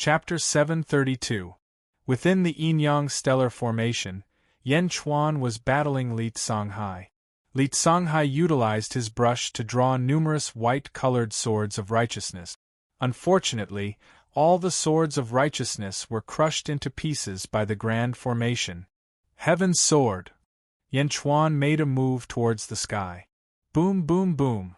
Chapter 732. Within the Yin-Yang stellar formation, Yan Chuan was battling Li Songhai. Li Songhai utilized his brush to draw numerous white-colored swords of righteousness. Unfortunately, all the swords of righteousness were crushed into pieces by the grand formation. Heaven's sword! Yan Chuan made a move towards the sky. Boom, boom, boom.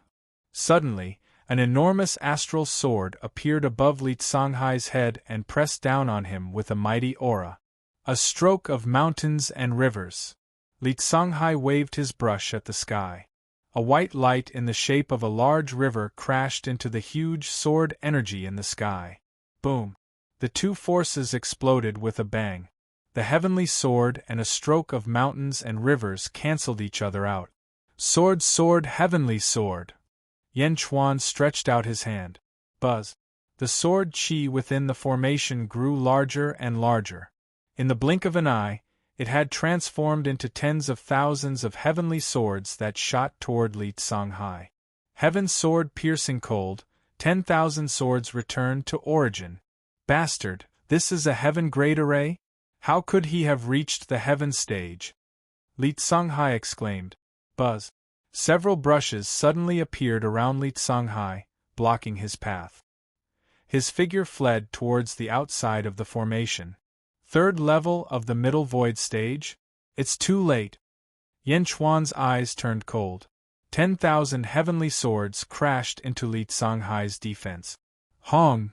Suddenly, an enormous astral sword appeared above Li Songhai's head and pressed down on him with a mighty aura. A stroke of mountains and rivers. Li Songhai waved his brush at the sky. A white light in the shape of a large river crashed into the huge sword energy in the sky. Boom! The two forces exploded with a bang. The heavenly sword and a stroke of mountains and rivers cancelled each other out. Sword, sword, heavenly sword! Yan Chuan stretched out his hand. Buzz! The sword chi within the formation grew larger and larger. In the blink of an eye, it had transformed into tens of thousands of heavenly swords that shot toward Li Songhai. Heaven's sword piercing cold, 10,000 swords returned to origin. Bastard, this is a heaven-grade array? How could he have reached the heaven stage? Li Songhai exclaimed. Buzz! Several brushes suddenly appeared around Li Songhai, blocking his path. His figure fled towards the outside of the formation. Third level of the middle void stage? It's too late. Yan Chuan's eyes turned cold. 10,000 heavenly swords crashed into Li Songhai's defense. Hong!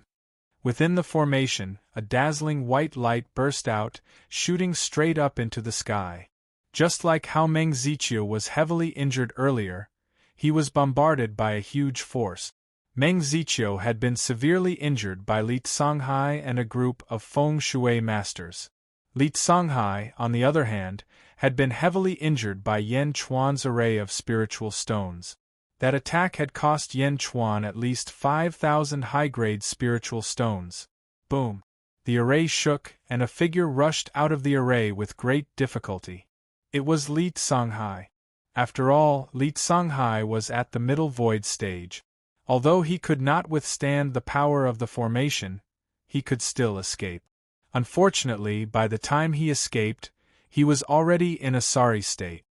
Within the formation, a dazzling white light burst out, shooting straight up into the sky. Just like how Meng Ziqiu was heavily injured earlier, he was bombarded by a huge force. Meng Ziqiu had been severely injured by Li Songhai and a group of feng shui masters. Li Songhai, on the other hand, had been heavily injured by Yan Chuan's array of spiritual stones. That attack had cost Yan Chuan at least 5,000 high-grade spiritual stones. Boom! The array shook, and a figure rushed out of the array with great difficulty. It was Li Songhai. After all, Li Songhai was at the middle void stage. Although he could not withstand the power of the formation, he could still escape. Unfortunately, by the time he escaped, he was already in a sorry state.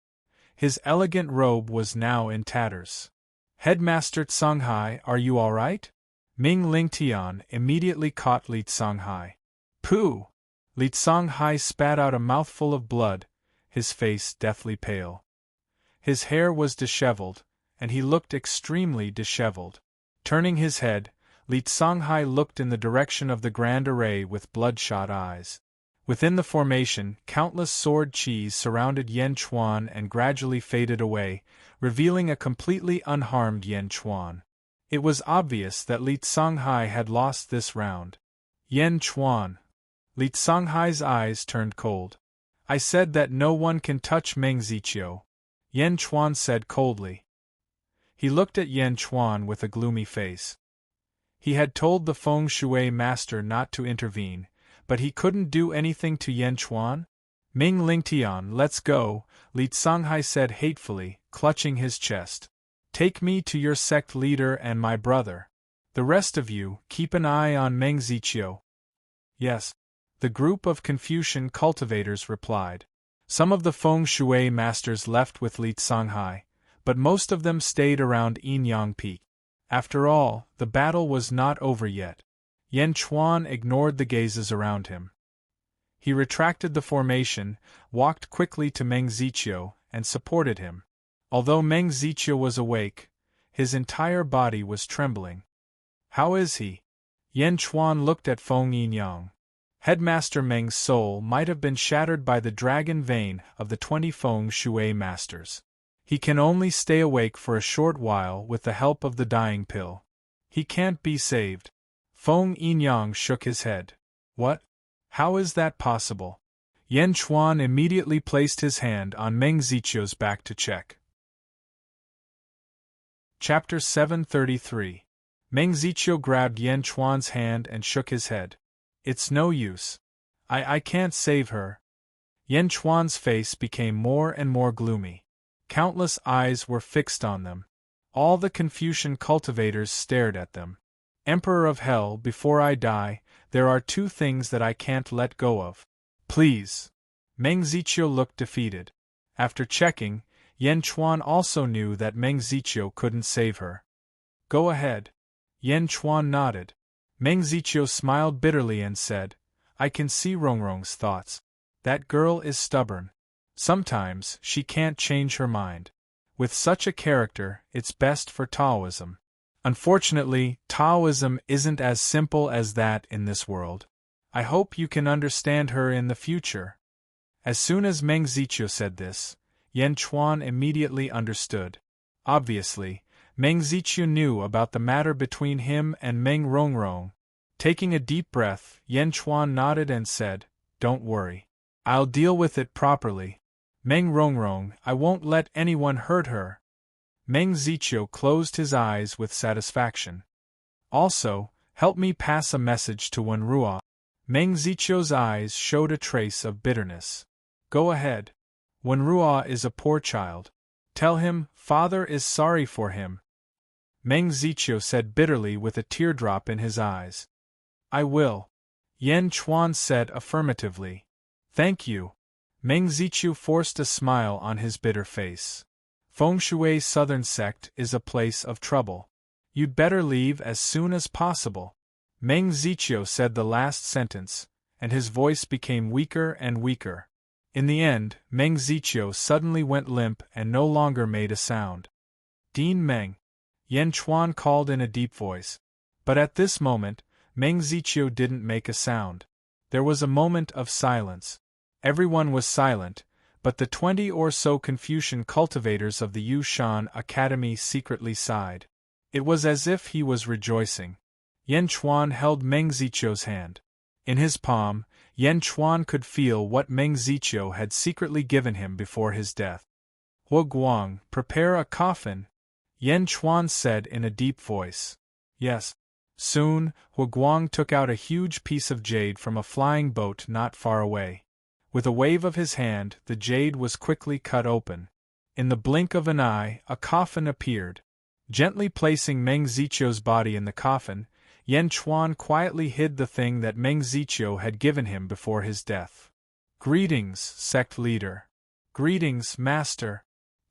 His elegant robe was now in tatters. Headmaster Songhai, are you all right? Ming Lingtian immediately caught Li Songhai. Pooh! Li Songhai spat out a mouthful of blood, his face deathly pale. His hair was disheveled, and he looked extremely disheveled. Turning his head, Li Songhai looked in the direction of the grand array with bloodshot eyes. Within the formation, countless sword chis surrounded Yan Chuan and gradually faded away, revealing a completely unharmed Yan Chuan. It was obvious that Li Songhai had lost this round. Yan Chuan! Li Songhai's eyes turned cold. I said that no one can touch Meng Ziqiu, Yan Chuan said coldly. He looked at Yan Chuan with a gloomy face. He had told the feng shui master not to intervene, but he couldn't do anything to Yan Chuan? Ming Lingtian, let's go, Li Songhai said hatefully, clutching his chest. Take me to your sect leader and my brother. The rest of you, keep an eye on Meng Ziqiu. Yes. The group of Confucian cultivators replied. Some of the feng shui masters left with Li Songhai, but most of them stayed around Yin-Yang Peak. After all, the battle was not over yet. Yan Chuan ignored the gazes around him. He retracted the formation, walked quickly to Meng Ziqiu, and supported him. Although Meng Ziqiu was awake, his entire body was trembling. How is he? Yan Chuan looked at Feng Yin-Yang. Headmaster Meng's soul might have been shattered by the dragon vein of the 20 feng shui masters. He can only stay awake for a short while with the help of the dying pill. He can't be saved. Feng Yin-Yang shook his head. What? How is that possible? Yan Chuan immediately placed his hand on Meng Ziqiu's back to check. Chapter 733. Meng Ziqiu grabbed Yan Chuan's hand and shook his head. It's no use. I can't save her. Yan Chuan's face became more and more gloomy. Countless eyes were fixed on them. All the Confucian cultivators stared at them. Emperor of Hell, before I die, there are two things that I can't let go of. Please. Meng Ziqiu looked defeated. After checking, Yan Chuan also knew that Meng Ziqiu couldn't save her. Go ahead. Yan Chuan nodded. Meng Ziqiu smiled bitterly and said, I can see Rongrong's thoughts. That girl is stubborn. Sometimes she can't change her mind. With such a character, it's best for Taoism. Unfortunately, Taoism isn't as simple as that in this world. I hope you can understand her in the future. As soon as Meng Ziqiu said this, Yan Chuan immediately understood. Obviously, Meng Ziqiu knew about the matter between him and Meng Rongrong. Taking a deep breath, Yan Chuan nodded and said, Don't worry. I'll deal with it properly. Meng Rongrong, I won't let anyone hurt her. Meng Ziqiu closed his eyes with satisfaction. Also, help me pass a message to Wenrua. Meng Ziqiu's eyes showed a trace of bitterness. Go ahead. Wenrua is a poor child. Tell him, father is sorry for him. Meng Ziqiu said bitterly with a teardrop in his eyes. I will. Yan Chuan said affirmatively. Thank you. Meng Ziqiu forced a smile on his bitter face. Feng Shui's southern sect is a place of trouble. You'd better leave as soon as possible. Meng Ziqiu said the last sentence, and his voice became weaker and weaker. In the end, Meng Ziqiu suddenly went limp and no longer made a sound. Dean Meng. Yan Chuan called in a deep voice. But at this moment, Meng Ziqiu didn't make a sound. There was a moment of silence. Everyone was silent, but the 20 or so Confucian cultivators of the Yushan Academy secretly sighed. It was as if he was rejoicing. Yan Chuan held Meng Ziqiu's hand. In his palm, Yan Chuan could feel what Meng Ziqiu had secretly given him before his death. Hua Guang, prepare a coffin, Yan Chuan said in a deep voice. Yes. Soon, Hua Guang took out a huge piece of jade from a flying boat not far away. With a wave of his hand, the jade was quickly cut open. In the blink of an eye, a coffin appeared. Gently placing Meng Ziqiu's body in the coffin, Yan Chuan quietly hid the thing that Meng Ziqiu had given him before his death. Greetings, sect leader. Greetings, master.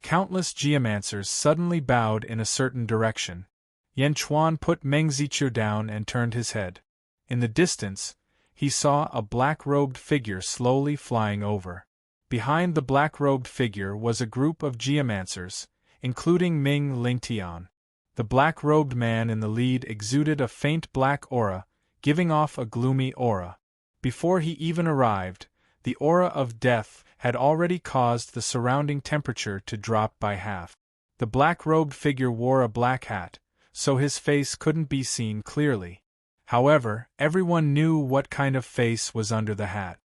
Countless geomancers suddenly bowed in a certain direction. Yan Chuan put Meng Ziqiu down and turned his head. In the distance, he saw a black-robed figure slowly flying over. Behind the black-robed figure was a group of geomancers, including Ming Lingtian. The black-robed man in the lead exuded a faint black aura, giving off a gloomy aura. Before he even arrived, the aura of death had already caused the surrounding temperature to drop by half. The black-robed figure wore a black hat, so his face couldn't be seen clearly. However, everyone knew what kind of face was under the hat.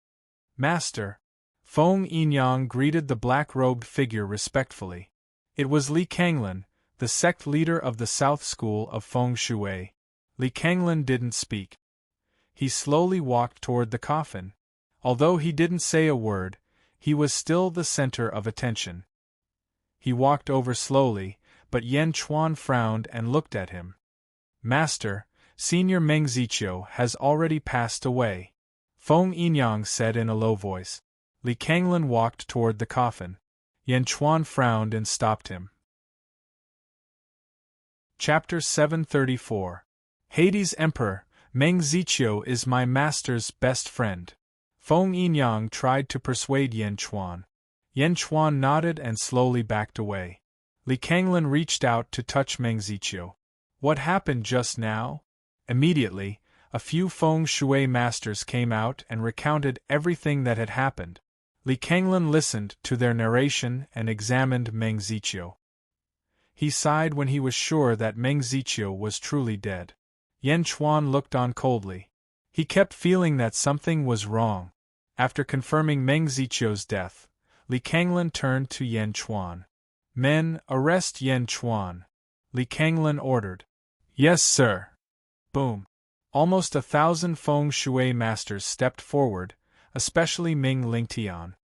Master. Feng Yinyang greeted the black-robed figure respectfully. It was Li Kanglin, the sect leader of the South School of Feng Shui. Li Kanglin didn't speak. He slowly walked toward the coffin. Although he didn't say a word, he was still the center of attention. He walked over slowly, but Yan Chuan frowned and looked at him. Master, Senior Meng Ziqiu has already passed away, Feng Yinyang said in a low voice. Li Kanglin walked toward the coffin. Yan Chuan frowned and stopped him. Chapter 734. Hades Emperor, Meng Ziqiu is my master's best friend. Feng Yinyang tried to persuade Yan Chuan. Yan Chuan nodded and slowly backed away. Li Kanglin reached out to touch Meng Ziqiu. What happened just now? Immediately, a few Feng Shui masters came out and recounted everything that had happened. Li Kanglin listened to their narration and examined Meng Ziqiu. He sighed when he was sure that Meng Ziqiu was truly dead. Yan Chuan looked on coldly. He kept feeling that something was wrong. After confirming Meng Ziqiu's death, Li Kanglin turned to Yan Chuan. Men, arrest Yan Chuan, Li Kanglin ordered. Yes, sir. Boom. Almost 1,000 Feng Shui masters stepped forward, especially Ming Lingtian.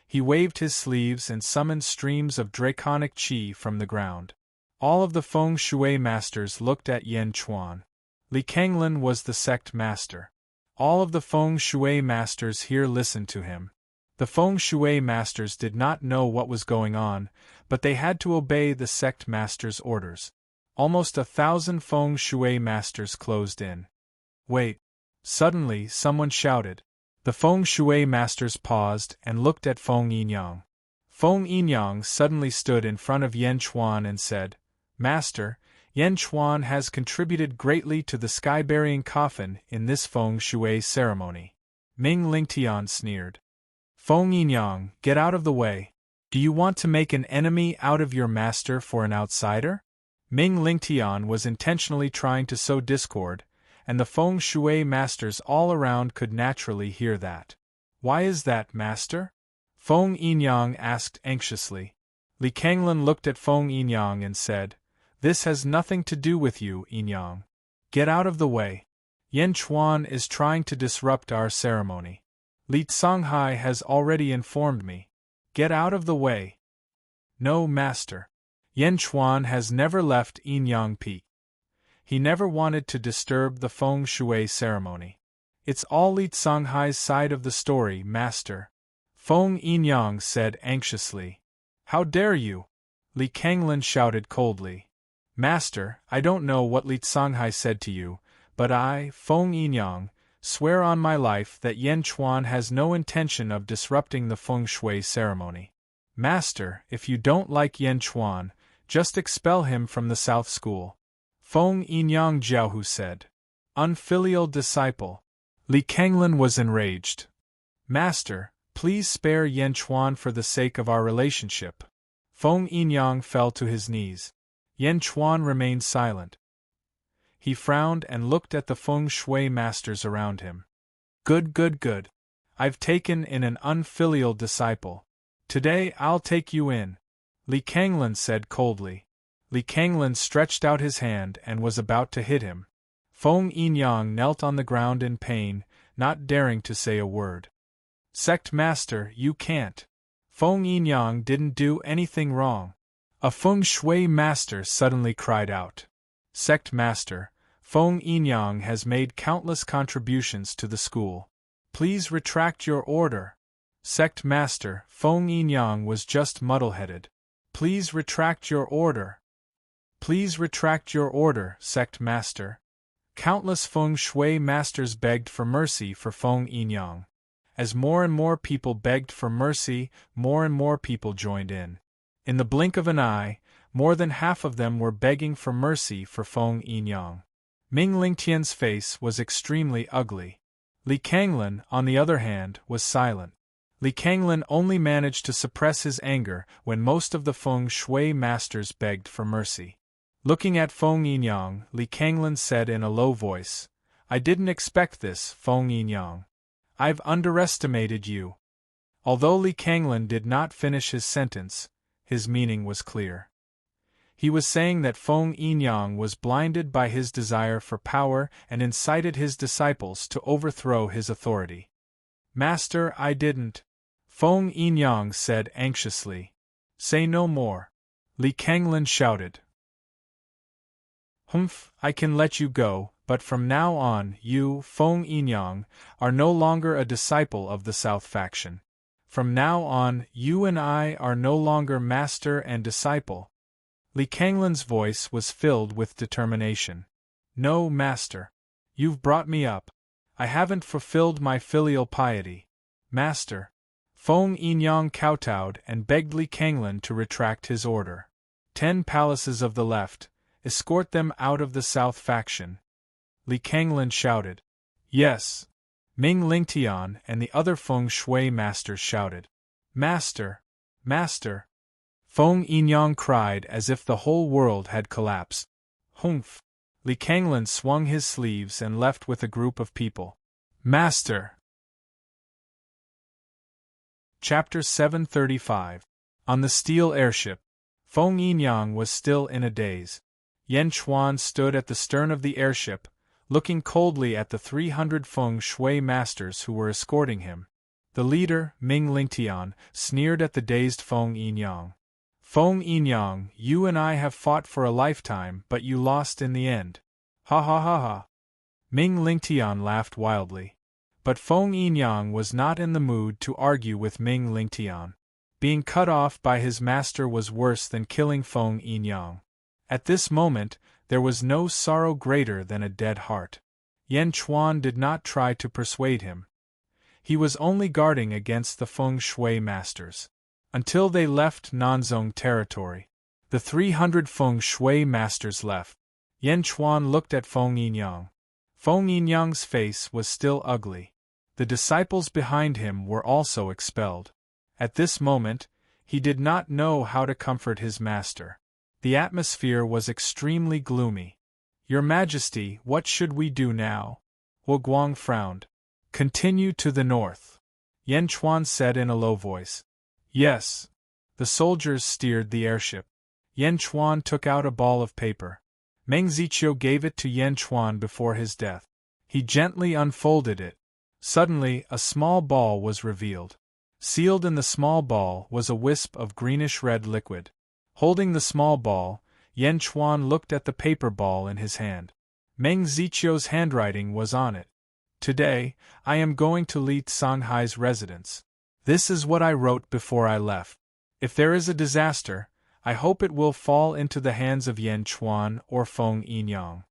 He waved his sleeves and summoned streams of draconic qi from the ground. All of the Feng Shui masters looked at Yan Chuan. Li Kanglin was the sect master. All of the feng shui masters here listened to him. The feng shui masters did not know what was going on, but they had to obey the sect master's orders. Almost 1,000 feng shui masters closed in. Wait! Suddenly, someone shouted. The feng shui masters paused and looked at Feng Yinyang. Feng Yinyang suddenly stood in front of Yan Chuan and said, "Master, Yan Chuan has contributed greatly to the sky-burying coffin in this feng shui ceremony." Ming Lingtian sneered. "Feng Yinyang, get out of the way. Do you want to make an enemy out of your master for an outsider?" Ming Lingtian was intentionally trying to sow discord, and the feng shui masters all around could naturally hear that. "Why is that, master?" Feng Yinyang asked anxiously. Li Kanglin looked at Feng Yinyang and said, "This has nothing to do with you, Yinyang. Get out of the way. Yan Chuan is trying to disrupt our ceremony. Li Songhai has already informed me. Get out of the way." "No, master. Yan Chuan has never left Yinyang Peak. He never wanted to disturb the feng shui ceremony. It's all Li Songhai's side of the story, master," Feng Yinyang said anxiously. "How dare you?" Li Kanglin shouted coldly. "Master, I don't know what Li Songhai said to you, but I, Feng Yinyang, swear on my life that Yan Chuan has no intention of disrupting the feng shui ceremony. Master, if you don't like Yan Chuan, just expel him from the South School," Feng Yinyang Jiaohu said. "Unfilial disciple." Li Kanglin was enraged. "Master, please spare Yan Chuan for the sake of our relationship." Feng Yinyang fell to his knees. Yan Chuan remained silent. He frowned and looked at the feng shui masters around him. Good. I've taken in an unfilial disciple. Today I'll take you in," Li Kanglin said coldly. Li Kanglin stretched out his hand and was about to hit him. Feng Yinyang knelt on the ground in pain, not daring to say a word. "Sect master, you can't. Feng Yinyang didn't do anything wrong," a feng shui master suddenly cried out. "Sect master, Feng Yinyang has made countless contributions to the school. Please retract your order." "Sect master, Feng Yinyang was just muddle-headed. Please retract your order." "Please retract your order, sect master." Countless feng shui masters begged for mercy for Feng Yinyang. As more and more people begged for mercy, more and more people joined in. In the blink of an eye, more than half of them were begging for mercy for Feng Yinyang. Ming Lingtian's face was extremely ugly. Li Kanglin, on the other hand, was silent. Li Kanglin only managed to suppress his anger when most of the feng shui masters begged for mercy. Looking at Feng Yinyang, Li Kanglin said in a low voice, "I didn't expect this, Feng Yinyang. I've underestimated you." Although Li Kanglin did not finish his sentence, his meaning was clear. He was saying that Feng Yinyang was blinded by his desire for power and incited his disciples to overthrow his authority. "Master, I didn't," Feng Yinyang said anxiously. "Say no more," Li Kanglin shouted. "Humph, I can let you go, but from now on, you, Feng Yinyang, are no longer a disciple of the South faction. From now on, you and I are no longer master and disciple." Li Kanglin's voice was filled with determination. "No, master. You've brought me up. I haven't fulfilled my filial piety. Master." Feng Yinyang kowtowed and begged Li Kanglin to retract his order. 10 palaces of the left, escort them out of the South faction. Li Kanglin shouted. "Yes." Ming Lingtian and the other feng shui masters shouted. "Master! Master!" Feng Yinyang cried as if the whole world had collapsed. "Humph!" Li Kanglin swung his sleeves and left with a group of people. "Master!" Chapter 735. On the steel airship. Feng Yinyang was still in a daze. Yan Chuan stood at the stern of the airship, looking coldly at the 300 feng shui masters who were escorting him. The leader, Ming Lingtian, sneered at the dazed Feng Yinyang. "Feng Yinyang, you and I have fought for a lifetime, but you lost in the end. Ha ha ha ha." Ming Lingtian laughed wildly. But Feng Yinyang was not in the mood to argue with Ming Lingtian. Being cut off by his master was worse than killing Feng Yinyang. At this moment, there was no sorrow greater than a dead heart. Yan Chuan did not try to persuade him. He was only guarding against the feng shui masters. Until they left Nanzong territory. The 300 feng shui masters left. Yan Chuan looked at Feng Yinyang. Feng Yinyang's face was still ugly. The disciples behind him were also expelled. At this moment, he did not know how to comfort his master. The atmosphere was extremely gloomy. Your Majesty, what should we do now? Wu Guang frowned. Continue to the north. Yan Chuan said in a low voice. Yes. The soldiers steered the airship. Yan Chuan took out a ball of paper. Meng Ziqiu gave it to Yan Chuan before his death. He gently unfolded it. Suddenly, a small ball was revealed. Sealed in the small ball was a wisp of greenish-red liquid. Holding the small ball, Yan Chuan looked at the paper ball in his hand. Meng Ziqiu's handwriting was on it. Today, I am going to Li Songhai's residence. This is what I wrote before I left. If there is a disaster, I hope it will fall into the hands of Yan Chuan or Feng Yinyang.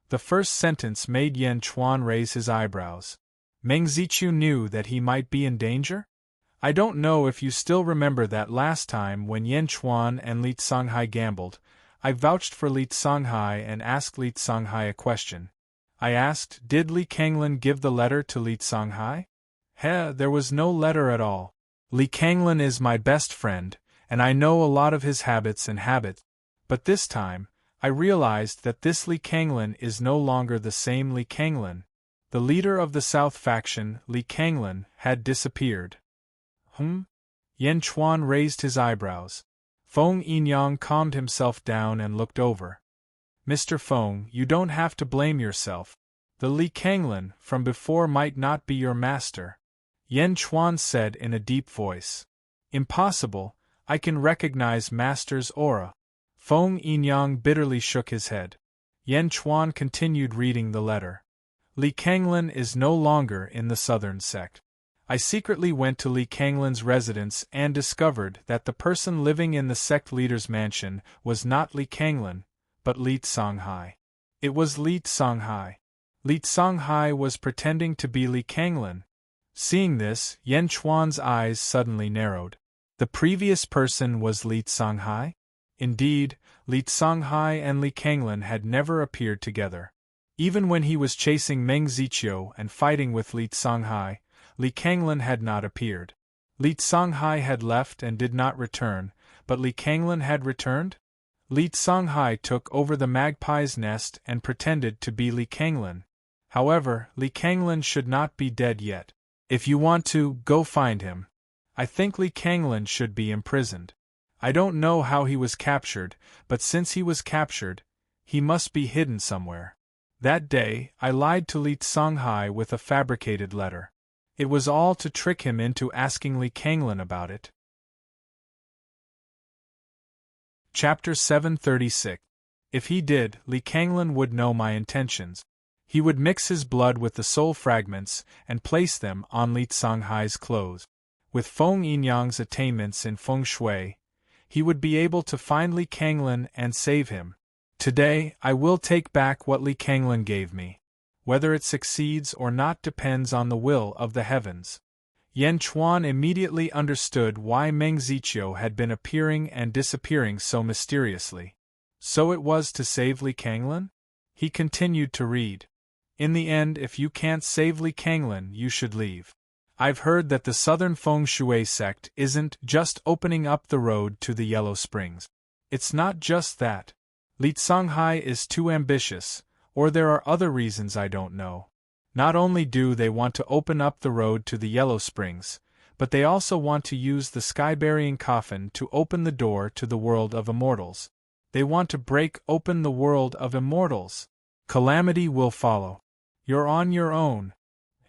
The first sentence made Yan Chuan raise his eyebrows. Meng Ziqiu knew that he might be in danger? I don't know if you still remember that last time when Yan Chuan and Li Songhai gambled, I vouched for Li Songhai and asked Li Songhai a question. I asked, did Li Kanglin give the letter to Li Songhai? There was no letter at all. Li Kanglin is my best friend, and I know a lot of his habits. But this time, I realized that this Li Kanglin is no longer the same Li Kanglin. The leader of the South faction, Li Kanglin, had disappeared. Yan Chuan raised his eyebrows. Feng Yinyang calmed himself down and looked over. Mr. Feng, you don't have to blame yourself. The Li Kanglin from before might not be your master. Yan Chuan said in a deep voice. Impossible, I can recognize master's aura. Feng Yinyang bitterly shook his head. Yan Chuan continued reading the letter. Li Kanglin is no longer in the southern sect. I secretly went to Li Kanglin's residence and discovered that the person living in the sect leader's mansion was not Li Kanglin, but Li Songhai. It was Li Songhai. Li Songhai was pretending to be Li Kanglin. Seeing this, Yan Chuan's eyes suddenly narrowed. The previous person was Li Songhai? Indeed, Li Songhai and Li Kanglin had never appeared together. Even when he was chasing Meng Ziqiu and fighting with Li Songhai, Li Kanglin had not appeared. Li Songhai had left and did not return, but Li Kanglin had returned? Li Songhai took over the magpie's nest and pretended to be Li Kanglin. However, Li Kanglin should not be dead yet. If you want to, go find him. I think Li Kanglin should be imprisoned. I don't know how he was captured, but since he was captured, he must be hidden somewhere. That day, I lied to Li Songhai with a fabricated letter. It was all to trick him into asking Li Kanglin about it. Chapter 736. If he did, Li Kanglin would know my intentions. He would mix his blood with the soul fragments and place them on Li Songhai's clothes. With Feng Yinyang's attainments in feng shui, he would be able to find Li Kanglin and save him. Today, I will take back what Li Kanglin gave me. Whether it succeeds or not depends on the will of the heavens. Yan Chuan immediately understood why Meng Ziqiu had been appearing and disappearing so mysteriously. So it was to save Li Kanglin? He continued to read. In the end, if you can't save Li Kanglin, you should leave. I've heard that the Southern Feng Shui sect isn't just opening up the road to the Yellow Springs. It's not just that. Li Songhai is too ambitious, or there are other reasons I don't know. Not only do they want to open up the road to the Yellow Springs, but they also want to use the sky-burying coffin to open the door to the world of immortals. They want to break open the world of immortals. Calamity will follow. You're on your own.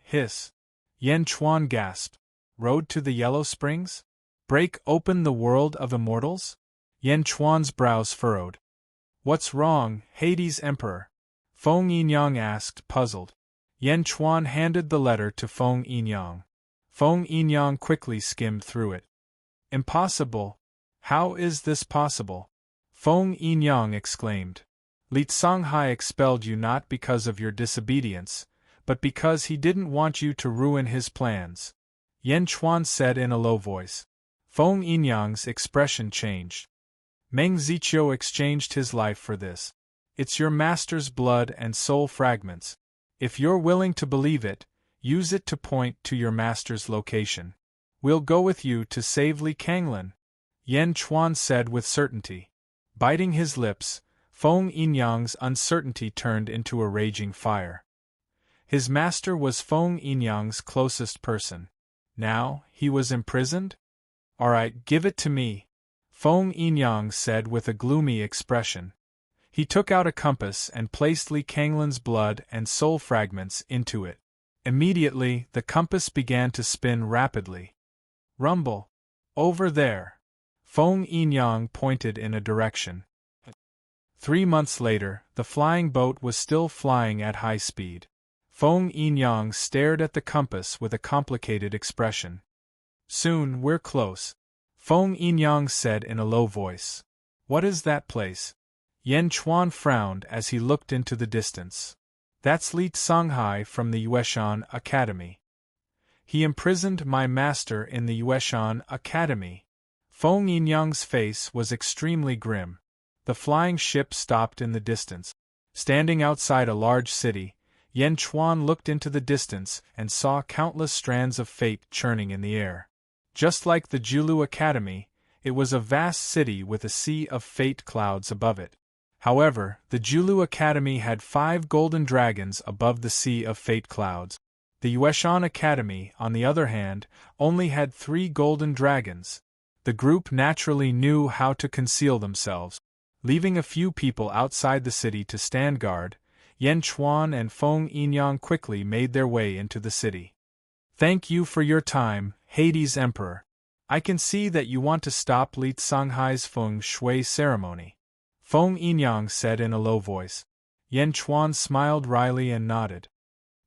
Hiss. Yan Chuan gasped. Road to the Yellow Springs? Break open the world of immortals? Yan Chuan's brows furrowed. What's wrong, Hades Emperor? Feng Yinyang asked, puzzled. Yan Chuan handed the letter to Feng Yinyang. Feng Yinyang quickly skimmed through it. Impossible! How is this possible? Feng Yinyang exclaimed. Li Songhai expelled you not because of your disobedience, but because he didn't want you to ruin his plans. Yan Chuan said in a low voice. Feng Yinyang's expression changed. Meng Ziqiu exchanged his life for this. It's your master's blood and soul fragments. If you're willing to believe it, use it to point to your master's location. We'll go with you to save Li Kanglin, Yan Chuan said with certainty. Biting his lips, Feng Yinyang's uncertainty turned into a raging fire. His master was Feng Yinyang's closest person. Now, he was imprisoned? All right, give it to me, Feng Yinyang said with a gloomy expression. He took out a compass and placed Li Kanglin's blood and soul fragments into it. Immediately, the compass began to spin rapidly. Rumble! Over there! Feng Yinyang pointed in a direction. 3 months later, the flying boat was still flying at high speed. Feng Yinyang stared at the compass with a complicated expression. Soon, we're close, Feng Yinyang said in a low voice. What is that place? Yan Chuan frowned as he looked into the distance. That's Li Songhai from the Yueshan Academy. He imprisoned my master in the Yueshan Academy. Feng Yinyang's face was extremely grim. The flying ship stopped in the distance. Standing outside a large city, Yan Chuan looked into the distance and saw countless strands of fate churning in the air. Just like the Julu Academy, it was a vast city with a sea of fate clouds above it. However, the Julu Academy had 5 golden dragons above the sea of fate clouds. The Yueshan Academy, on the other hand, only had 3 golden dragons. The group naturally knew how to conceal themselves. Leaving a few people outside the city to stand guard, Yan Chuan and Feng Yinyang quickly made their way into the city. Thank you for your time, Hades Emperor. I can see that you want to stop Li Songhai's feng shui ceremony, Feng Yinyang said in a low voice. Yan Chuan smiled wryly and nodded.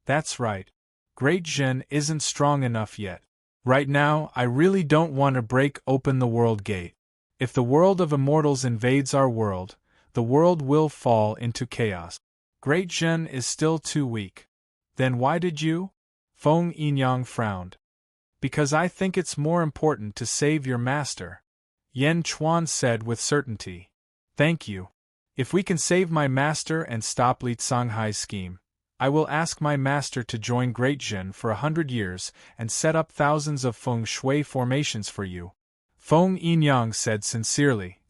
That's right. Great Zhen isn't strong enough yet. Right now, I really don't want to break open the world gate. If the world of immortals invades our world, the world will fall into chaos. Great Zhen is still too weak. Then why did you? Feng Yinyang frowned. Because I think it's more important to save your master, Yan Chuan said with certainty. Thank you. If we can save my master and stop Li Songhai's scheme, I will ask my master to join Great Zhen for 100 years and set up thousands of feng shui formations for you, Feng Yinyang said sincerely.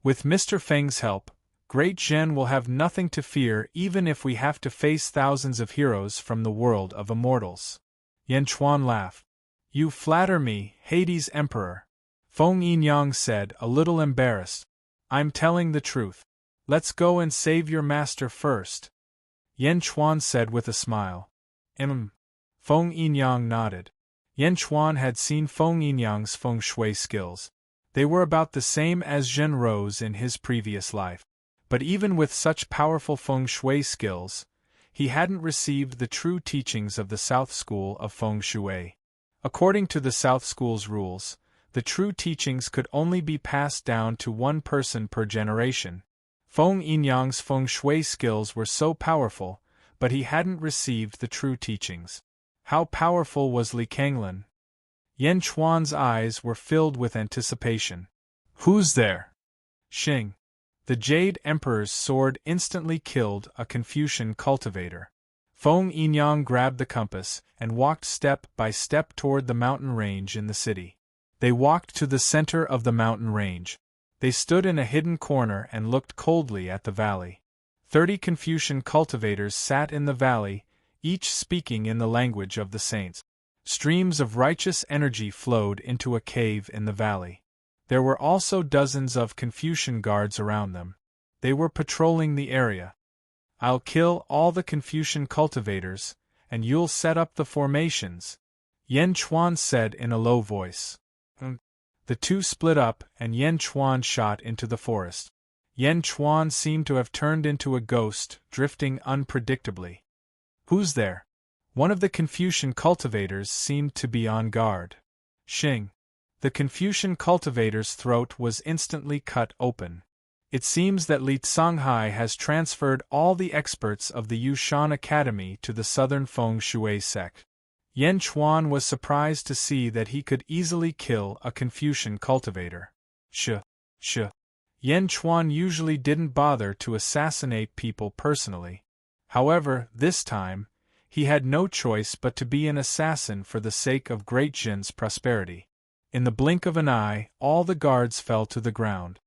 With Mr. Feng's help, Great Zhen will have nothing to fear even if we have to face thousands of heroes from the world of immortals. Yan Chuan laughed. You flatter me, Hades Emperor, Feng Yinyang said, a little embarrassed. I'm telling the truth. Let's go and save your master first, Yan Chuan said with a smile. Feng Yinyang nodded. Yan Chuan had seen Feng Yinyang's feng shui skills. They were about the same as Zhen Rou's in his previous life. But even with such powerful feng shui skills, he hadn't received the true teachings of the South School of Feng Shui. According to the South School's rules, the true teachings could only be passed down to one person per generation. Feng Yinyang's feng shui skills were so powerful, but he hadn't received the true teachings. How powerful was Li Kanglin? Yan Chuan's eyes were filled with anticipation. Who's there? Xing. The Jade Emperor's sword instantly killed a Confucian cultivator. Feng Yinyang grabbed the compass and walked step by step toward the mountain range in the city. They walked to the center of the mountain range. They stood in a hidden corner and looked coldly at the valley. 30 Confucian cultivators sat in the valley, each speaking in the language of the saints. Streams of righteous energy flowed into a cave in the valley. There were also dozens of Confucian guards around them. They were patrolling the area. I'll kill all the Confucian cultivators, and you'll set up the formations, Yan Chuan said in a low voice. The two split up and Yan Chuan shot into the forest. Yan Chuan seemed to have turned into a ghost, drifting unpredictably. Who's there? One of the Confucian cultivators seemed to be on guard. Xing. The Confucian cultivator's throat was instantly cut open. It seems that Li Songhai has transferred all the experts of the Yushan Academy to the Southern Feng Shui sect. Yan Chuan was surprised to see that he could easily kill a Confucian cultivator. Yan Chuan usually didn't bother to assassinate people personally. However, this time, he had no choice but to be an assassin for the sake of Great Jin's prosperity. In the blink of an eye, all the guards fell to the ground.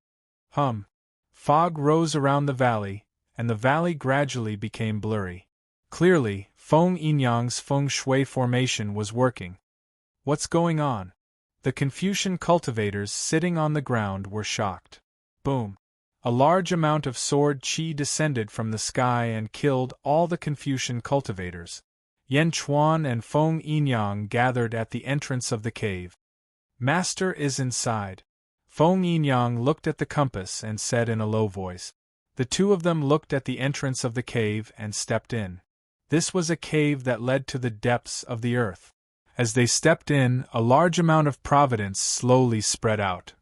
Fog rose around the valley, and the valley gradually became blurry. Clearly, Feng Yinyang's feng shui formation was working. What's going on? The Confucian cultivators sitting on the ground were shocked. Boom! A large amount of sword qi descended from the sky and killed all the Confucian cultivators. Yan Chuan and Feng Yinyang gathered at the entrance of the cave. Master is inside. Feng Yinyang looked at the compass and said in a low voice. The two of them looked at the entrance of the cave and stepped in. This was a cave that led to the depths of the earth. As they stepped in, a large amount of providence slowly spread out.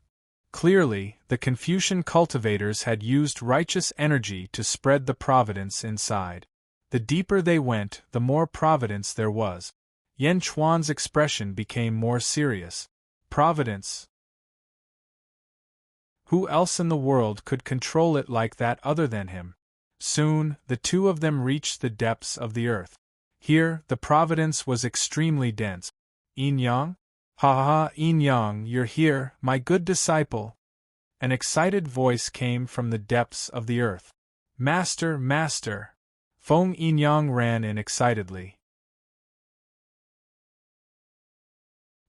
Clearly, the Confucian cultivators had used righteous energy to spread the providence inside. The deeper they went, the more providence there was. Yan Chuan's expression became more serious. Providence? Who else in the world could control it like that other than him? Soon, the two of them reached the depths of the earth. Here, the providence was extremely dense. Yin Yang? Ha, Yin Yang, you're here, my good disciple. An excited voice came from the depths of the earth. Master, Master! Feng Yinyang ran in excitedly.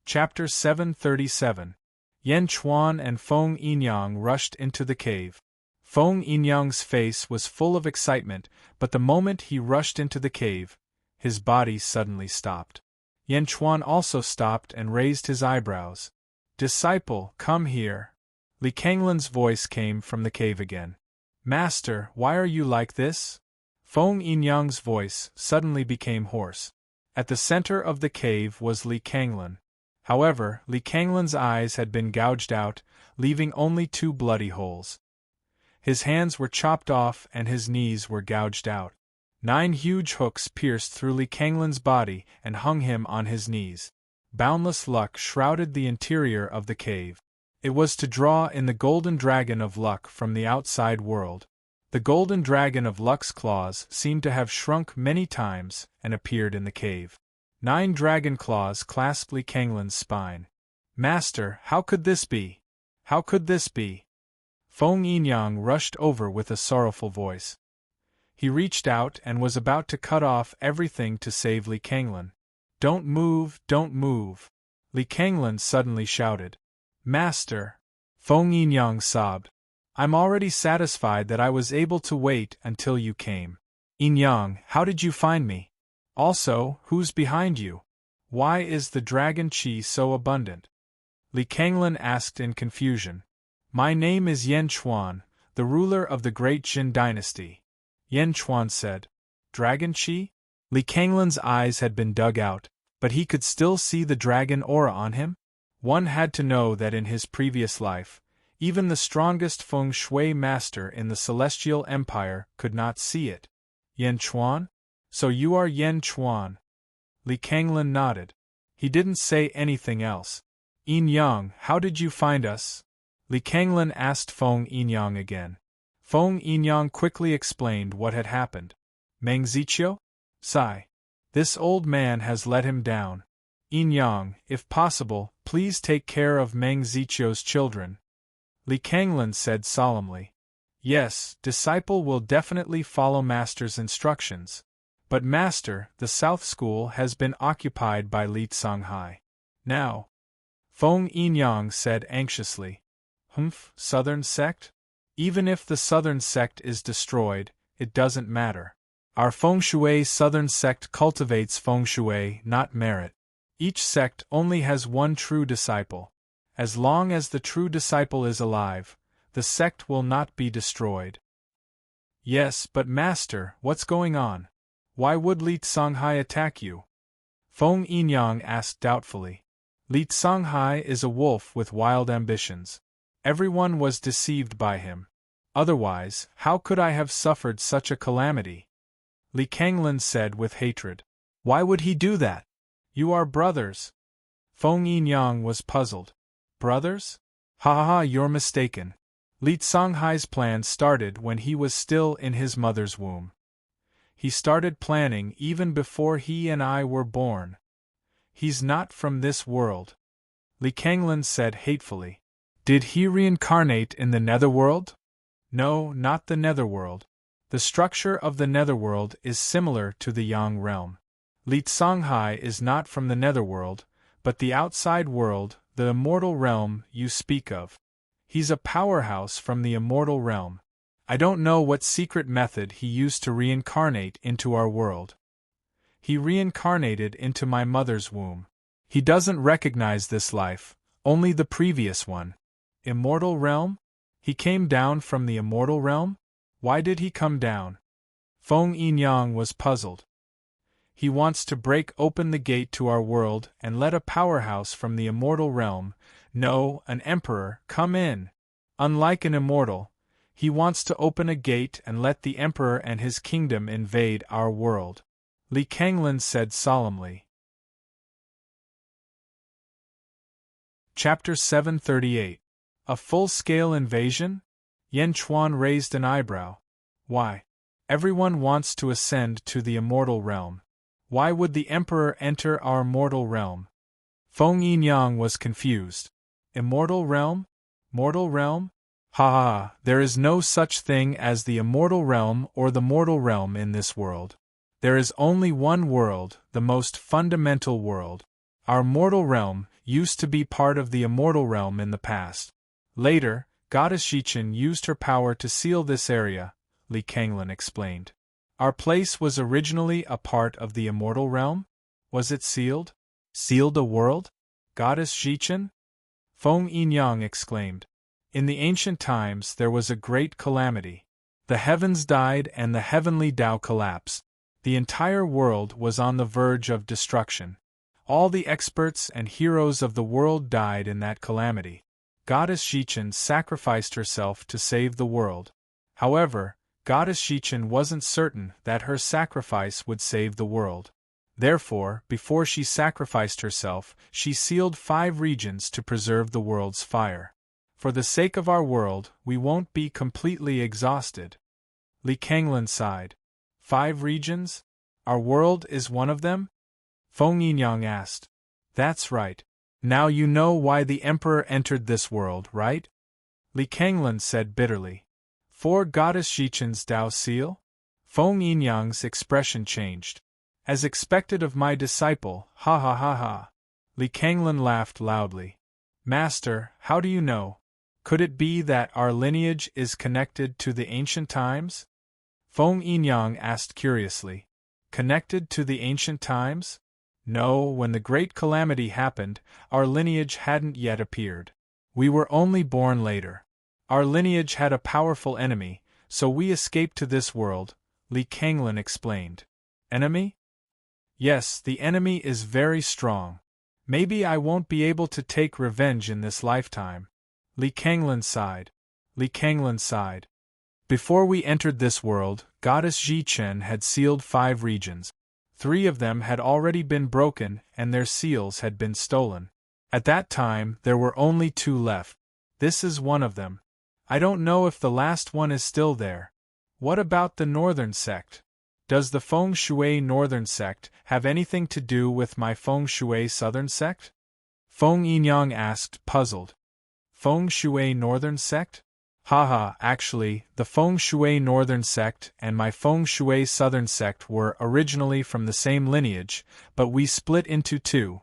Chapter 737. Yan Chuan and Feng Yinyang rushed into the cave. Feng Yinyang's face was full of excitement, but the moment he rushed into the cave, his body suddenly stopped. Yan Chuan also stopped and raised his eyebrows. Disciple, come here. Li Kanglan's voice came from the cave again. Master, why are you like this? Feng Yinyang's voice suddenly became hoarse. At the center of the cave was Li Kanglan. However, Li Kanglan's eyes had been gouged out, leaving only 2 bloody holes. His hands were chopped off and his knees were gouged out. 9 huge hooks pierced through Li Kanglan's body and hung him on his knees. Boundless luck shrouded the interior of the cave. It was to draw in the golden dragon of luck from the outside world. The golden dragon of luck's claws seemed to have shrunk many times and appeared in the cave. 9 dragon claws clasped Li Kanglan's spine. Master, how could this be? How could this be? Feng Yinyang rushed over with a sorrowful voice. He reached out and was about to cut off everything to save Li Kanglan. Don't move, don't move! Li Kanglan suddenly shouted. Master! Feng Yinyang sobbed. I'm already satisfied that I was able to wait until you came. Yinyang, how did you find me? Also, who's behind you? Why is the dragon qi so abundant? Li Kanglan asked in confusion. My name is Yan Chuan, the ruler of the Great Jin dynasty. Yan Chuan said. Dragon qi? Li Kanglan's eyes had been dug out, but he could still see the dragon aura on him. One had to know that in his previous life, even the strongest feng shui master in the Celestial Empire could not see it. Yan Chuan? So you are Yan Chuan? Li Kanglan nodded. He didn't say anything else. Yin Yang, how did you find us? Li Kanglan asked Feng Yinyang again. Feng Yinyang quickly explained what had happened. Meng Ziqiu? Sigh. This old man has let him down. Yin Yang, if possible, please take care of Meng Ziqiu's children. Li Kanglan said solemnly. Yes, disciple will definitely follow Master's instructions. But Master, the South School has been occupied by Li Songhai. Now. Feng Yinyang said anxiously. Southern sect? Even if the Southern sect is destroyed, it doesn't matter. Our Feng Shui Southern sect cultivates Feng Shui, not merit. Each sect only has one true disciple. As long as the true disciple is alive, the sect will not be destroyed. Yes, but Master, what's going on? Why would Li Songhai attack you? Feng Yinyang asked doubtfully. Li Songhai is a wolf with wild ambitions. Everyone was deceived by him. Otherwise, how could I have suffered such a calamity? Li Kanglin said with hatred. Why would he do that? You are brothers. Feng Yinyang was puzzled. Brothers? Ha ha ha, you're mistaken. Li Songhai's plan started when he was still in his mother's womb. He started planning even before he and I were born. He's not from this world. Li Kanglin said hatefully. Did he reincarnate in the netherworld? No, not the netherworld. The structure of the netherworld is similar to the Yang realm. Li Songhai is not from the netherworld, but the outside world, the immortal realm you speak of. He's a powerhouse from the immortal realm. I don't know what secret method he used to reincarnate into our world. He reincarnated into my mother's womb. He doesn't recognize this life, only the previous one. Immortal realm? He came down from the immortal realm? Why did he come down? Feng Yinyang was puzzled. He wants to break open the gate to our world and let a powerhouse from the immortal realm, no, an emperor, come in. Unlike an immortal, he wants to open a gate and let the emperor and his kingdom invade our world. Li Kanglin said solemnly. Chapter 738. A full-scale invasion? Yan Chuan raised an eyebrow. Why? Everyone wants to ascend to the immortal realm. Why would the emperor enter our mortal realm? Feng Yinyang was confused. Immortal realm? Mortal realm? Ha ha, there is no such thing as the immortal realm or the mortal realm in this world. There is only one world, the most fundamental world. Our mortal realm used to be part of the immortal realm in the past. Later, Goddess Xichen used her power to seal this area, Li Kanglin explained. Our place was originally a part of the immortal realm? Was it sealed? Sealed a world? Goddess Xichen? Feng Yinyang exclaimed. In the ancient times there was a great calamity. The heavens died and the heavenly Tao collapsed. The entire world was on the verge of destruction. All the experts and heroes of the world died in that calamity. Goddess Xichen sacrificed herself to save the world. However, Goddess Xichen wasn't certain that her sacrifice would save the world. Therefore, before she sacrificed herself, she sealed 5 regions to preserve the world's fire. For the sake of our world, we won't be completely exhausted. Li Kanglin sighed. 5 regions? Our world is one of them? Feng Yinyang asked. That's right. Now you know why the emperor entered this world, right? Li Kanglin said bitterly. For Goddess Xichen's Tao seal? Feng Yinyang's expression changed. As expected of my disciple, ha ha ha ha. Li Kanglin laughed loudly. Master, how do you know? Could it be that our lineage is connected to the ancient times? Feng Yinyang asked curiously. Connected to the ancient times? No, when the great calamity happened, our lineage hadn't yet appeared. We were only born later. Our lineage had a powerful enemy, so we escaped to this world, Li Kanglin explained. Enemy? Yes, the enemy is very strong. Maybe I won't be able to take revenge in this lifetime. Li Kanglin sighed. Li Kanglin sighed. Before we entered this world, Goddess Xichen had sealed 5 regions. 3 of them had already been broken and their seals had been stolen. At that time, there were only 2 left. This is one of them. I don't know if the last one is still there. What about the northern sect? Does the Feng Shui northern sect have anything to do with my Feng Shui southern sect? Feng Yinyang asked, puzzled. Feng Shui northern sect? Haha, actually, the Feng Shui northern sect and my Feng Shui southern sect were originally from the same lineage, but we split into 2.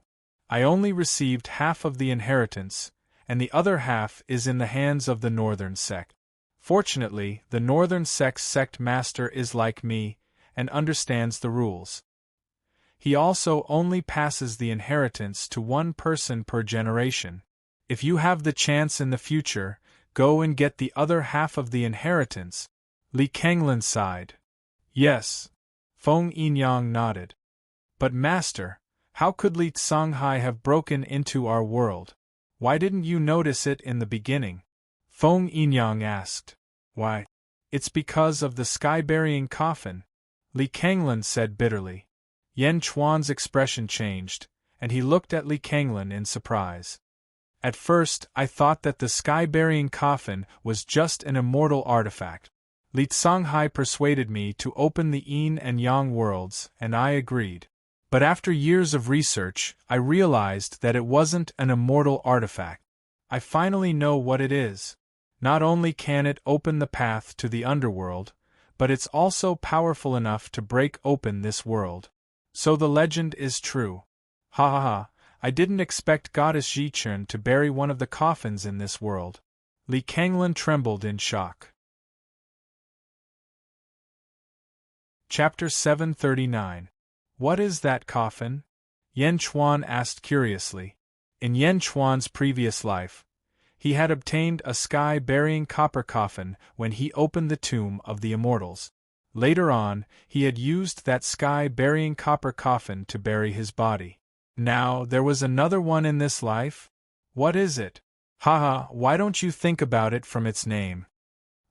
I only received half of the inheritance, and the other half is in the hands of the northern sect. Fortunately, the northern sect's sect master is like me, and understands the rules. He also only passes the inheritance to 1 person per generation. If you have the chance in the future, go and get the other half of the inheritance. Li Kanglan sighed. Yes. Feng Yinyang nodded. But master, how could Li Songhai have broken into our world? Why didn't you notice it in the beginning? Feng Yinyang asked. Why? It's because of the sky-burying coffin, Li Kanglan said bitterly. Yan Chuan's expression changed, and he looked at Li Kanglan in surprise. At first, I thought that the sky-burying coffin was just an immortal artifact. Li Songhai persuaded me to open the Yin and Yang worlds, and I agreed. But after years of research, I realized that it wasn't an immortal artifact. I finally know what it is. Not only can it open the path to the underworld, but it's also powerful enough to break open this world. So the legend is true. Ha ha ha, I didn't expect Goddess Jichen to bury one of the coffins in this world. Li Kanglan trembled in shock. Chapter 739. What is that coffin? Yan Chuan asked curiously. In Yan Chuan's previous life, he had obtained a sky-burying copper coffin when he opened the tomb of the Immortals. Later on, he had used that sky-burying copper coffin to bury his body. Now, there was another one in this life? What is it? Haha, why don't you think about it from its name?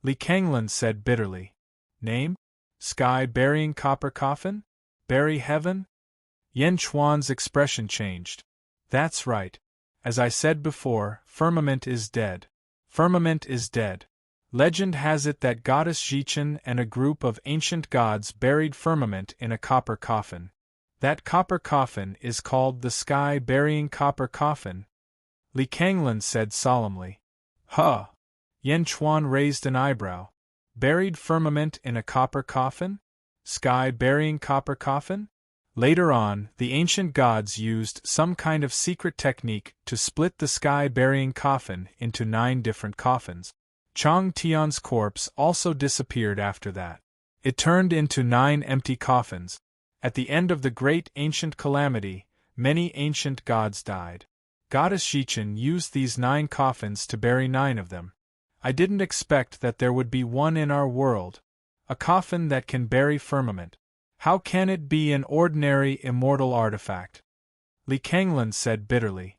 Li Kanglan said bitterly. Name? Sky-burying copper coffin? Bury heaven? Yan Chuan's expression changed. That's right. As I said before, firmament is dead. Firmament is dead. Legend has it that Goddess Jichen and a group of ancient gods buried firmament in a copper coffin. That copper coffin is called the sky-burying copper coffin, Li Kanglan said solemnly. Huh! Yan Chuan raised an eyebrow. Buried firmament in a copper coffin? Sky-burying copper coffin? Later on, the ancient gods used some kind of secret technique to split the sky-burying coffin into 9 different coffins. Chang Tian's corpse also disappeared after that. It turned into 9 empty coffins. At the end of the great ancient calamity, many ancient gods died. Goddess Jichen used these 9 coffins to bury 9 of them. I didn't expect that there would be one in our world. A coffin that can bury firmament. How can it be an ordinary immortal artifact? Li Kanglan said bitterly.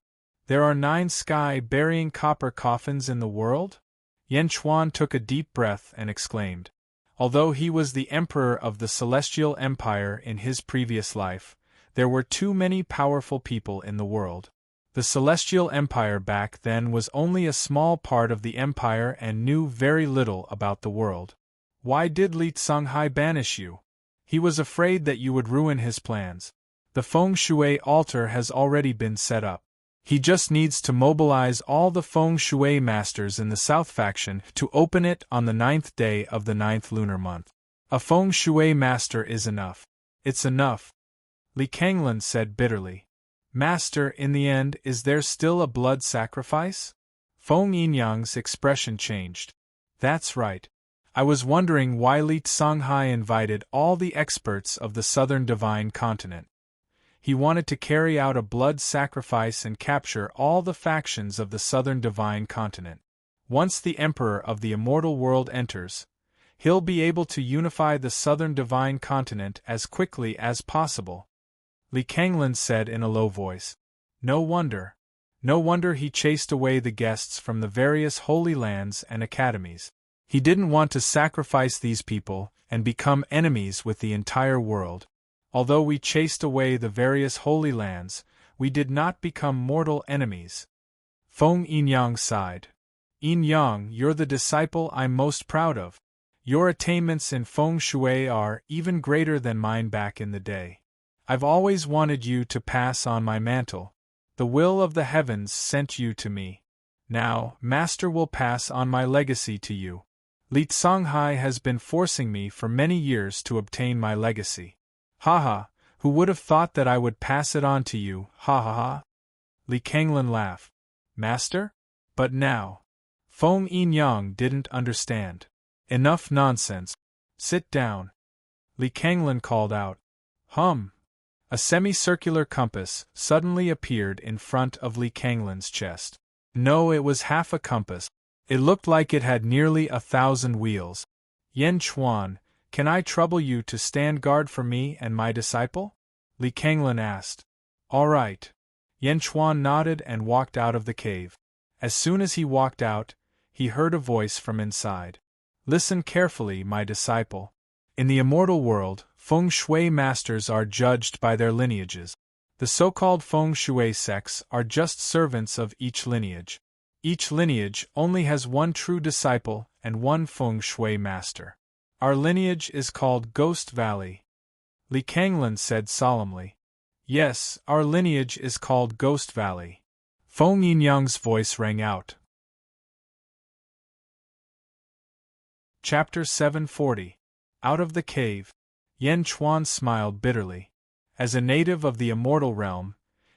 There are 9 sky-burying copper coffins in the world? Yan Chuan took a deep breath and exclaimed. Although he was the emperor of the Celestial Empire in his previous life, there were too many powerful people in the world. The Celestial Empire back then was only a small part of the empire and knew very little about the world. Why did Li Songhai banish you? He was afraid that you would ruin his plans. The Feng Shui altar has already been set up. He just needs to mobilize all the Feng Shui masters in the South faction to open it on the 9th day of the 9th lunar month. A Feng Shui master is enough. It's enough. Li Kanglan said bitterly. Master, in the end, is there still a blood sacrifice? Feng Yinyang's expression changed. That's right. I was wondering why Li Songhai invited all the experts of the southern divine continent. He wanted to carry out a blood sacrifice and capture all the factions of the southern divine continent. Once the emperor of the immortal world enters, he'll be able to unify the southern divine continent as quickly as possible. Li Kanglan said in a low voice. No wonder. No wonder he chased away the guests from the various holy lands and academies. He didn't want to sacrifice these people and become enemies with the entire world. Although we chased away the various holy lands, we did not become mortal enemies. Feng Yinyang sighed. Yinyang, you're the disciple I'm most proud of. Your attainments in Feng Shui are even greater than mine back in the day. I've always wanted you to pass on my mantle. The will of the heavens sent you to me. Now, Master will pass on my legacy to you. Li Songhai has been forcing me for many years to obtain my legacy. Haha, who would have thought that I would pass it on to you, ha ha ha. Li Kanglan laughed. Master? But now. Feng Yinyang didn't understand. Enough nonsense. Sit down. Li Kanglan called out. A semicircular compass suddenly appeared in front of Li Kanglan's chest. No, it was half a compass. It looked like it had nearly 1,000 wheels. Yan Chuan, can I trouble you to stand guard for me and my disciple? Li Kanglan asked. All right. Yan Chuan nodded and walked out of the cave. As soon as he walked out, he heard a voice from inside. Listen carefully, my disciple. In the immortal world, feng shui masters are judged by their lineages. The so-called feng shui sects are just servants of each lineage. Each lineage only has one true disciple and one feng shui master. Our lineage is called Ghost Valley. Li Kanglan said solemnly. Yes, our lineage is called Ghost Valley. Feng Yinyang's voice rang out. Chapter 740. Out of the cave. Yan Chuan smiled bitterly. As a native of the immortal realm,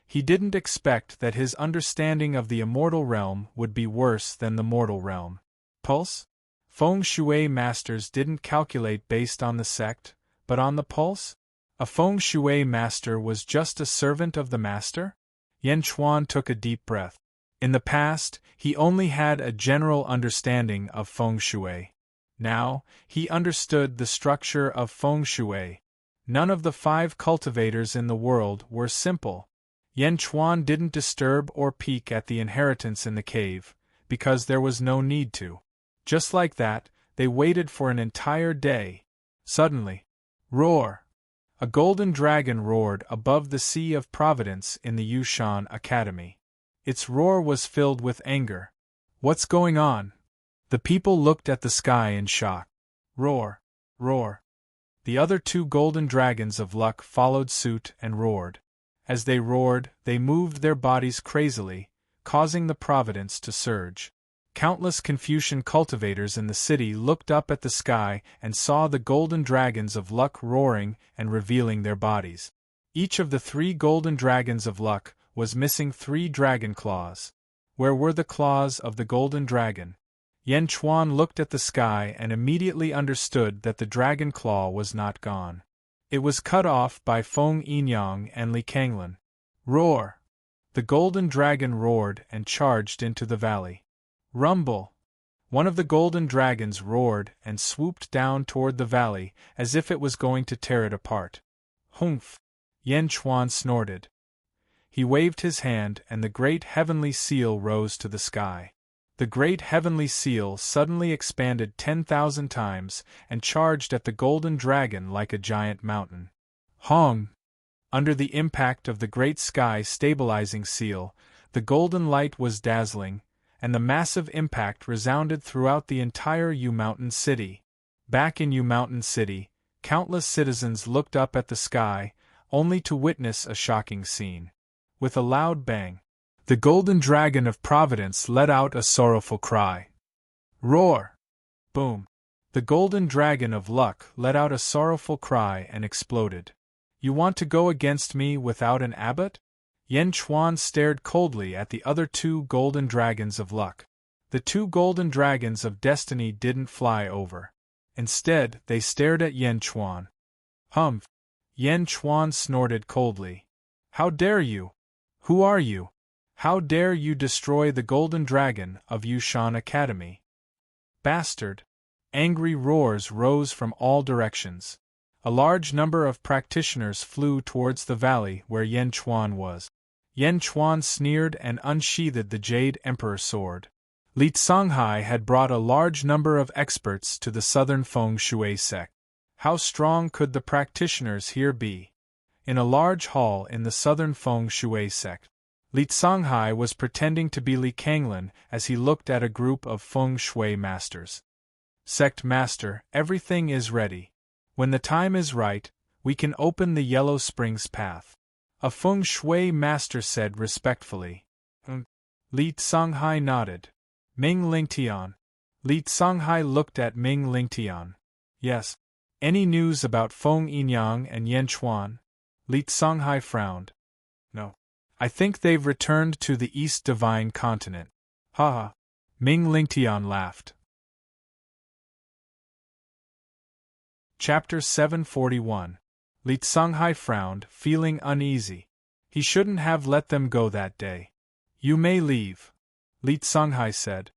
he didn't expect that his understanding of the immortal realm would be worse than the mortal realm. Pulse? Feng shui masters didn't calculate based on the sect, but on the pulse? A feng shui master was just a servant of the master? Yan Chuan took a deep breath. In the past, he only had a general understanding of feng shui. Now, he understood the structure of feng shui. None of the 5 cultivators in the world were simple. Yan Chuan didn't disturb or peek at the inheritance in the cave, because there was no need to. Just like that, they waited for an entire day. Suddenly, roar! A golden dragon roared above the Sea of Providence in the Yushan Academy. Its roar was filled with anger. What's going on? The people looked at the sky in shock. Roar! Roar! The other 2 golden dragons of luck followed suit and roared. As they roared, they moved their bodies crazily, causing the Providence to surge. Countless Confucian cultivators in the city looked up at the sky and saw the golden dragons of luck roaring and revealing their bodies. Each of the 3 golden dragons of luck was missing 3 dragon claws. Where were the claws of the golden dragon? Yan Chuan looked at the sky and immediately understood that the dragon claw was not gone. It was cut off by Feng Yinyang and Li Kanglan. Roar! The golden dragon roared and charged into the valley. Rumble! One of the golden dragons roared and swooped down toward the valley as if it was going to tear it apart. Humph! Yan Chuan snorted. He waved his hand and the great heavenly seal rose to the sky. The great heavenly seal suddenly expanded 10,000 times and charged at the golden dragon like a giant mountain. Hong! Under the impact of the great sky stabilizing seal, the golden light was dazzling, and the massive impact resounded throughout the entire Yu Mountain City. Back in Yu Mountain City, countless citizens looked up at the sky, only to witness a shocking scene. With a loud bang, the golden dragon of Providence let out a sorrowful cry. Roar! Boom! The golden dragon of luck let out a sorrowful cry and exploded. You want to go against me without an abbot? Yan Chuan stared coldly at the other 2 golden dragons of luck. The 2 golden dragons of destiny didn't fly over. Instead, they stared at Yan Chuan. Humph! Yan Chuan snorted coldly. How dare you? Who are you? How dare you destroy the golden dragon of Yushan Academy? Bastard! Angry roars rose from all directions. A large number of practitioners flew towards the valley where Yan Chuan was. Yan Chuan sneered and unsheathed the Jade Emperor sword. Li Songhai had brought a large number of experts to the southern feng shui sect. How strong could the practitioners here be? In a large hall in the southern feng shui sect, Li Songhai was pretending to be Li Kanglan as he looked at a group of feng shui masters. Sect master, everything is ready. When the time is right, we can open the Yellow Springs path. A feng shui master said respectfully. Li Songhai nodded. Ming Lingtian. Li Songhai looked at Ming Lingtian. Yes. Any news about Feng Yinyang and Yan Chuan? Li Songhai frowned. No. I think they've returned to the East Divine Continent. Ha! Ming Lingtian laughed. Chapter 741. Li Songhai frowned, feeling uneasy. He shouldn't have let them go that day. You may leave. Li Songhai said.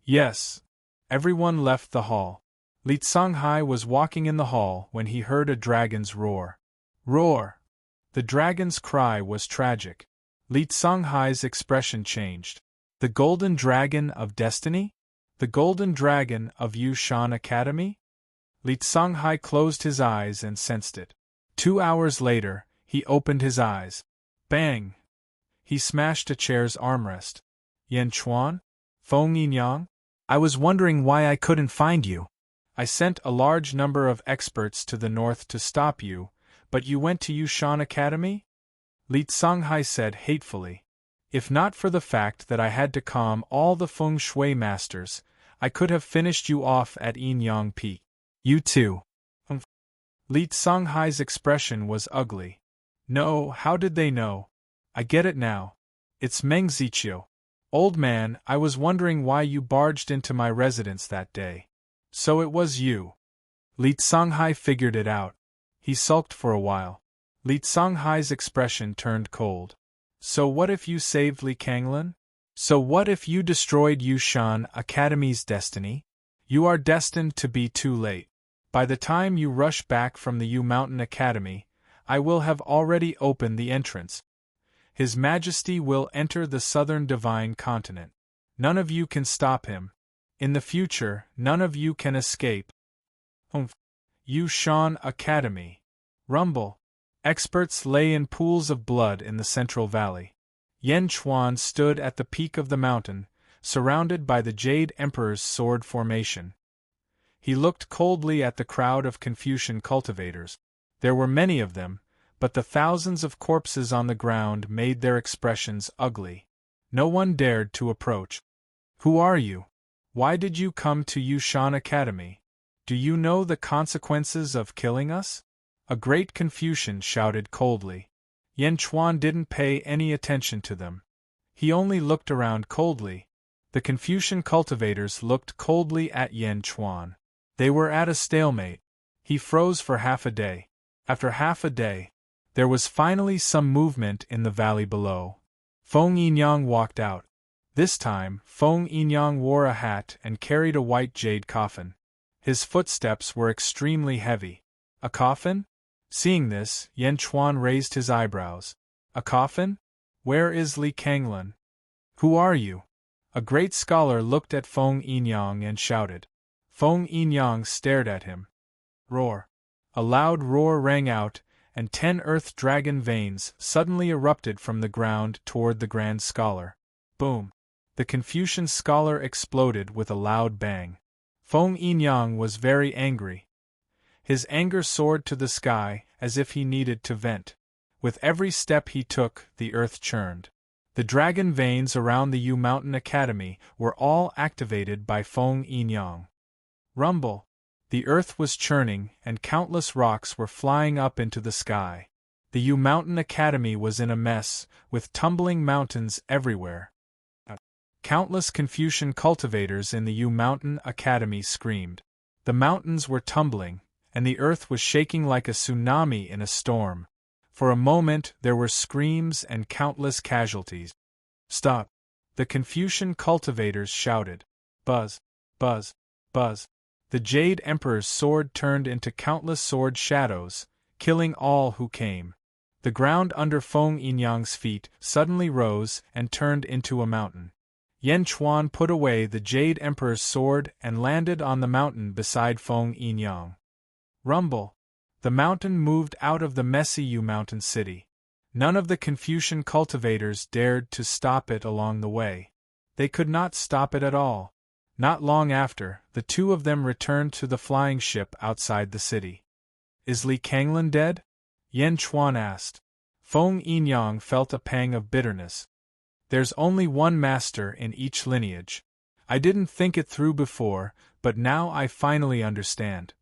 Yes. Everyone left the hall. Li Songhai was walking in the hall when he heard a dragon's roar. Roar! The dragon's cry was tragic. Li Songhai's expression changed. The golden dragon of destiny? The golden dragon of Yushan Academy? Li Songhai closed his eyes and sensed it. 2 hours later, he opened his eyes. Bang! He smashed a chair's armrest. Yan Chuan? Feng Yinyang? I was wondering why I couldn't find you. I sent a large number of experts to the north to stop you, but you went to Yushan Academy? Li Songhai said hatefully. If not for the fact that I had to calm all the feng shui masters, I could have finished you off at Yinyang Peak. You too. Li Songhai's expression was ugly. No, how did they know? I get it now. It's Meng Ziqiu. Old man, I was wondering why you barged into my residence that day. So it was you. Li Songhai figured it out. He sulked for a while. Li Songhai's expression turned cold. So what if you saved Li Kanglan? So what if you destroyed Yushan Academy's destiny? You are destined to be too late. By the time you rush back from the Yu Mountain Academy, I will have already opened the entrance. His Majesty will enter the southern divine continent. None of you can stop him. In the future, none of you can escape. Yushan Academy. Rumble. Experts lay in pools of blood in the Central Valley. Yan Chuan stood at the peak of the mountain, surrounded by the Jade Emperor's sword formation. He looked coldly at the crowd of Confucian cultivators. There were many of them, but the thousands of corpses on the ground made their expressions ugly. No one dared to approach. Who are you? Why did you come to Yushan Academy? Do you know the consequences of killing us? A great Confucian shouted coldly. Yan Chuan didn't pay any attention to them. He only looked around coldly. The Confucian cultivators looked coldly at Yan Chuan. They were at a stalemate. He froze for half a day. After half a day, there was finally some movement in the valley below. Feng Yinyang walked out. This time, Feng Yinyang wore a hat and carried a white jade coffin. His footsteps were extremely heavy. A coffin? Seeing this, Yan Chuan raised his eyebrows. A coffin? Where is Li Kanglan? Who are you? A great scholar looked at Feng Yinyang and shouted. Feng Yinyang stared at him. Roar. A loud roar rang out, and 10 earth dragon veins suddenly erupted from the ground toward the grand scholar. Boom. The Confucian scholar exploded with a loud bang. Feng Yinyang was very angry. His anger soared to the sky as if he needed to vent. With every step he took, the earth churned. The dragon veins around the Yu Mountain Academy were all activated by Feng Yinyang. Rumble. The earth was churning, and countless rocks were flying up into the sky. The Yu Mountain Academy was in a mess, with tumbling mountains everywhere. Countless Confucian cultivators in the Yu Mountain Academy screamed. The mountains were tumbling, and the earth was shaking like a tsunami in a storm. For a moment there were screams and countless casualties. Stop! The Confucian cultivators shouted. Buzz! Buzz! Buzz! The Jade Emperor's sword turned into countless sword shadows, killing all who came. The ground under Feng Yinyang's feet suddenly rose and turned into a mountain. Yan Chuan put away the Jade Emperor's sword and landed on the mountain beside Feng Yinyang. Rumble. The mountain moved out of the messy Yu Mountain City. None of the Confucian cultivators dared to stop it along the way. They could not stop it at all. Not long after, the two of them returned to the flying ship outside the city. Is Li Kanglan dead? Yan Chuan asked. Feng Yinyang felt a pang of bitterness. There's only one master in each lineage. I didn't think it through before, but now I finally understand.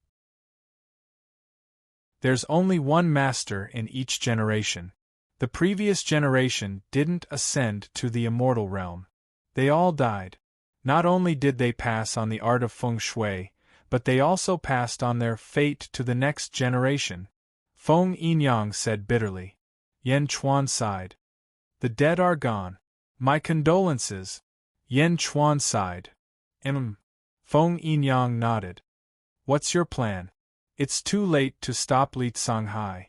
There's only one master in each generation. The previous generation didn't ascend to the immortal realm. They all died. Not only did they pass on the art of feng shui, but they also passed on their fate to the next generation. Feng Yinyang said bitterly. Yan Chuan sighed. The dead are gone. My condolences. Yan Chuan sighed. Feng Yinyang nodded. What's your plan? It's too late to stop Li Songhai.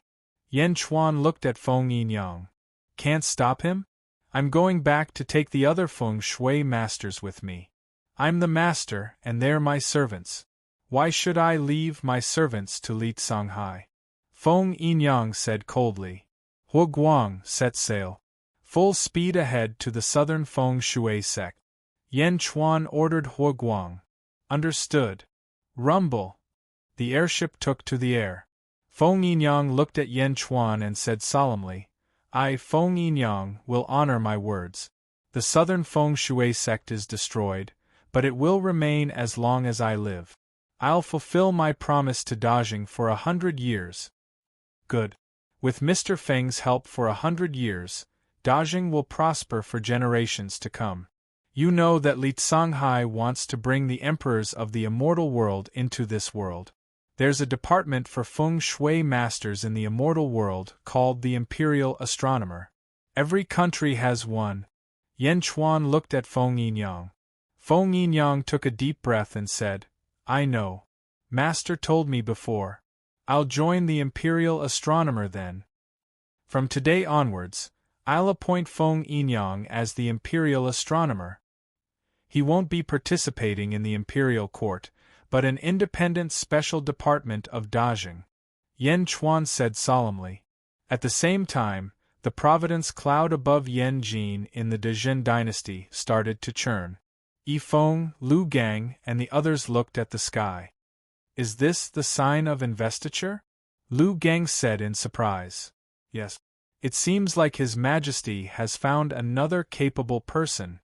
Yan Chuan looked at Feng Yinyang. Can't stop him? I'm going back to take the other feng shui masters with me. I'm the master and they're my servants. Why should I leave my servants to Li Songhai? Feng Yinyang said coldly. Hu Guang set sail. Full speed ahead to the southern feng shui sect. Yan Chuan ordered Hu Guang. Understood. Rumble. The airship took to the air. Feng Yinyang looked at Yan Chuan and said solemnly, I, Feng Yinyang, will honor my words. The southern feng shui sect is destroyed, but it will remain as long as I live. I'll fulfill my promise to Dajing for 100 years. Good. With Mr. Feng's help for 100 years, Dajing will prosper for generations to come. You know that Li Songhai wants to bring the emperors of the immortal world into this world. There's a department for feng shui masters in the immortal world called the Imperial Astronomer. Every country has one. Yan Chuan looked at Feng Yinyang. Feng Yinyang took a deep breath and said, I know. Master told me before. I'll join the Imperial Astronomer then. From today onwards, I'll appoint Feng Yinyang as the Imperial Astronomer. He won't be participating in the Imperial Court, but an independent special department of Dajing. Yan Chuan said solemnly. At the same time, the Providence cloud above Yanjin in the Dezhen dynasty started to churn. Yifeng, Lu Gang, and the others looked at the sky. Is this the sign of investiture? Lu Gang said in surprise. Yes. It seems like His Majesty has found another capable person.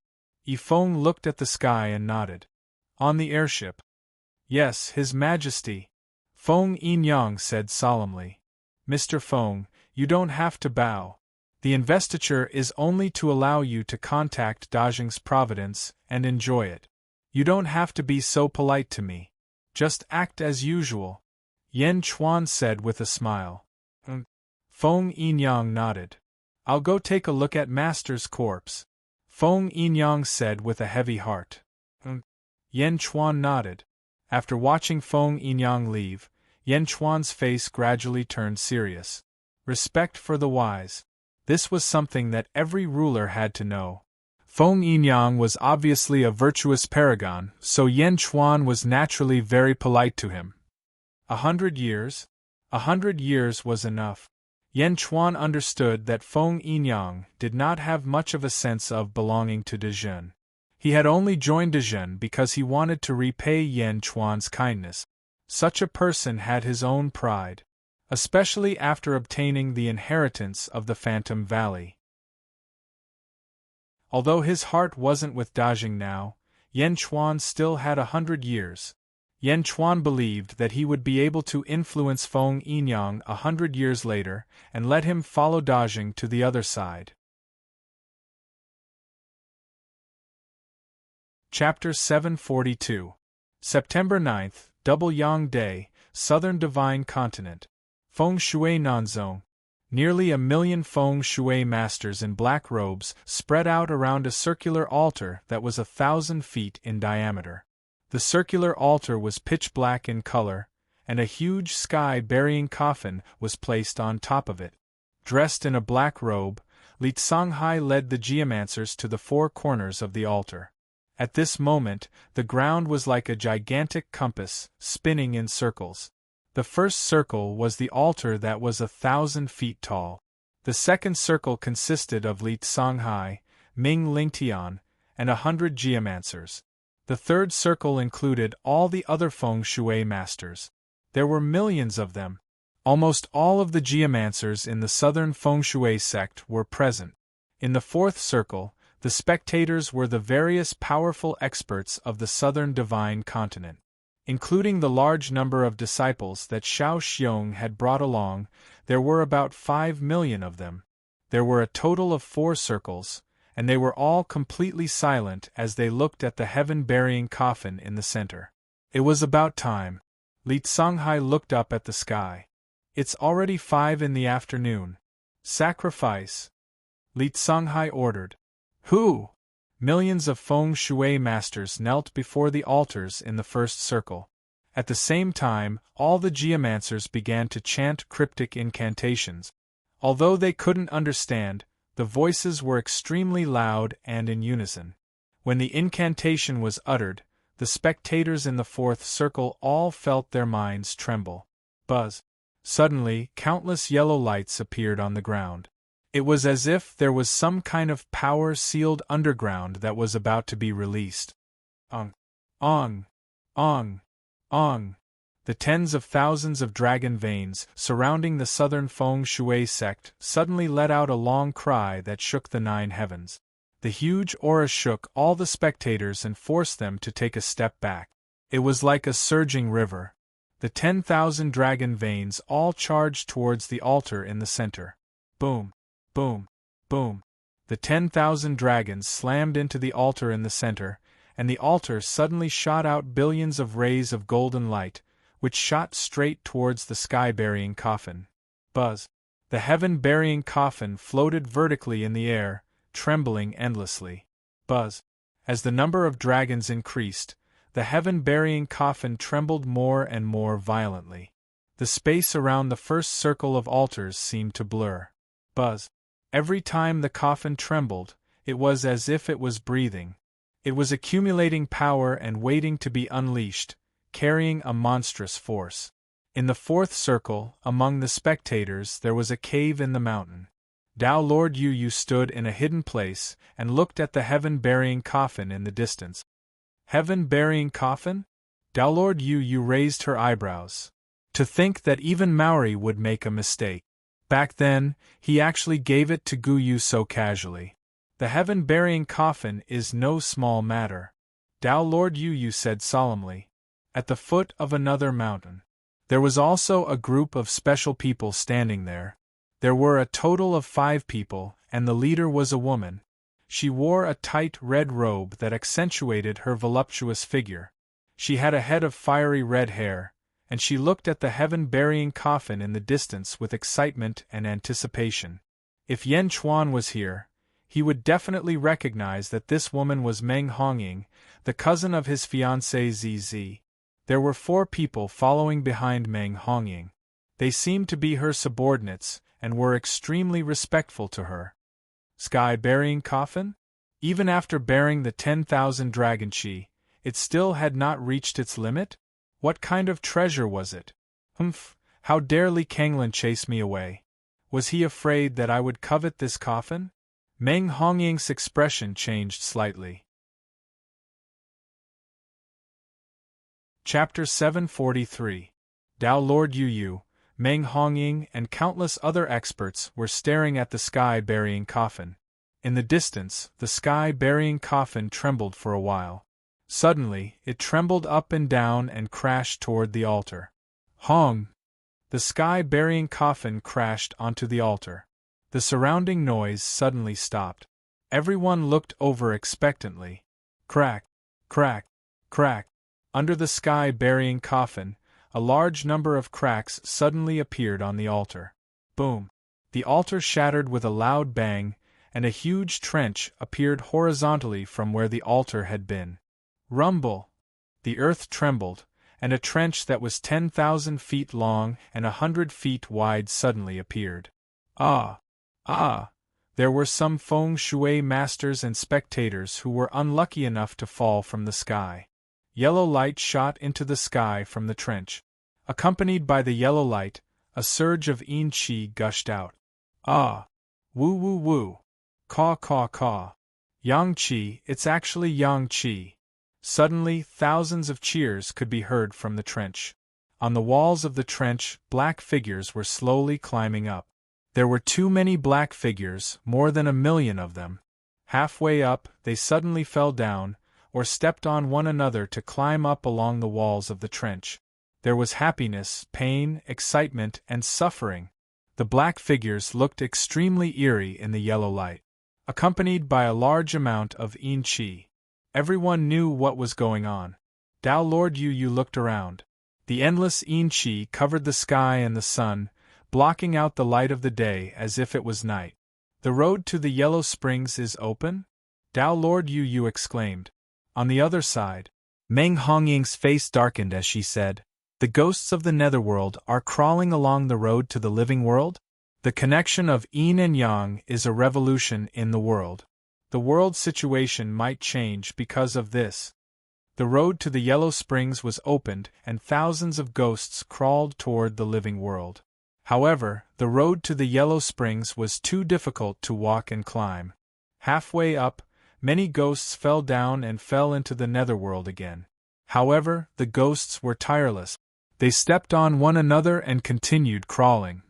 Yifeng looked at the sky and nodded. On the airship. Yes, His Majesty. Feng Yinyang said solemnly. Mr. Feng, you don't have to bow. The investiture is only to allow you to contact Dajing's providence and enjoy it. You don't have to be so polite to me. Just act as usual. Yan Chuan said with a smile. Feng Yinyang nodded. I'll go take a look at Master's corpse. Feng Yinyang said with a heavy heart. Yan Chuan nodded. After watching Feng Yinyang leave, Yan Chuan's face gradually turned serious. Respect for the wise. This was something that every ruler had to know. Feng Yinyang was obviously a virtuous paragon, so Yan Chuan was naturally very polite to him. 100 years? 100 years was enough. Yan Chuan understood that Feng Yinyang did not have much of a sense of belonging to Dezhen. He had only joined Dezhen because he wanted to repay Yan Chuan's kindness. Such a person had his own pride, especially after obtaining the inheritance of the Phantom Valley. Although his heart wasn't with Dajing now, Yan Chuan still had 100 years. Yan Chuan believed that he would be able to influence Feng Yinyang 100 years later and let him follow Dajing to the other side. Chapter 742. September 9th, Double Yang Day, Southern Divine Continent. Feng Shui Nanzong. Nearly 1 million Feng Shui masters in black robes spread out around a circular altar that was 1,000 feet in diameter. The circular altar was pitch black in color, and a huge sky-burying coffin was placed on top of it. Dressed in a black robe, Li Songhai led the geomancers to the 4 corners of the altar. At this moment, the ground was like a gigantic compass, spinning in circles. The first circle was the altar that was 1,000 feet tall. The second circle consisted of Li Songhai, Ming Lingtian, and 100 geomancers. The third circle included all the other Feng Shui masters. There were millions of them. Almost all of the geomancers in the southern Feng Shui sect were present. In the fourth circle, the spectators were the various powerful experts of the southern divine continent. Including the large number of disciples that Xiao Xiong had brought along, there were about 5 million of them. There were a total of 4 circles, and they were all completely silent as they looked at the heaven-burying coffin in the center. It was about time. Li Songhai looked up at the sky. It's already 5 in the afternoon. Sacrifice. Li Songhai ordered. Who? Millions of feng shui masters knelt before the altars in the first circle. At the same time, all the geomancers began to chant cryptic incantations. Although they couldn't understand, the voices were extremely loud and in unison. When the incantation was uttered, the spectators in the fourth circle all felt their minds tremble. Buzz. Suddenly, countless yellow lights appeared on the ground. It was as if there was some kind of power sealed underground that was about to be released. Ong. Ong. Ong. Ong. The tens of thousands of dragon veins surrounding the southern feng shui sect suddenly let out a long cry that shook the 9 heavens. The huge aura shook all the spectators and forced them to take a step back. It was like a surging river. The 10,000 dragon veins all charged towards the altar in the center. Boom, boom, boom. The 10,000 dragons slammed into the altar in the center, and the altar suddenly shot out billions of rays of golden light, which shot straight towards the sky-burying coffin. Buzz. The heaven-burying coffin floated vertically in the air, trembling endlessly. Buzz. As the number of dragons increased, the heaven-burying coffin trembled more and more violently. The space around the first circle of altars seemed to blur. Buzz. Every time the coffin trembled, it was as if it was breathing. It was accumulating power and waiting to be unleashed, carrying a monstrous force. In the fourth circle, among the spectators, there was a cave in the mountain. Tao Lord Yu stood in a hidden place and looked at the heaven-burying coffin in the distance. Heaven-burying coffin? Tao Lord Yu raised her eyebrows. To think that even Maori would make a mistake. Back then, he actually gave it to Gu Yu so casually. The heaven-burying coffin is no small matter. Tao Lord Yu said solemnly. At the foot of another mountain. There was also a group of special people standing there. There were a total of 5 people, and the leader was a woman. She wore a tight red robe that accentuated her voluptuous figure. She had a head of fiery red hair, and she looked at the heaven-burying coffin in the distance with excitement and anticipation. If Yen Chuan was here, he would definitely recognize that this woman was Meng Hongying, the cousin of his fiancée ZZ. There were 4 people following behind Meng Hongying. They seemed to be her subordinates, and were extremely respectful to her. Sky-burying coffin? Even after bearing the 10,000 dragon chi, it still had not reached its limit? What kind of treasure was it? Humph, how dare Li Kanglin chase me away? Was he afraid that I would covet this coffin? Meng Hongying's expression changed slightly. Chapter 743. Tao Lord Yu, Meng Hongying, and countless other experts were staring at the sky-burying coffin. In the distance, the sky-burying coffin trembled for a while. Suddenly, it trembled up and down and crashed toward the altar. Hong! The sky-burying coffin crashed onto the altar. The surrounding noise suddenly stopped. Everyone looked over expectantly. Crack! Crack! Crack! Under the sky-burying coffin, a large number of cracks suddenly appeared on the altar. Boom! The altar shattered with a loud bang, and a huge trench appeared horizontally from where the altar had been. Rumble! The earth trembled, and a trench that was 10,000 feet long and 100 feet wide suddenly appeared. Ah! Ah! There were some feng shui masters and spectators who were unlucky enough to fall from the sky. Yellow light shot into the sky from the trench. Accompanied by the yellow light, a surge of yin qi gushed out. Ah! Woo woo woo! Caw caw caw! Yang qi, it's actually yang qi! Suddenly, thousands of cheers could be heard from the trench. On the walls of the trench, black figures were slowly climbing up. There were too many black figures, more than 1,000,000 of them. Halfway up, they suddenly fell down, or stepped on one another to climb up along the walls of the trench. There was happiness, pain, excitement, and suffering. The black figures looked extremely eerie in the yellow light, accompanied by a large amount of yin qi. Everyone knew what was going on. Tao Lord Yu looked around. The endless yin qi covered the sky and the sun, blocking out the light of the day as if it was night. The road to the Yellow Springs is open? Tao Lord Yu exclaimed. On the other side, Meng Hongying's face darkened as she said, "The ghosts of the netherworld are crawling along the road to the living world? The connection of yin and yang is a revolution in the world. The world situation might change because of this." The road to the Yellow Springs was opened and thousands of ghosts crawled toward the living world. However, the road to the Yellow Springs was too difficult to walk and climb. Halfway up, many ghosts fell down and fell into the netherworld again. However, the ghosts were tireless. They stepped on one another and continued crawling.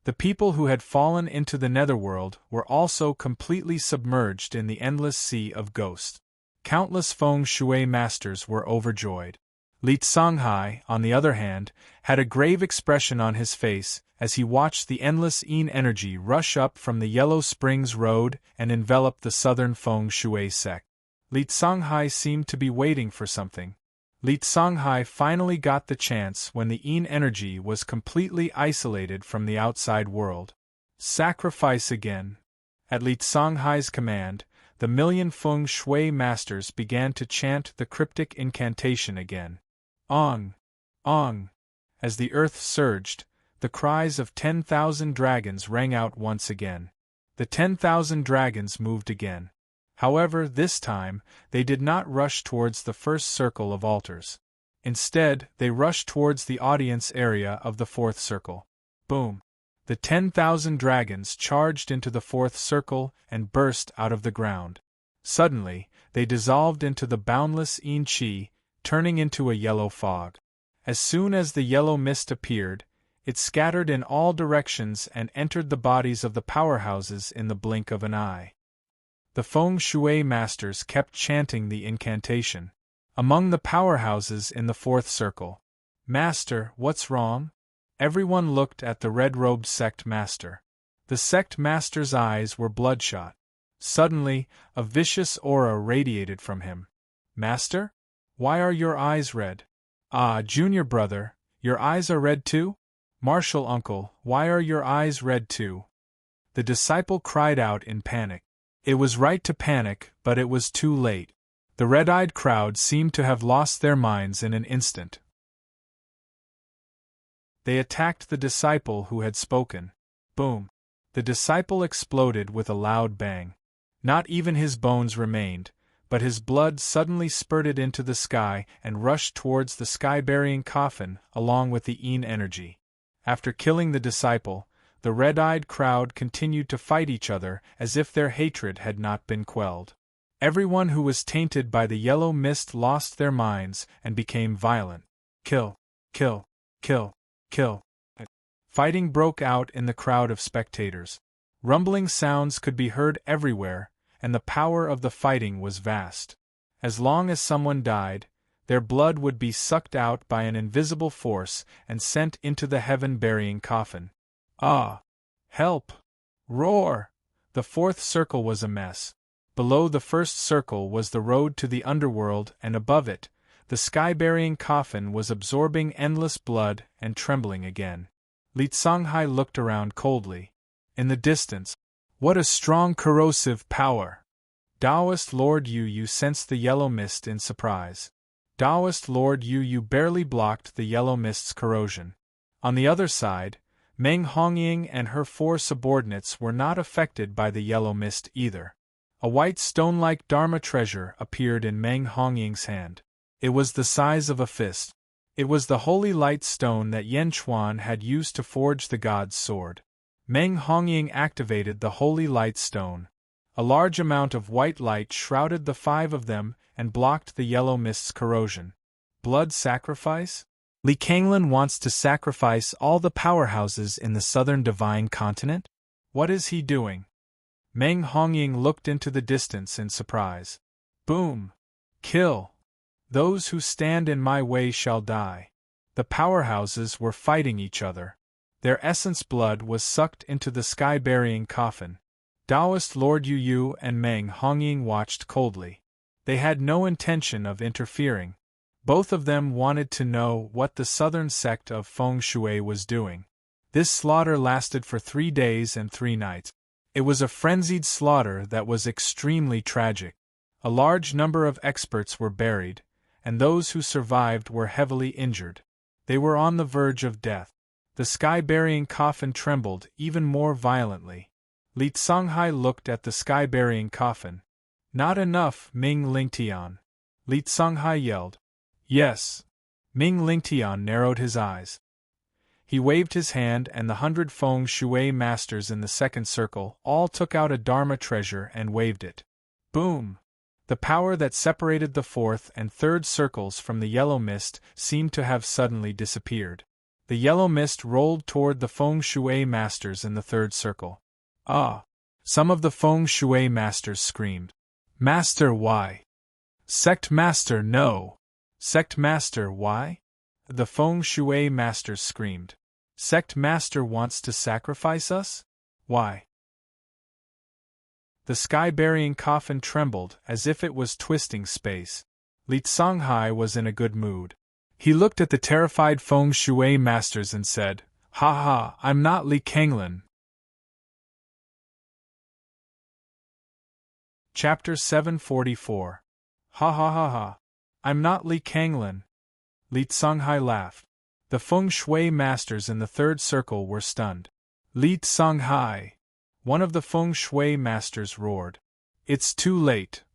The people who had fallen into the netherworld were also completely submerged in the endless sea of ghosts. Countless feng shui masters were overjoyed. Li Songhai, on the other hand, had a grave expression on his face as he watched the endless yin energy rush up from the Yellow Springs Road and envelop the southern feng shui sect. Li Songhai seemed to be waiting for something. Li Songhai finally got the chance when the yin energy was completely isolated from the outside world. Sacrifice again. At Li Songhai's command, the million feng shui masters began to chant the cryptic incantation again. Ong! Ong! As the earth surged, the cries of 10,000 dragons rang out once again. The 10,000 dragons moved again. However, this time, they did not rush towards the first circle of altars. Instead, they rushed towards the audience area of the fourth circle. Boom! The 10,000 dragons charged into the fourth circle and burst out of the ground. Suddenly, they dissolved into the boundless yin qi, turning into a yellow fog. As soon as the yellow mist appeared, it scattered in all directions and entered the bodies of the powerhouses in the blink of an eye. The feng shui masters kept chanting the incantation. Among the powerhouses in the fourth circle, "Master, what's wrong?" Everyone looked at the red-robed sect master. The sect master's eyes were bloodshot. Suddenly, a vicious aura radiated from him. "Master? Why are your eyes red?" "Ah, junior brother, your eyes are red too?" "Martial uncle, why are your eyes red too?" The disciple cried out in panic. It was right to panic, but it was too late. The red-eyed crowd seemed to have lost their minds in an instant. They attacked the disciple who had spoken. Boom! The disciple exploded with a loud bang. Not even his bones remained, but his blood suddenly spurted into the sky and rushed towards the sky-burying coffin along with the yin energy. After killing the disciple, the red-eyed crowd continued to fight each other as if their hatred had not been quelled. Everyone who was tainted by the yellow mist lost their minds and became violent. Kill! Kill! Kill! Kill! Fighting broke out in the crowd of spectators. Rumbling sounds could be heard everywhere, and the power of the fighting was vast. As long as someone died, their blood would be sucked out by an invisible force and sent into the heaven-burying coffin. Ah! Help! Roar! The fourth circle was a mess. Below the first circle was the road to the underworld, and above it, the sky-burying coffin was absorbing endless blood and trembling again. Li Songhai looked around coldly. In the distance, what a strong corrosive power! Taoist Lord Yu sensed the yellow mist in surprise. Taoist Lord Yu barely blocked the yellow mist's corrosion. On the other side, Meng Hongying and her 4 subordinates were not affected by the yellow mist either. A white stone-like Dharma treasure appeared in Meng Hongying's hand. It was the size of a fist. It was the holy light stone that Yan Chuan had used to forge the god's sword. Meng Hongying activated the holy light stone. A large amount of white light shrouded the 5 of them and blocked the yellow mist's corrosion. Blood sacrifice? Li Kanglin wants to sacrifice all the powerhouses in the southern divine continent? What is he doing? Meng Hongying looked into the distance in surprise. Boom! Kill! Those who stand in my way shall die. The powerhouses were fighting each other. Their essence blood was sucked into the sky-burying coffin. Taoist Lord Yu and Meng Hongying watched coldly. They had no intention of interfering. Both of them wanted to know what the southern sect of Feng Shui was doing. This slaughter lasted for 3 days and 3 nights. It was a frenzied slaughter that was extremely tragic. A large number of experts were buried, and those who survived were heavily injured. They were on the verge of death. The sky-burying coffin trembled even more violently. Li Songhai looked at the sky-burying coffin. Not enough, Ming Lingtian. Li Songhai yelled. Yes. Ming Lingtian narrowed his eyes. He waved his hand, and the 100 feng shui masters in the second circle all took out a Dharma treasure and waved it. Boom! The power that separated the fourth and third circles from the yellow mist seemed to have suddenly disappeared. The yellow mist rolled toward the feng shui masters in the third circle. Ah! Some of the feng shui masters screamed. Master, why? Sect master, no! Sect master, why? The feng shui masters screamed. Sect master wants to sacrifice us? Why? The sky-burying coffin trembled as if it was twisting space. Li Songhai was in a good mood. He looked at the terrified feng shui masters and said, Ha ha, I'm not Li Kanglin. Chapter 744. Ha ha ha ha. I'm not Li Kanglin. Li Songhai laughed. The feng shui masters in the third circle were stunned. Li Songhai. One of the feng shui masters roared. It's too late.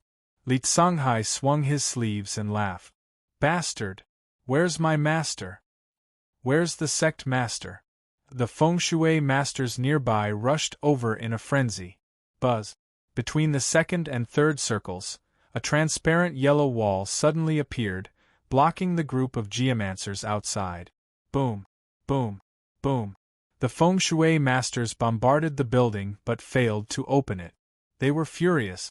Li Songhai swung his sleeves and laughed. Bastard! Where's my master? Where's the sect master? The feng shui masters nearby rushed over in a frenzy. Buzz! Between the second and third circles, a transparent yellow wall suddenly appeared, blocking the group of geomancers outside. Boom! Boom! Boom! The feng shui masters bombarded the building but failed to open it. They were furious.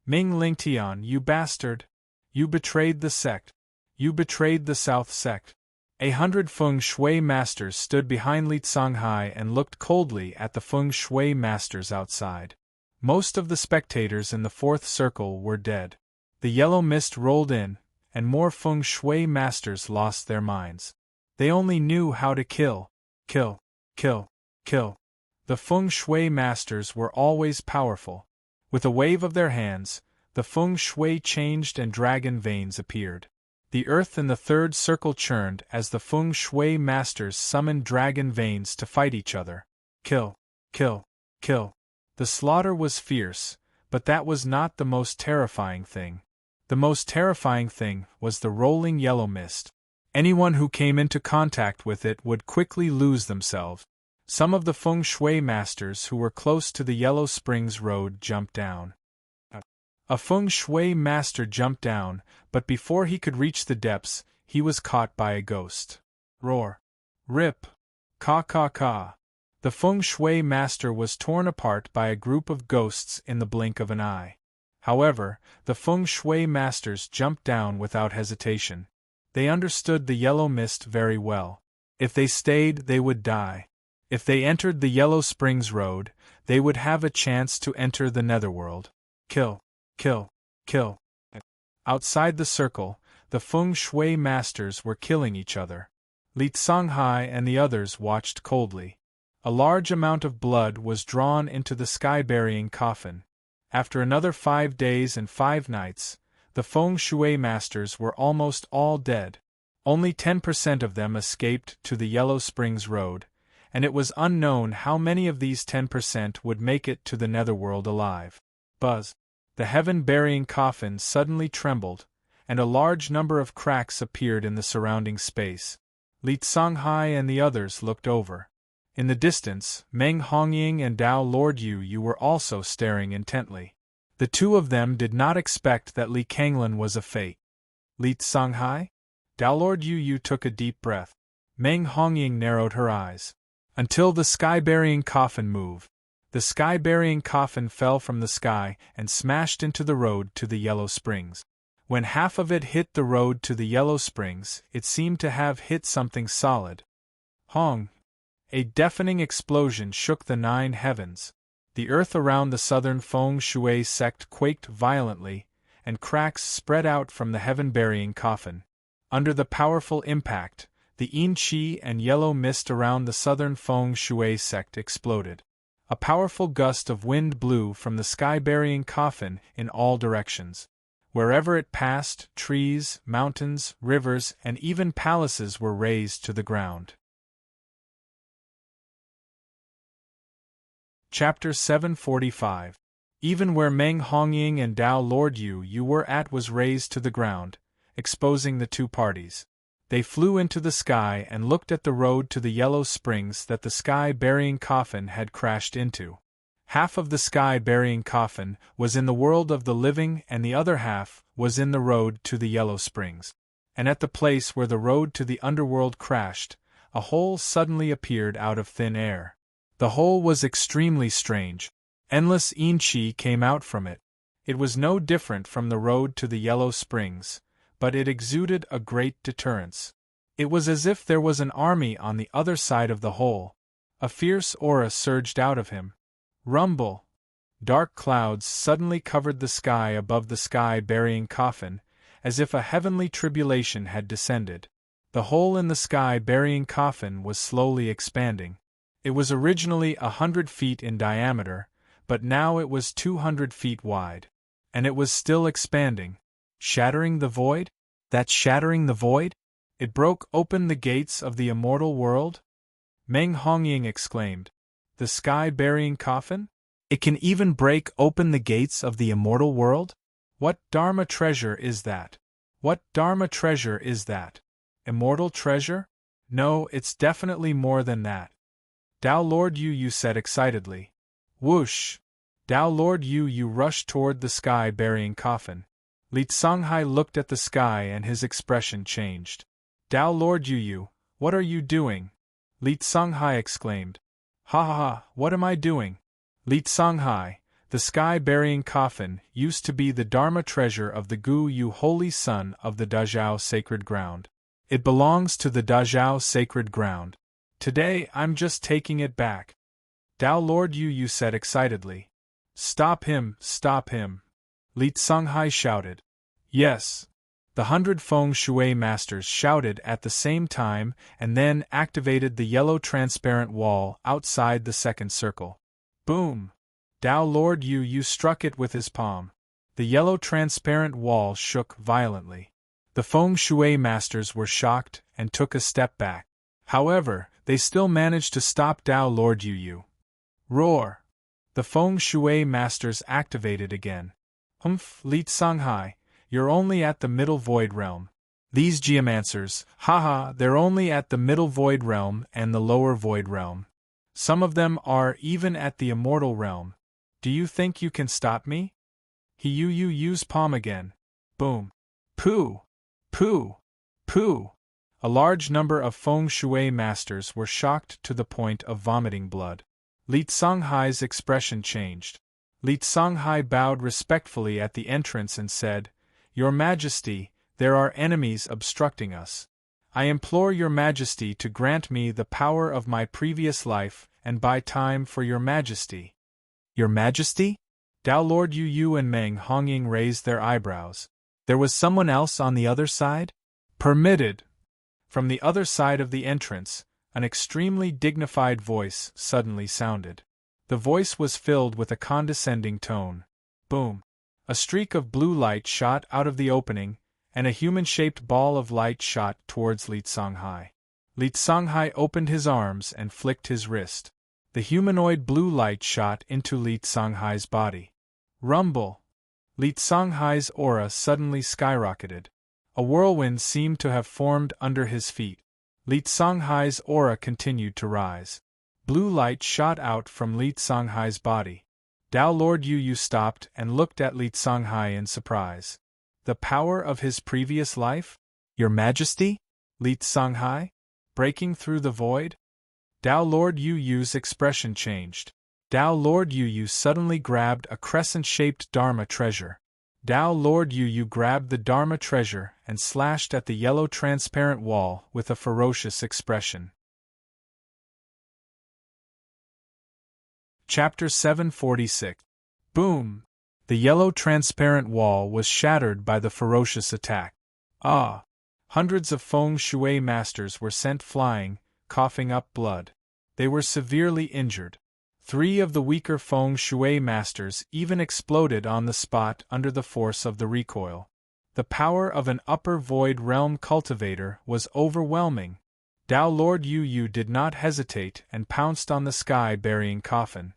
Ming Lingtian, you bastard! You betrayed the sect. You betrayed the South sect. 100 feng shui masters stood behind Li Songhai and looked coldly at the feng shui masters outside. Most of the spectators in the fourth circle were dead. The yellow mist rolled in, and more feng shui masters lost their minds. They only knew how to kill. Kill. Kill. Kill. The feng shui masters were always powerful. With a wave of their hands, the feng shui changed and dragon veins appeared. The earth in the third circle churned as the feng shui masters summoned dragon veins to fight each other. Kill. Kill. Kill. The slaughter was fierce, but that was not the most terrifying thing. The most terrifying thing was the rolling yellow mist. Anyone who came into contact with it would quickly lose themselves. Some of the feng shui masters who were close to the Yellow Springs Road jumped down. A feng shui master jumped down, but before he could reach the depths, he was caught by a ghost. Roar! Rip! Ka ka ka! The feng shui master was torn apart by a group of ghosts in the blink of an eye. However, the feng shui masters jumped down without hesitation. They understood the yellow mist very well. If they stayed, they would die. If they entered the Yellow Springs Road, they would have a chance to enter the netherworld. Kill. Kill. Kill. Outside the circle, the feng shui masters were killing each other. Li Songhai and the others watched coldly. A large amount of blood was drawn into the sky-burying coffin. After another 5 days and 5 nights, the feng shui masters were almost all dead. Only 10% of them escaped to the Yellow Springs Road, and it was unknown how many of these 10% would make it to the netherworld alive. Buzz! The heaven-burying coffin suddenly trembled, and a large number of cracks appeared in the surrounding space. Li Songhai and the others looked over. In the distance, Meng Hongying and Dao Lord Yu were also staring intently. The two of them did not expect that Li Kanglin was a fate. Li Songhai? Dao Lord Yu took a deep breath. Meng Hongying narrowed her eyes. Until the sky-burying coffin moved. The sky-burying coffin fell from the sky and smashed into the road to the Yellow Springs. When half of it hit the road to the Yellow Springs, it seemed to have hit something solid. Hong! A deafening explosion shook the 9 heavens. The earth around the southern feng shui sect quaked violently, and cracks spread out from the heaven-burying coffin. Under the powerful impact, the yin qi and yellow mist around the southern feng shui sect exploded. A powerful gust of wind blew from the sky-burying coffin in all directions. Wherever it passed, trees, mountains, rivers, and even palaces were razed to the ground. Chapter 745. Even where Meng Hongying and Dao Lord Yu were at was razed to the ground, exposing the two parties. They flew into the sky and looked at the road to the yellow springs that the sky-burying coffin had crashed into. Half of the sky-burying coffin was in the world of the living and the other half was in the road to the yellow springs. And at the place where the road to the underworld crashed, a hole suddenly appeared out of thin air. The hole was extremely strange. Endless yin-chi came out from it. It was no different from the road to the yellow springs, but it exuded a great deterrence. It was as if there was an army on the other side of the hole. A fierce aura surged out of him. Rumble! Dark clouds suddenly covered the sky above the sky-burying coffin, as if a heavenly tribulation had descended. The hole in the sky-burying coffin was slowly expanding. It was originally 100 feet in diameter, but now it was 200 feet wide. And it was still expanding. Shattering the void? That's shattering the void? It broke open the gates of the immortal world? Meng Hongying exclaimed. The sky-burying coffin? It can even break open the gates of the immortal world? What Dharma treasure is that? What Dharma treasure is that? Immortal treasure? No, it's definitely more than that. Dao Lord Yu said excitedly. Whoosh! Dao Lord Yu rushed toward the sky-burying coffin. Li Songhai looked at the sky and his expression changed. Dao Lord Yu, what are you doing? Li Songhai exclaimed. Ha ha ha, what am I doing? Li Songhai, the sky-burying coffin, used to be the Dharma treasure of the Gu Yu holy son of the Dazhao sacred ground. It belongs to the Dazhao sacred ground. Today I'm just taking it back. Dao Lord Yu said excitedly. Stop him, stop him. Li Songhai shouted. Yes. The 100 feng shui masters shouted at the same time and then activated the yellow transparent wall outside the second circle. Boom! Dao Lord Yu struck it with his palm. The yellow transparent wall shook violently. The feng shui masters were shocked and took a step back. However, they still managed to stop Dao Lord Yu. Roar! The feng shui masters activated again. Humph, Li Songhai, you're only at the middle void realm. These geomancers, haha, they're only at the middle void realm and the lower void realm. Some of them are even at the immortal realm. Do you think you can stop me? He use palm again. Boom. Pooh! Pooh! Pooh! A large number of feng shui masters were shocked to the point of vomiting blood. Li Songhai's expression changed. Li Songhai bowed respectfully at the entrance and said, Your Majesty, there are enemies obstructing us. I implore Your Majesty to grant me the power of my previous life and buy time for Your Majesty. Your Majesty? Dao Lord Yu and Meng Hongying raised their eyebrows. There was someone else on the other side? Permitted. From the other side of the entrance, an extremely dignified voice suddenly sounded. The voice was filled with a condescending tone. Boom! A streak of blue light shot out of the opening, and a human-shaped ball of light shot towards Li Songhai. Li Songhai opened his arms and flicked his wrist. The humanoid blue light shot into Li Songhai's body. Rumble! Li Songhai's aura suddenly skyrocketed. A whirlwind seemed to have formed under his feet. Li Songhai's aura continued to rise. Blue light shot out from Li Songhai's body. Dao Lord Yu stopped and looked at Li Songhai in surprise. The power of his previous life? Your Majesty? Li Songhai? Breaking through the void? Dao Lord Yu's expression changed. Dao Lord Yu suddenly grabbed a crescent-shaped Dharma treasure. Dao Lord Yu grabbed the Dharma treasure and slashed at the yellow transparent wall with a ferocious expression. Chapter 746. Boom! The yellow transparent wall was shattered by the ferocious attack. Ah! Hundreds of feng shui masters were sent flying, coughing up blood. They were severely injured. 3 of the weaker feng shui masters even exploded on the spot under the force of the recoil. The power of an upper void realm cultivator was overwhelming. Dao Lord Yu Yu did not hesitate and pounced on the sky-burying coffin.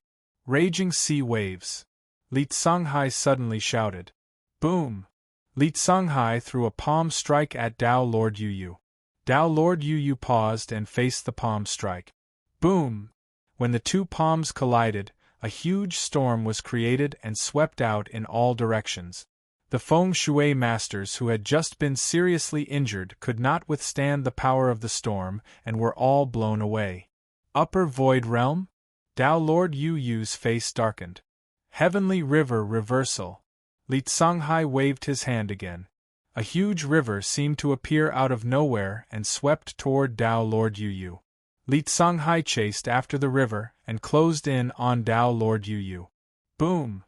Raging sea waves. Li Songhai suddenly shouted. Boom! Li Songhai threw a palm strike at Dao Lord Yu Yu. Dao Lord Yu Yu paused and faced the palm strike. Boom! When the two palms collided, a huge storm was created and swept out in all directions. The feng shui masters who had just been seriously injured could not withstand the power of the storm and were all blown away. Upper Void Realm? Dao Lord Yu Yu's face darkened. Heavenly River Reversal. Li Songhai waved his hand again. A huge river seemed to appear out of nowhere and swept toward Dao Lord Yu Yu. Li Songhai chased after the river and closed in on Dao Lord Yu Yu. Boom!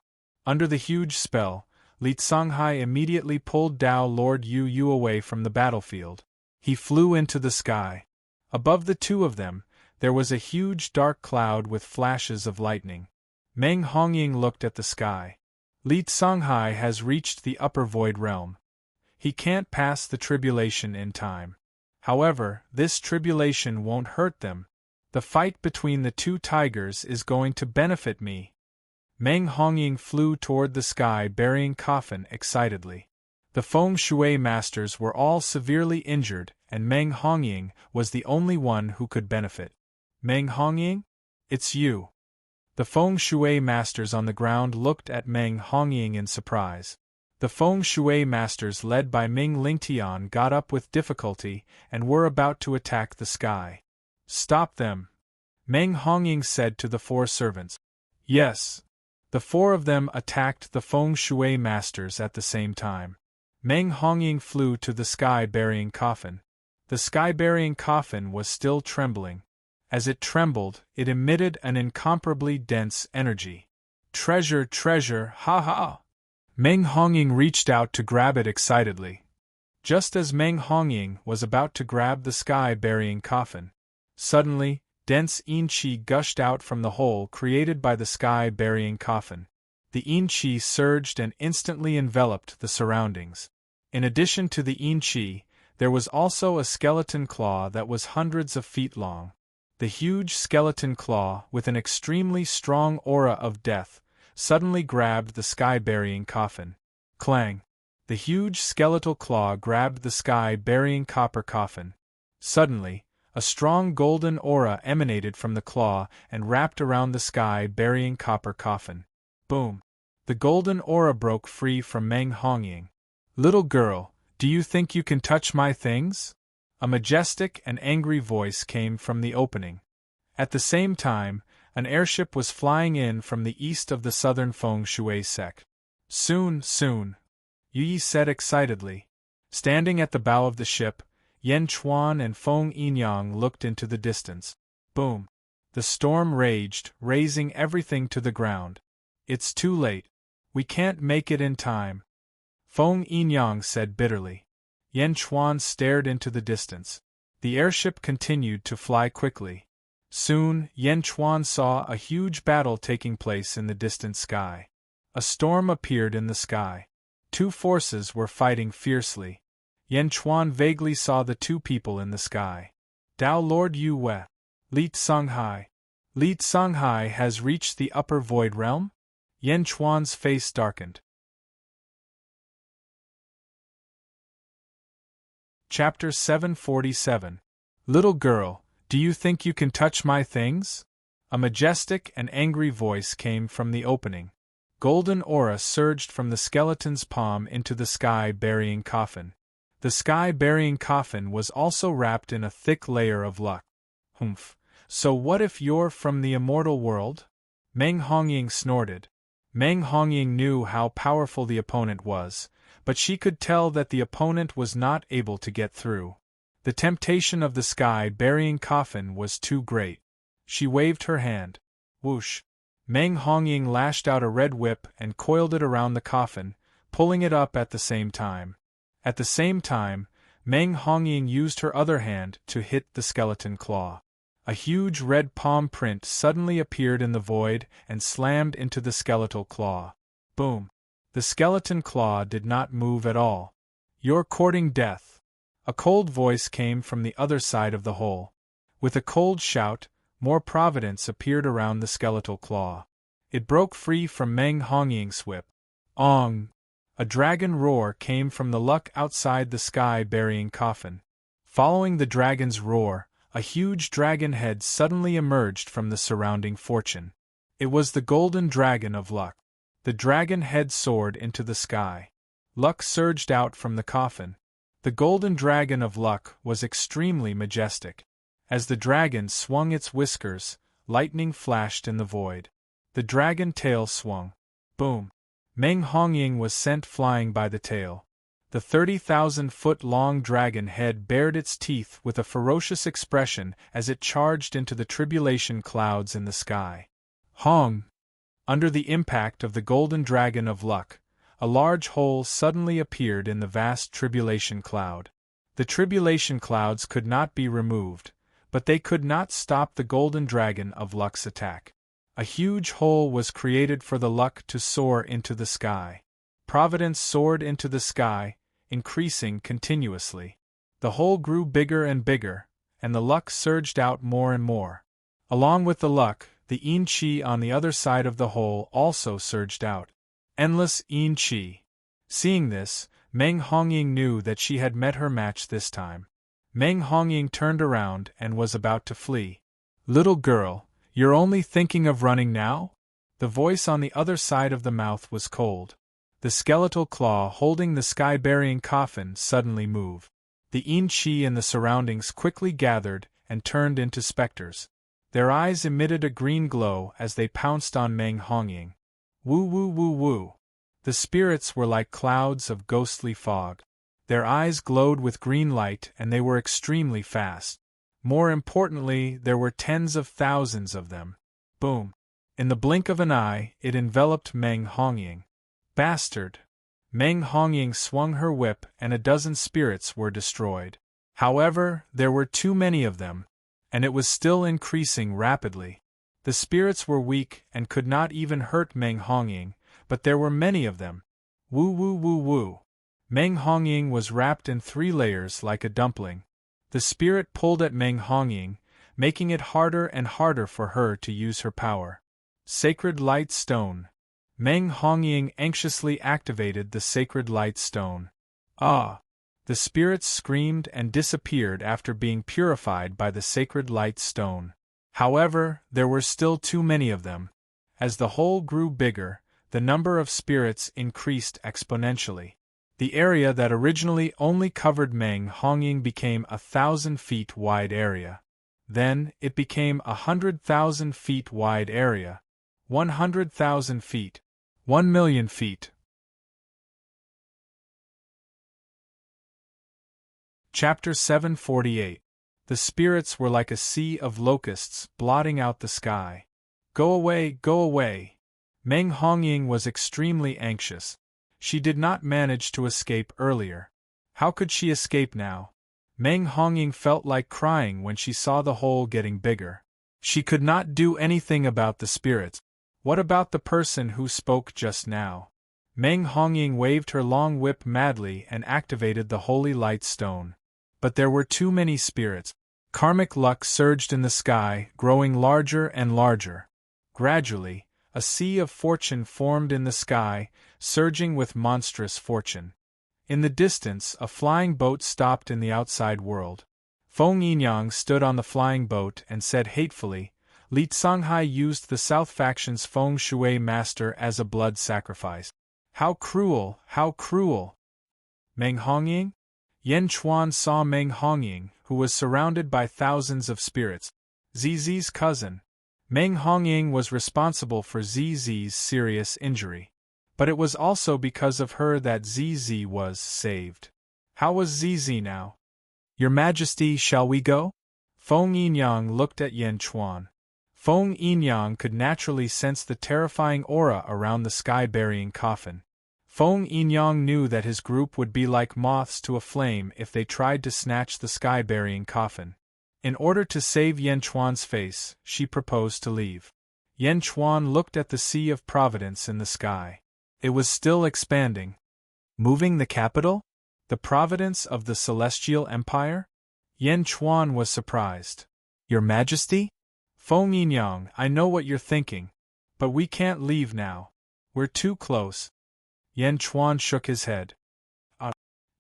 Under the huge spell, Li Songhai immediately pulled Dao Lord Yu Yu away from the battlefield. He flew into the sky. Above the two of them, there was a huge dark cloud with flashes of lightning. Meng Hongying looked at the sky. Li Songhai has reached the upper void realm. He can't pass the tribulation in time. However, this tribulation won't hurt them. The fight between the two tigers is going to benefit me. Meng Hongying flew toward the sky-burying coffin excitedly. The feng shui masters were all severely injured, and Meng Hongying was the only one who could benefit. Meng Hongying? It's you. The feng shui masters on the ground looked at Meng Hongying in surprise. The feng shui masters led by Ming Lingtian got up with difficulty and were about to attack the sky. Stop them! Meng Hongying said to the 4 servants. Yes. The 4 of them attacked the feng shui masters at the same time. Meng Hongying flew to the sky-burying coffin. The sky-burying coffin was still trembling. As it trembled, it emitted an incomparably dense energy. Treasure, treasure, ha ha! Meng Hongying reached out to grab it excitedly. Just as Meng Hongying was about to grab the sky-burying coffin, suddenly, dense yin-qi gushed out from the hole created by the sky-burying coffin. The yin-qi surged and instantly enveloped the surroundings. In addition to the yin-qi, there was also a skeleton claw that was hundreds of feet long. The huge skeleton claw, with an extremely strong aura of death, suddenly grabbed the sky-burying coffin. Clang! The huge skeletal claw grabbed the sky-burying copper coffin. Suddenly, a strong golden aura emanated from the claw and wrapped around the sky-burying copper coffin. Boom! The golden aura broke free from Meng Hongying. Little girl, do you think you can touch my things? A majestic and angry voice came from the opening. At the same time, an airship was flying in from the east of the southern feng shui sect. Soon, soon, Yu Yi said excitedly. Standing at the bow of the ship, Yan Chuan and Feng Yinyang looked into the distance. Boom! The storm raged, razing everything to the ground. It's too late. We can't make it in time. Feng Yinyang said bitterly. Yan Chuan stared into the distance. The airship continued to fly quickly. Soon, Yan Chuan saw a huge battle taking place in the distant sky. A storm appeared in the sky. 2 forces were fighting fiercely. Yan Chuan vaguely saw the 2 people in the sky. Dao Lord Yu Wei. Li Songhai. Li Songhai has reached the upper void realm? Yan Chuan's face darkened. Chapter 747. Little girl, do you think you can touch my things? A majestic and angry voice came from the opening. Golden aura surged from the skeleton's palm into the sky-burying coffin. The sky-burying coffin was also wrapped in a thick layer of luck. Humph, so what if you're from the immortal world? Meng Hongying snorted. Meng Hongying knew how powerful the opponent was, but she could tell that the opponent was not able to get through. The temptation of the sky-burying coffin was too great. She waved her hand. Whoosh! Meng Hongying lashed out a red whip and coiled it around the coffin, pulling it up at the same time. At the same time, Meng Hongying used her other hand to hit the skeleton claw. A huge red palm print suddenly appeared in the void and slammed into the skeletal claw. Boom! The skeleton claw did not move at all. "You're courting death." A cold voice came from the other side of the hole. With a cold shout, more providence appeared around the skeletal claw. It broke free from Meng Hongying's whip. Ong! A dragon roar came from the luck outside the sky-burying coffin. Following the dragon's roar, a huge dragon head suddenly emerged from the surrounding fortune. It was the golden dragon of luck. The dragon head soared into the sky. Luck surged out from the coffin. The golden dragon of luck was extremely majestic. As the dragon swung its whiskers, lightning flashed in the void. The dragon tail swung. Boom! Meng Hongying was sent flying by the tail. The 30,000-foot-long dragon head bared its teeth with a ferocious expression as it charged into the tribulation clouds in the sky. Hong! Under the impact of the golden dragon of luck, a large hole suddenly appeared in the vast tribulation cloud. The tribulation clouds could not be removed, but they could not stop the golden dragon of luck's attack. A huge hole was created for the luck to soar into the sky. Providence soared into the sky, increasing continuously. The hole grew bigger and bigger, and the luck surged out more and more. Along with the luck, the yin qi on the other side of the hole also surged out. Endless yin qi. Seeing this, Meng Hongying knew that she had met her match this time. Meng Hongying turned around and was about to flee. "Little girl, you're only thinking of running now?" The voice on the other side of the mouth was cold. The skeletal claw holding the sky-burying coffin suddenly moved. The yin qi in the surroundings quickly gathered and turned into specters. Their eyes emitted a green glow as they pounced on Meng Hongying. Woo woo woo woo. The spirits were like clouds of ghostly fog. Their eyes glowed with green light and they were extremely fast. More importantly, there were tens of thousands of them. Boom! In the blink of an eye, it enveloped Meng Hongying. Bastard! Meng Hongying swung her whip and a dozen spirits were destroyed. However, there were too many of them, and it was still increasing rapidly. The spirits were weak and could not even hurt Meng Hongying, but there were many of them. Woo woo woo woo. Meng Hongying was wrapped in 3 layers like a dumpling. The spirit pulled at Meng Hongying, making it harder and harder for her to use her power. Sacred Light Stone. Meng Hongying anxiously activated the Sacred Light Stone. Ah! The spirits screamed and disappeared after being purified by the Sacred Light Stone. However, there were still too many of them. As the hole grew bigger, the number of spirits increased exponentially. The area that originally only covered Meng Hongying became 1,000 feet wide area. Then, it became 100,000 feet wide area. 100,000 feet. 1,000,000 feet. Chapter 748. The spirits were like a sea of locusts blotting out the sky. Go away, go away. Meng Hongying was extremely anxious. She did not manage to escape earlier. How could she escape now? Meng Hongying felt like crying when she saw the hole getting bigger. She could not do anything about the spirits. What about the person who spoke just now? Meng Hongying waved her long whip madly and activated the Holy Light Stone. But there were too many spirits. Karmic luck surged in the sky, growing larger and larger. Gradually, a sea of fortune formed in the sky, surging with monstrous fortune. In the distance, a flying boat stopped in the outside world. Feng Yinyang stood on the flying boat and said hatefully, "Li Songhai used the South Faction's Feng Shui master as a blood sacrifice. How cruel, how cruel!" Meng Hongying? Yan Chuan saw Meng Hongying, who was surrounded by thousands of spirits. Zizi's cousin. Meng Hongying was responsible for Zizi's serious injury. But it was also because of her that Zizi was saved. How was Zizi now? "Your Majesty, shall we go?" Feng Yinyang looked at Yan Chuan. Feng Yinyang could naturally sense the terrifying aura around the sky-burying coffin. Feng Yinyang knew that his group would be like moths to a flame if they tried to snatch the sky-burying coffin. In order to save Yan Chuan's face, she proposed to leave. Yan Chuan looked at the Sea of Providence in the sky. It was still expanding. Moving the capital? The providence of the Celestial Empire? Yan Chuan was surprised. Your Majesty? Feng Yinyang, I know what you're thinking. But we can't leave now. We're too close. Yan Chuan shook his head.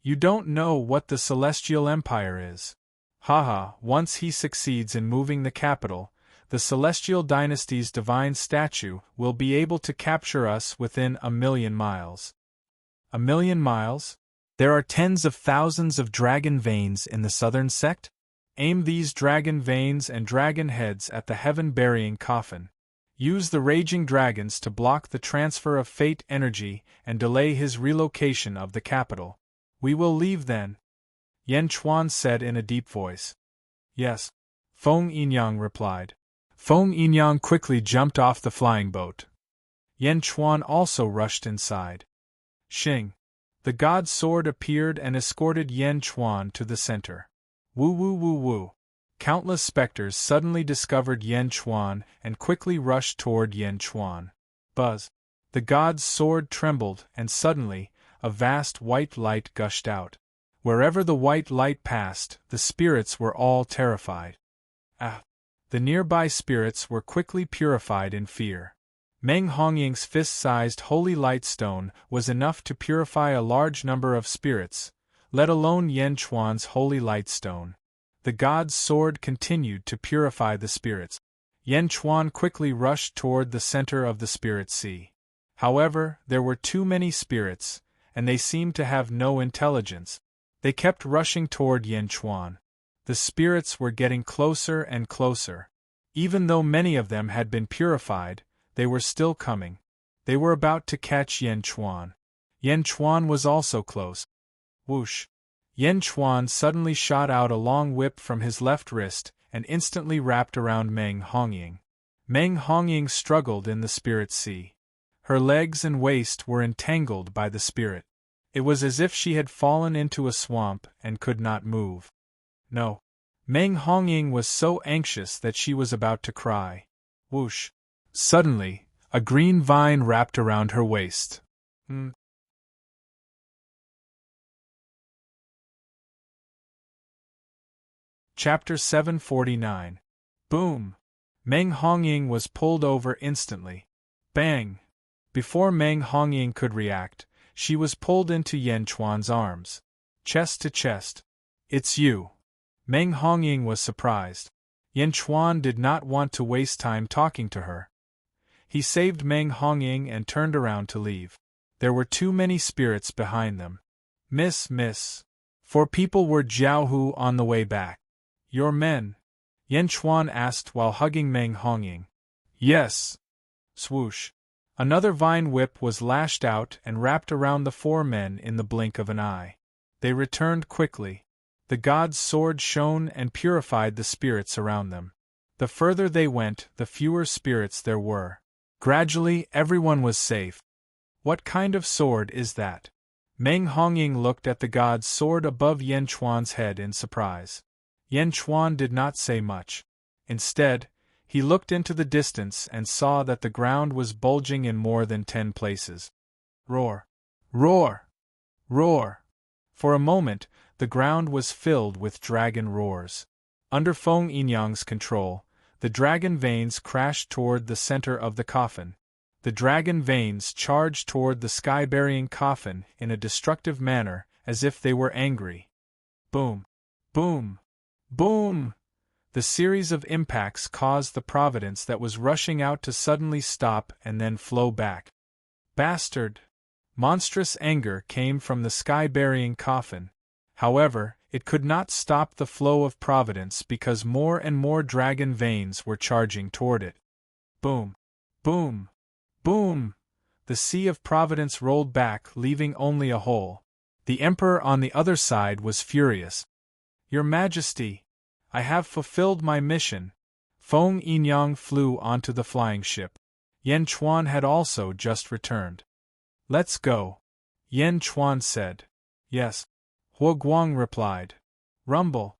You don't know what the Celestial Empire is. Haha, once he succeeds in moving the capital, the Celestial Dynasty's divine statue will be able to capture us within 1,000,000 miles. 1,000,000 miles? There are tens of thousands of dragon veins in the southern sect? Aim these dragon veins and dragon heads at the heaven-burying coffin. Use the raging dragons to block the transfer of fate energy and delay his relocation of the capital. We will leave then, Yan Chuan said in a deep voice. Yes, Feng Yinyang replied. Feng Yinyang quickly jumped off the flying boat. Yan Chuan also rushed inside. Xing. The god sword appeared and escorted Yan Chuan to the center. Woo woo woo woo. Countless specters suddenly discovered Yan Chuan and quickly rushed toward Yan Chuan. Buzz. The god's sword trembled and suddenly, a vast white light gushed out. Wherever the white light passed, the spirits were all terrified. The nearby spirits were quickly purified in fear. Meng Hongying's fist-sized holy light stone was enough to purify a large number of spirits, let alone Yan Chuan's holy light stone. The god's sword continued to purify the spirits. Yan Chuan quickly rushed toward the center of the spirit sea. However, there were too many spirits, and they seemed to have no intelligence. They kept rushing toward Yan Chuan. The spirits were getting closer and closer. Even though many of them had been purified, they were still coming. They were about to catch Yan Chuan. Yan Chuan was also close. Whoosh! Yan Chuan suddenly shot out a long whip from his left wrist and instantly wrapped around Meng Hongying. Meng Hongying struggled in the spirit sea. Her legs and waist were entangled by the spirit. It was as if she had fallen into a swamp and could not move. No. Meng Hongying was so anxious that she was about to cry. Whoosh! Suddenly, a green vine wrapped around her waist. Chapter 749. Boom! Meng Hongying was pulled over instantly. Bang! Before Meng Hongying could react, she was pulled into Yan Chuan's arms. Chest to chest. It's you. Meng Hongying was surprised. Yan Chuan did not want to waste time talking to her. He saved Meng Hongying and turned around to leave. There were too many spirits behind them. Miss. 4 people were Jiaohu on the way back. Your men? Yan Chuan asked while hugging Meng Hongying. Yes. Swoosh. Another vine whip was lashed out and wrapped around the 4 men in the blink of an eye. They returned quickly. The god's sword shone and purified the spirits around them. The further they went, the fewer spirits there were. Gradually, everyone was safe. What kind of sword is that? Meng Hongying looked at the god's sword above Yan Chuan's head in surprise. Yan Chuan did not say much. Instead, he looked into the distance and saw that the ground was bulging in more than 10 places. Roar! Roar! Roar! For a moment, the ground was filled with dragon roars. Under Feng Yinyang's control, the dragon veins crashed toward the center of the coffin. The dragon veins charged toward the sky-burying coffin in a destructive manner, as if they were angry. Boom! Boom! Boom! The series of impacts caused the providence that was rushing out to suddenly stop and then flow back. Bastard! Monstrous anger came from the sky-burying coffin. However, it could not stop the flow of providence because more and more dragon veins were charging toward it. Boom! Boom! Boom! The sea of providence rolled back, leaving only a hole. The emperor on the other side was furious. Your Majesty! I have fulfilled my mission. Feng Yinyang flew onto the flying ship. Yan Chuan had also just returned. Let's go. Yan Chuan said. Yes. Hua Guang replied. Rumble.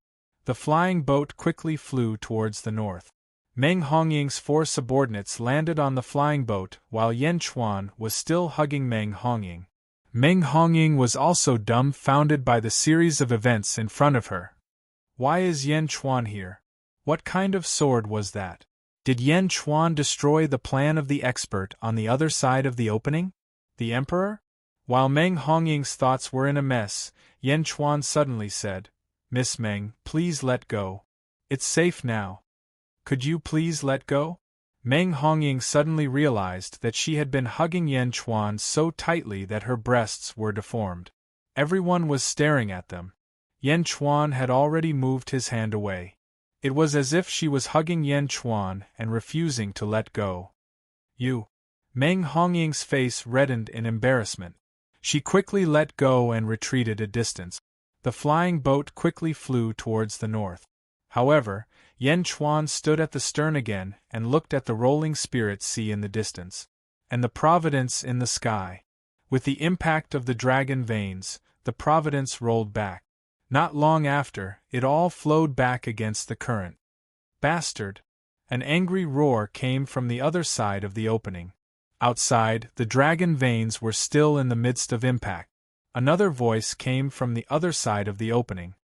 The flying boat quickly flew towards the north. Meng Hongying's 4 subordinates landed on the flying boat while Yan Chuan was still hugging Meng Hongying. Meng Hongying was also dumbfounded by the series of events in front of her. Why is Yan Chuan here? What kind of sword was that? Did Yan Chuan destroy the plan of the expert on the other side of the opening? The Emperor? While Meng Hongying's thoughts were in a mess, Yan Chuan suddenly said, "Miss Meng, please let go. It's safe now. Could you please let go?" Meng Hongying suddenly realized that she had been hugging Yan Chuan so tightly that her breasts were deformed. Everyone was staring at them. Yan Chuan had already moved his hand away. It was as if she was hugging Yan Chuan and refusing to let go. "You." Meng Hongying's face reddened in embarrassment. She quickly let go and retreated a distance. The flying boat quickly flew towards the north. However, Yan Chuan stood at the stern again and looked at the rolling spirit sea in the distance, and the Providence in the sky. With the impact of the dragon veins, the Providence rolled back. Not long after, it all flowed back against the current. "Bastard!" An angry roar came from the other side of the opening. Outside, the dragon veins were still in the midst of impact. Another voice came from the other side of the opening.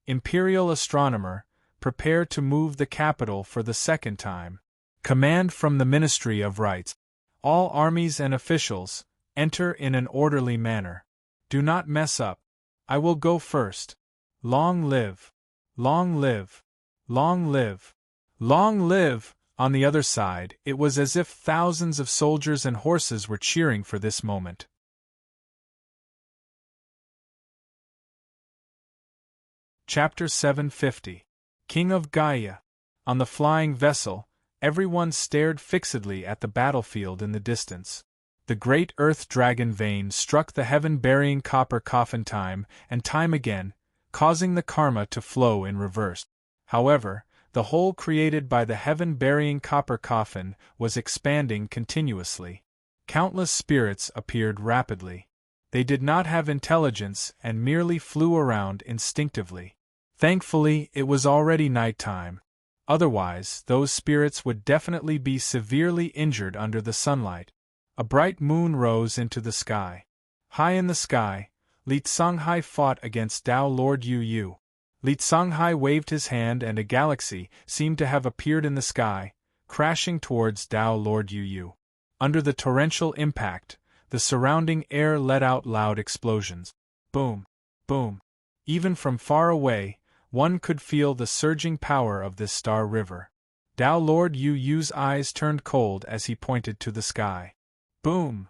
"Imperial astronomer, prepare to move the capital for the second time. Command from the Ministry of Rights. All armies and officials, enter in an orderly manner. Do not mess up. I will go first. Long live! Long live! Long live! Long live!" On the other side, it was as if thousands of soldiers and horses were cheering for this moment. Chapter 750. King of Gaia. On the flying vessel, everyone stared fixedly at the battlefield in the distance. The great earth dragon vein struck the heaven-burying copper coffin time and time again, causing the karma to flow in reverse. However, the hole created by the heaven-burying copper coffin was expanding continuously. Countless spirits appeared rapidly. They did not have intelligence and merely flew around instinctively. Thankfully, it was already night time. Otherwise, those spirits would definitely be severely injured under the sunlight. A bright moon rose into the sky. High in the sky, Li Songhai fought against Tao Lord Yu Yu. Li Songhai waved his hand and a galaxy seemed to have appeared in the sky, crashing towards Tao Lord Yu Yu. Under the torrential impact, the surrounding air let out loud explosions. Boom! Boom! Even from far away, one could feel the surging power of this star river. Tao Lord Yu Yu's eyes turned cold as he pointed to the sky. Boom!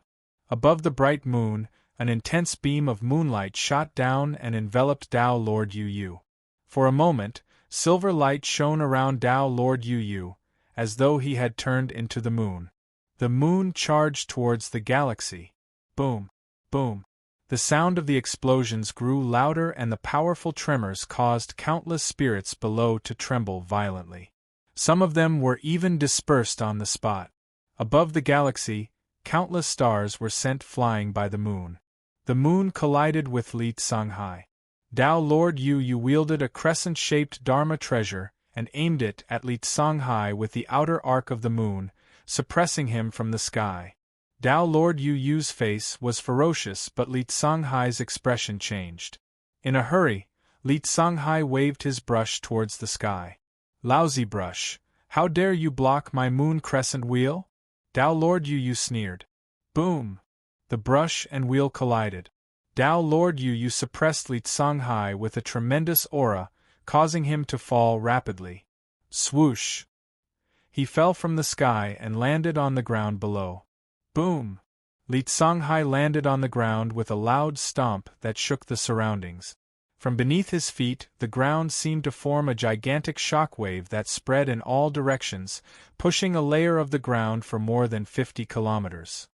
Above the bright moon, an intense beam of moonlight shot down and enveloped Tao Lord Yu Yu. For a moment, silver light shone around Tao Lord Yu Yu, as though he had turned into the moon. The moon charged towards the galaxy. Boom! Boom! The sound of the explosions grew louder and the powerful tremors caused countless spirits below to tremble violently. Some of them were even dispersed on the spot. Above the galaxy, countless stars were sent flying by the moon. The moon collided with Li Songhai. Tao Lord Yu Yu wielded a crescent-shaped Dharma treasure and aimed it at Li Songhai with the outer arc of the moon, suppressing him from the sky. Tao Lord Yu Yu's face was ferocious, but Li Songhai's expression changed. In a hurry, Li Songhai waved his brush towards the sky. "Lousy brush, how dare you block my moon crescent wheel?" Tao Lord Yu Yu sneered. Boom! The brush and wheel collided. Tao Lord Yu Yu suppressed Li Songhai with a tremendous aura, causing him to fall rapidly. Swoosh! He fell from the sky and landed on the ground below. Boom! Li Songhai landed on the ground with a loud stomp that shook the surroundings. From beneath his feet, the ground seemed to form a gigantic shockwave that spread in all directions, pushing a layer of the ground for more than 50 kilometers.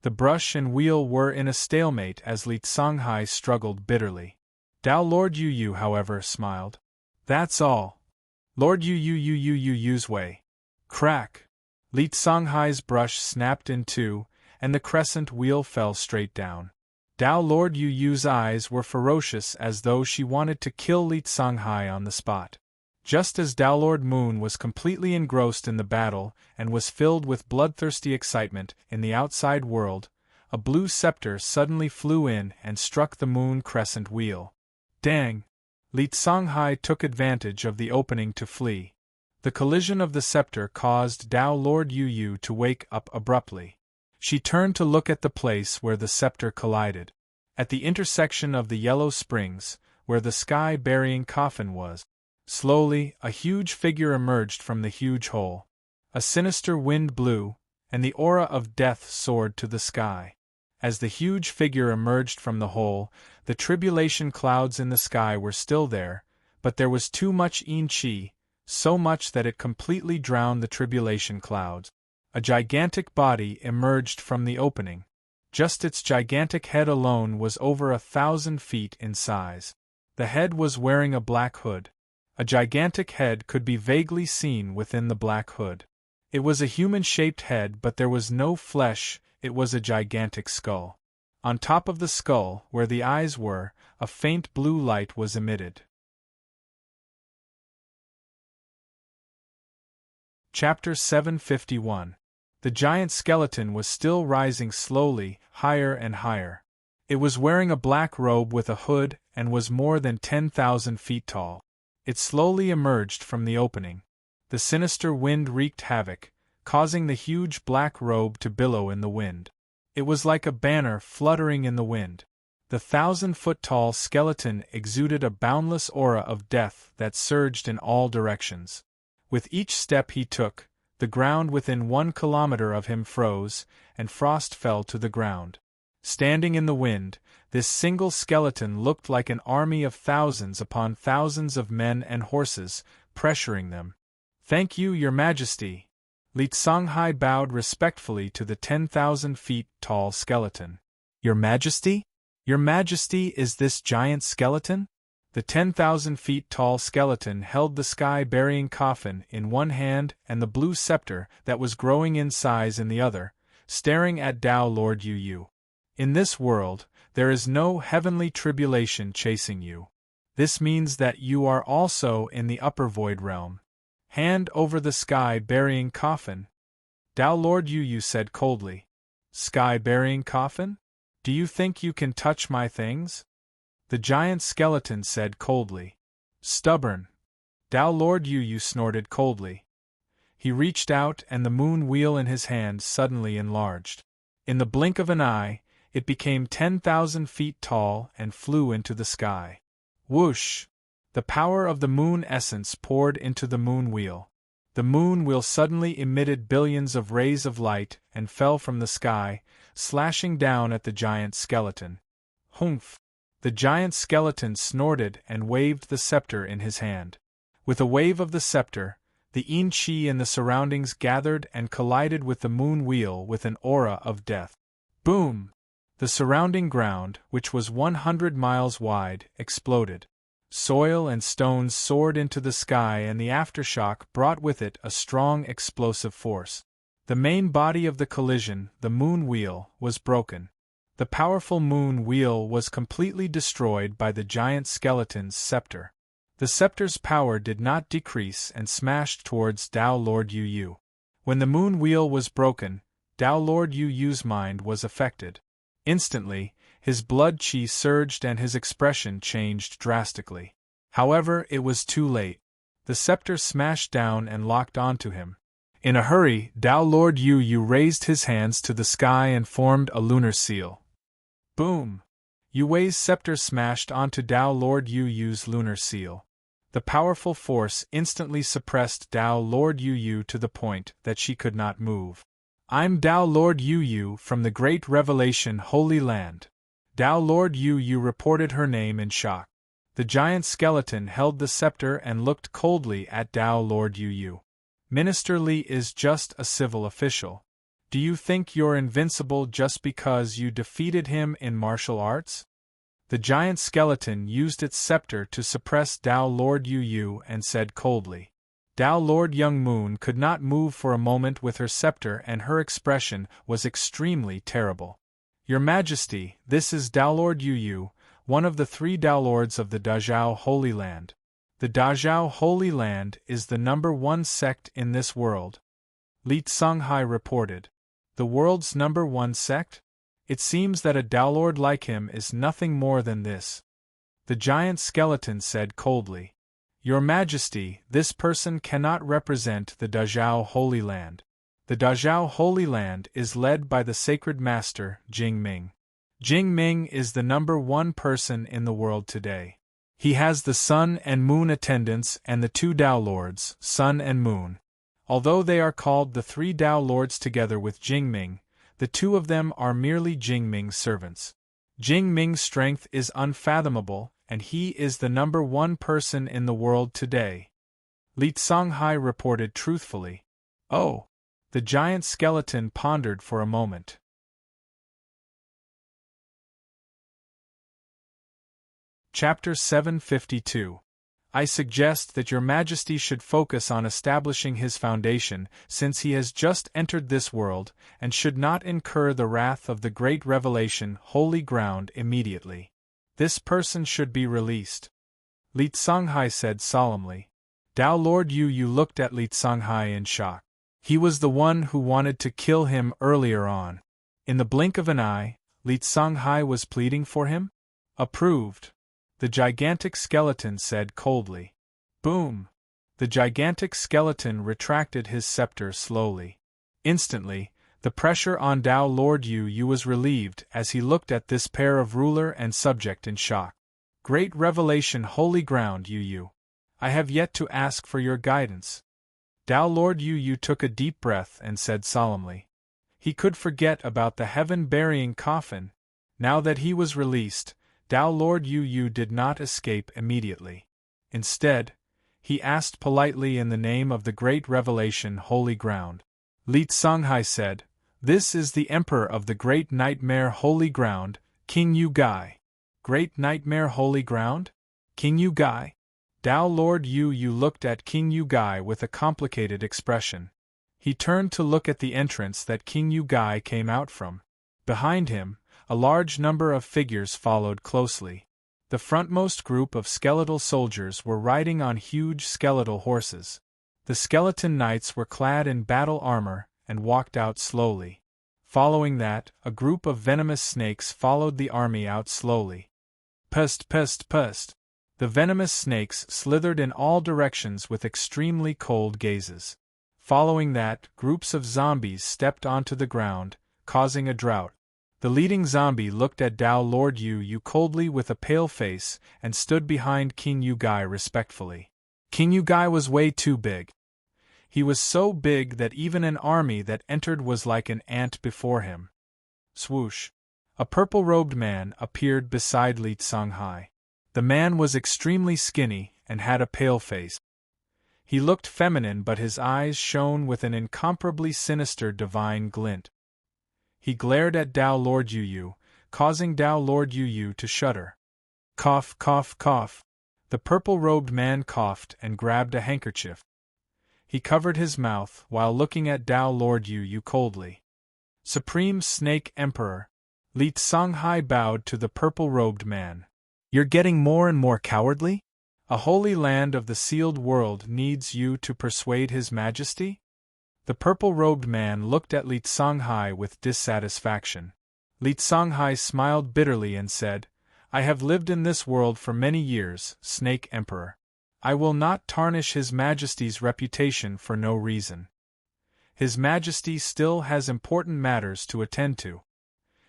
The brush and wheel were in a stalemate as Li Songhai struggled bitterly. Tao Lord Yu Yu, however, smiled. "That's all. Lord Yu Yu Yu Yu Yu Yu's way." Crack! Li Songhai's brush snapped in two, and the crescent wheel fell straight down. Tao Lord Yu Yu's eyes were ferocious as though she wanted to kill Li Songhai on the spot. Just as Dowlord Moon was completely engrossed in the battle and was filled with bloodthirsty excitement in the outside world, a blue scepter suddenly flew in and struck the moon crescent wheel. Dang! Li Songhai took advantage of the opening to flee. The collision of the scepter caused Dao Lord Yu Yu to wake up abruptly. She turned to look at the place where the scepter collided. At the intersection of the yellow springs, where the sky-burying coffin was. Slowly, a huge figure emerged from the huge hole. A sinister wind blew, and the aura of death soared to the sky. As the huge figure emerged from the hole, the tribulation clouds in the sky were still there, but there was too much yin qi, so much that it completely drowned the tribulation clouds. A gigantic body emerged from the opening. Just its gigantic head alone was over 1,000 feet in size. The head was wearing a black hood. A gigantic head could be vaguely seen within the black hood. It was a human-shaped head, but there was no flesh. It was a gigantic skull. On top of the skull, where the eyes were, a faint blue light was emitted. Chapter 751. The giant skeleton was still rising slowly, higher and higher. It was wearing a black robe with a hood and was more than 10,000 feet tall. It slowly emerged from the opening. The sinister wind wreaked havoc, causing the huge black robe to billow in the wind. It was like a banner fluttering in the wind. The 1,000-foot-tall skeleton exuded a boundless aura of death that surged in all directions. With each step he took, the ground within 1 kilometer of him froze, and frost fell to the ground. Standing in the wind, this single skeleton looked like an army of thousands upon thousands of men and horses, pressuring them. "Thank you, Your Majesty." Li Songhai bowed respectfully to the 10,000 feet tall skeleton. "Your Majesty? Your Majesty, is this giant skeleton?" The 10,000 feet tall skeleton held the sky-burying coffin in one hand and the blue scepter that was growing in size in the other, staring at Dao Lord Yu Yu. "In this world, there is no heavenly tribulation chasing you. This means that you are also in the upper void realm. Hand over the sky-burying coffin." Dao Lord Yu Yu said coldly. "Sky-burying coffin? Do you think you can touch my things?" The giant skeleton said coldly. "Stubborn." Dao Lord Yu Yu snorted coldly. He reached out and the moon wheel in his hand suddenly enlarged. In the blink of an eye, it became 10,000 feet tall and flew into the sky. Whoosh! The power of the moon essence poured into the moon wheel. The moon wheel suddenly emitted billions of rays of light and fell from the sky, slashing down at the giant skeleton. Humph! The giant skeleton snorted and waved the scepter in his hand. With a wave of the scepter, the yin qi in the surroundings gathered and collided with the moon wheel with an aura of death. Boom! The surrounding ground, which was 100 miles wide, exploded. Soil and stones soared into the sky and the aftershock brought with it a strong explosive force. The main body of the collision, the moon wheel, was broken. The powerful moon wheel was completely destroyed by the giant skeleton's scepter. The scepter's power did not decrease and smashed towards Dao Lord Yu Yu. When the moon wheel was broken, Dao Lord Yu Yu's mind was affected. Instantly, his blood qi surged and his expression changed drastically. However, it was too late. The scepter smashed down and locked onto him. In a hurry, Dao Lord Yu Yu raised his hands to the sky and formed a lunar seal. Boom! Yu Wei's scepter smashed onto Dao Lord Yu Yu's lunar seal. The powerful force instantly suppressed Dao Lord Yu Yu to the point that she could not move. "I'm Dao Lord Yu Yu from the Great Revelation Holy Land." Dao Lord Yu Yu reported her name in shock. The giant skeleton held the scepter and looked coldly at Dao Lord Yu Yu. "Minister Li is just a civil official. Do you think you're invincible just because you defeated him in martial arts?" The giant skeleton used its scepter to suppress Dao Lord Yu Yu and said coldly. Dao Lord Young Moon could not move for a moment with her scepter and her expression was extremely terrible. "Your Majesty, this is Dao Lord Yu Yu, one of the 3 Dao Lords of the Dazhao Holy Land." The Dazhao Holy Land is the #1 sect in this world. Li Songhai reported. The world's #1 sect? It seems that a Daolord like him is nothing more than this. The giant skeleton said coldly. Your Majesty, this person cannot represent the Dazhao Holy Land. The Dazhao Holy Land is led by the sacred master, Jing Ming. Jing Ming is the #1 person in the world today. He has the Sun and Moon attendants and the 2 Dao Lords, Sun and Moon. Although they are called the 3 Dao Lords together with Jing Ming, the 2 of them are merely Jing Ming's servants. Jing Ming's strength is unfathomable, and he is the #1 person in the world today. Li Songhai reported truthfully. Oh! The giant skeleton pondered for a moment. Chapter 752. I suggest that your Majesty should focus on establishing his foundation, since he has just entered this world, and should not incur the wrath of the great revelation, holy ground, immediately. This person should be released. Li Songhai said solemnly. Dao Lord Yu looked at Li Songhai in shock. He was the one who wanted to kill him earlier on. In the blink of an eye, Li Songhai was pleading for him? Approved. The gigantic skeleton said coldly. Boom! The gigantic skeleton retracted his scepter slowly. Instantly, the pressure on Dao Lord Yu was relieved as he looked at this pair of ruler and subject in shock. Great revelation, holy ground, Yu. I have yet to ask for your guidance. Dao Lord Yu took a deep breath and said solemnly. He could forget about the heaven-burying coffin. Now that he was released, Dao Lord Yu did not escape immediately. Instead, he asked politely in the name of the great revelation, holy ground. Li Songhai said, This is the Emperor of the Great Nightmare Holy Ground, King Yu Gai. Great Nightmare Holy Ground? King Yu Gai? Dao Lord Yu looked at King Yu Gai with a complicated expression. He turned to look at the entrance that King Yu Gai came out from. Behind him, a large number of figures followed closely. The frontmost group of skeletal soldiers were riding on huge skeletal horses. The skeleton knights were clad in battle armor and walked out slowly. Following that, a group of venomous snakes followed the army out slowly. Pust, pust, pust. The venomous snakes slithered in all directions with extremely cold gazes. Following that, groups of zombies stepped onto the ground, causing a drought. The leading zombie looked at Dao Lord Yu coldly with a pale face and stood behind King Yu Gai respectfully. King Yu Gai was way too big. He was so big that even an army that entered was like an ant before him. Swoosh! A purple-robed man appeared beside Li Songhai. The man was extremely skinny and had a pale face. He looked feminine, but his eyes shone with an incomparably sinister divine glint. He glared at Dao Lord Yu, causing Dao Lord Yu to shudder. Cough, cough, cough. The purple-robed man coughed and grabbed a handkerchief. He covered his mouth while looking at Dao Lord Yu coldly. Supreme Snake Emperor. Li Songhai bowed to the purple-robed man. You're getting more and more cowardly? A holy land of the sealed world needs you to persuade His Majesty? The purple-robed man looked at Li Songhai with dissatisfaction. Li Songhai smiled bitterly and said, I have lived in this world for many years, Snake Emperor. I will not tarnish His Majesty's reputation for no reason. His Majesty still has important matters to attend to.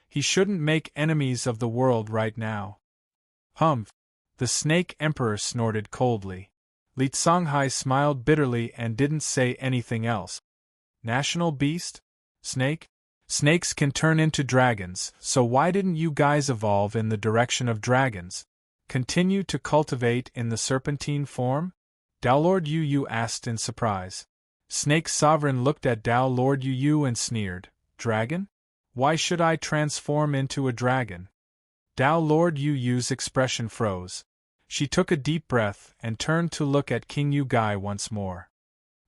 He shouldn't make enemies of the world right now. Humph! The Snake Emperor snorted coldly. Li Songhai smiled bitterly and didn't say anything else. National beast? Snake? Snakes can turn into dragons, so why didn't you guys evolve in the direction of dragons? Continue to cultivate in the serpentine form? Dao Lord Yu asked in surprise. Snake's sovereign looked at Dao Lord Yu and sneered. Dragon? Why should I transform into a dragon? Dao Lord Yu's expression froze. She took a deep breath and turned to look at King Yu Gai once more.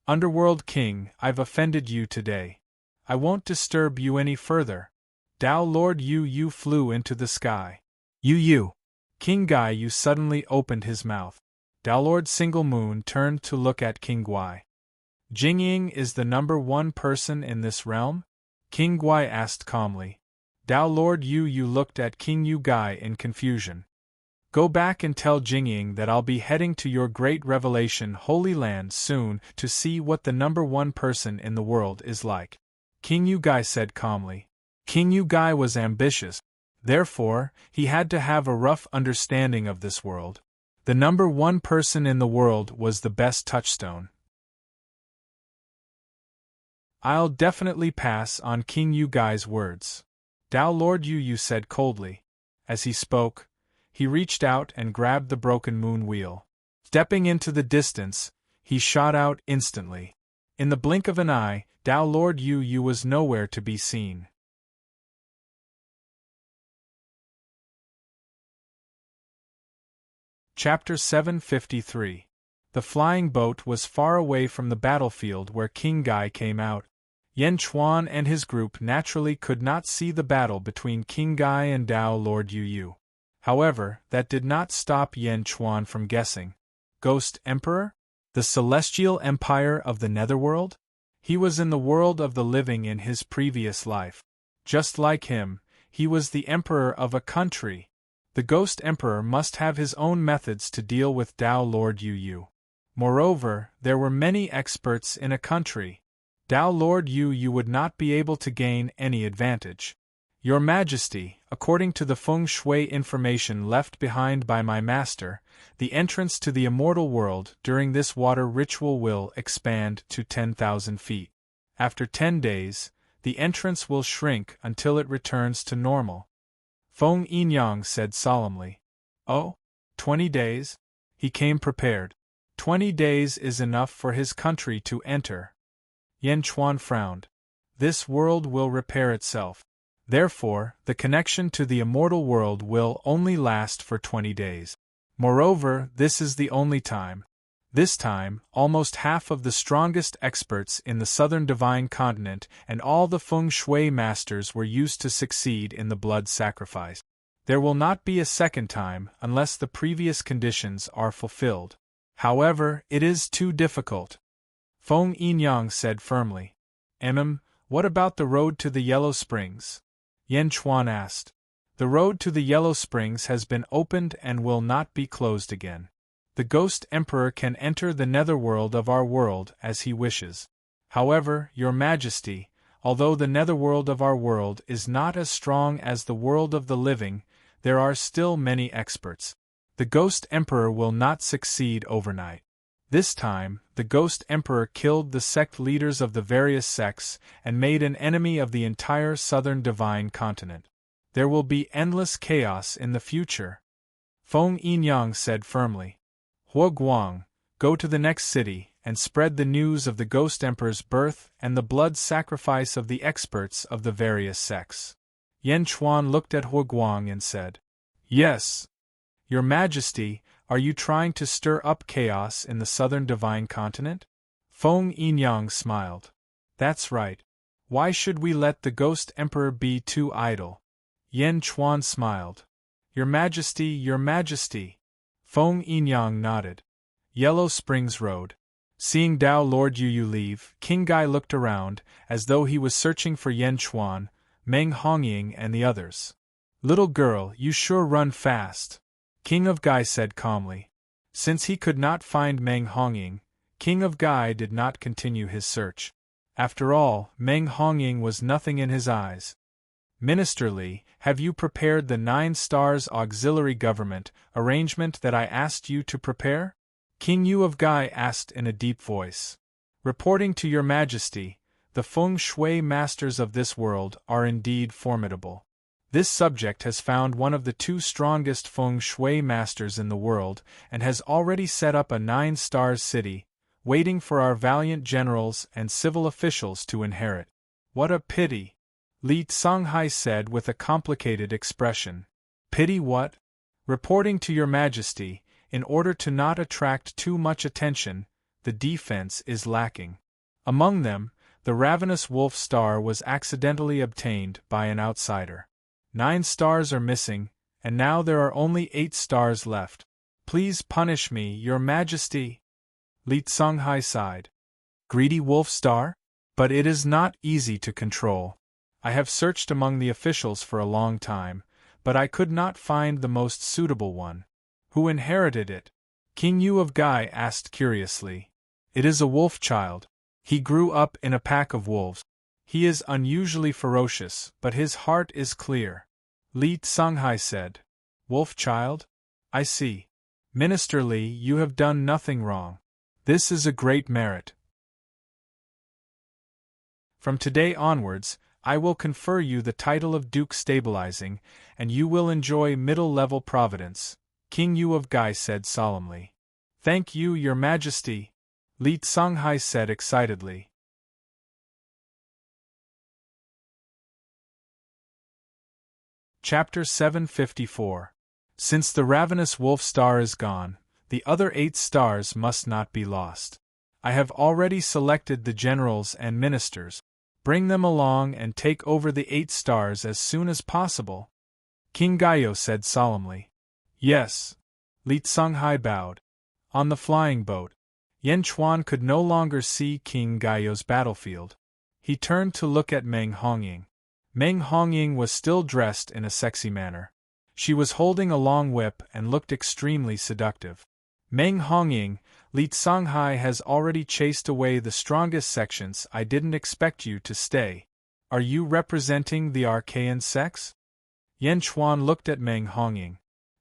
Underworld King, I've offended you today. I won't disturb you any further. Dao Lord Yu flew into the sky. Yu. King Gai Yu suddenly opened his mouth. Lord Single Moon turned to look at King Guai. Jingying is the number one person in this realm? King Guai asked calmly. Lord Yu looked at King Yu Gai in confusion. Go back and tell Jingying that I'll be heading to your great revelation Holy Land soon to see what the number one person in the world is like. King Yu Gai said calmly. King Yu Gai was ambitious. Therefore, he had to have a rough understanding of this world. The number one person in the world was the best touchstone. I'll definitely pass on King Yu Gai's words. Lord Yu said coldly. As he spoke, he reached out and grabbed the broken moon wheel. Stepping into the distance, he shot out instantly. In the blink of an eye, Lord Yu was nowhere to be seen. Chapter 753. The flying boat was far away from the battlefield where King Gai came out. Yan Chuan and his group naturally could not see the battle between King Gai and Lord Yu. However, that did not stop Yan Chuan from guessing. Ghost Emperor? The celestial empire of the Netherworld? He was in the world of the living in his previous life. Just like him, he was the emperor of a country. The Ghost Emperor must have his own methods to deal with Lord Yu. Moreover, there were many experts in a country. Lord Yu would not be able to gain any advantage. Your Majesty, according to the feng shui information left behind by my master, the entrance to the immortal world during this water ritual will expand to 10,000 feet. After 10 days, the entrance will shrink until it returns to normal. Feng Yinyang said solemnly. Oh? 20 days? He came prepared. 20 days is enough for his country to enter. Yan Chuan frowned. This world will repair itself. Therefore, the connection to the immortal world will only last for 20 days. Moreover, this is the only time. This time, almost half of the strongest experts in the southern divine continent and all the feng shui masters were used to succeed in the blood sacrifice. There will not be a second time unless the previous conditions are fulfilled. However, it is too difficult. Feng Yinyang said firmly. What about the road to the Yellow Springs? Yan Chuan asked. The road to the Yellow Springs has been opened and will not be closed again. The Ghost Emperor can enter the netherworld of our world as he wishes. However, Your Majesty, although the netherworld of our world is not as strong as the world of the living, there are still many experts. The Ghost Emperor will not succeed overnight. This time, the Ghost Emperor killed the sect leaders of the various sects and made an enemy of the entire southern divine continent. There will be endless chaos in the future. Feng Yinyang said firmly. Hua Guang, go to the next city and spread the news of the Ghost Emperor's birth and the blood sacrifice of the experts of the various sects. Yan Chuan looked at Hua Guang and said, Yes. Your Majesty, are you trying to stir up chaos in the southern divine continent? Feng Yinyang smiled. That's right. Why should we let the Ghost Emperor be too idle? Yan Chuan smiled. Your Majesty, Your Majesty. Feng Yinyang nodded. Yellow Springs Road. Seeing Lord Yu leave, King Gai looked around, as though he was searching for Yan Chuan, Meng Hongying and the others. Little girl, you sure run fast. King of Gai said calmly. Since he could not find Meng Hongying, King of Gai did not continue his search. After all, Meng Hongying was nothing in his eyes. Minister Li, have you prepared the 9 Stars Auxiliary Government arrangement that I asked you to prepare? King Yu of Gai asked in a deep voice. Reporting to Your Majesty, the feng shui masters of this world are indeed formidable. This subject has found one of the 2 strongest feng shui masters in the world and has already set up a 9-star city, waiting for our valiant generals and civil officials to inherit. What a pity! Li Songhai said with a complicated expression. Pity what? Reporting to Your Majesty, in order to not attract too much attention, the defense is lacking. Among them, the ravenous wolf star was accidentally obtained by an outsider. 9 stars are missing, and now there are only 8 stars left. Please punish me, Your Majesty. Li Songhai sighed. Greedy wolf star? But it is not easy to control. I have searched among the officials for a long time, but I could not find the most suitable one. Who inherited it? King Yu of Gai asked curiously. It is a wolf child. He grew up in a pack of wolves. He is unusually ferocious, but his heart is clear. Li Songhai said. Wolf child? I see. Minister Li, you have done nothing wrong. This is a great merit. From today onwards, I will confer you the title of Duke Stabilizing, and you will enjoy middle-level providence, King Yu of Gai said solemnly. Thank you, Your Majesty, Li Songhai said excitedly. Chapter 754. Since the ravenous wolf star is gone, the other 8 stars must not be lost. I have already selected the generals and ministers. Bring them along and take over the 8 stars as soon as possible, King Gaio said solemnly. Yes. Li Songhai bowed. On the flying boat, Yan Chuan could no longer see King Gaio's battlefield. He turned to look at Meng Hongying. Meng Hongying was still dressed in a sexy manner. She was holding a long whip and looked extremely seductive. Meng Hongying, Li Songhai has already chased away the strongest sections. I didn't expect you to stay. Are you representing the Archaean sex? Yan Chuan looked at Meng Hongying.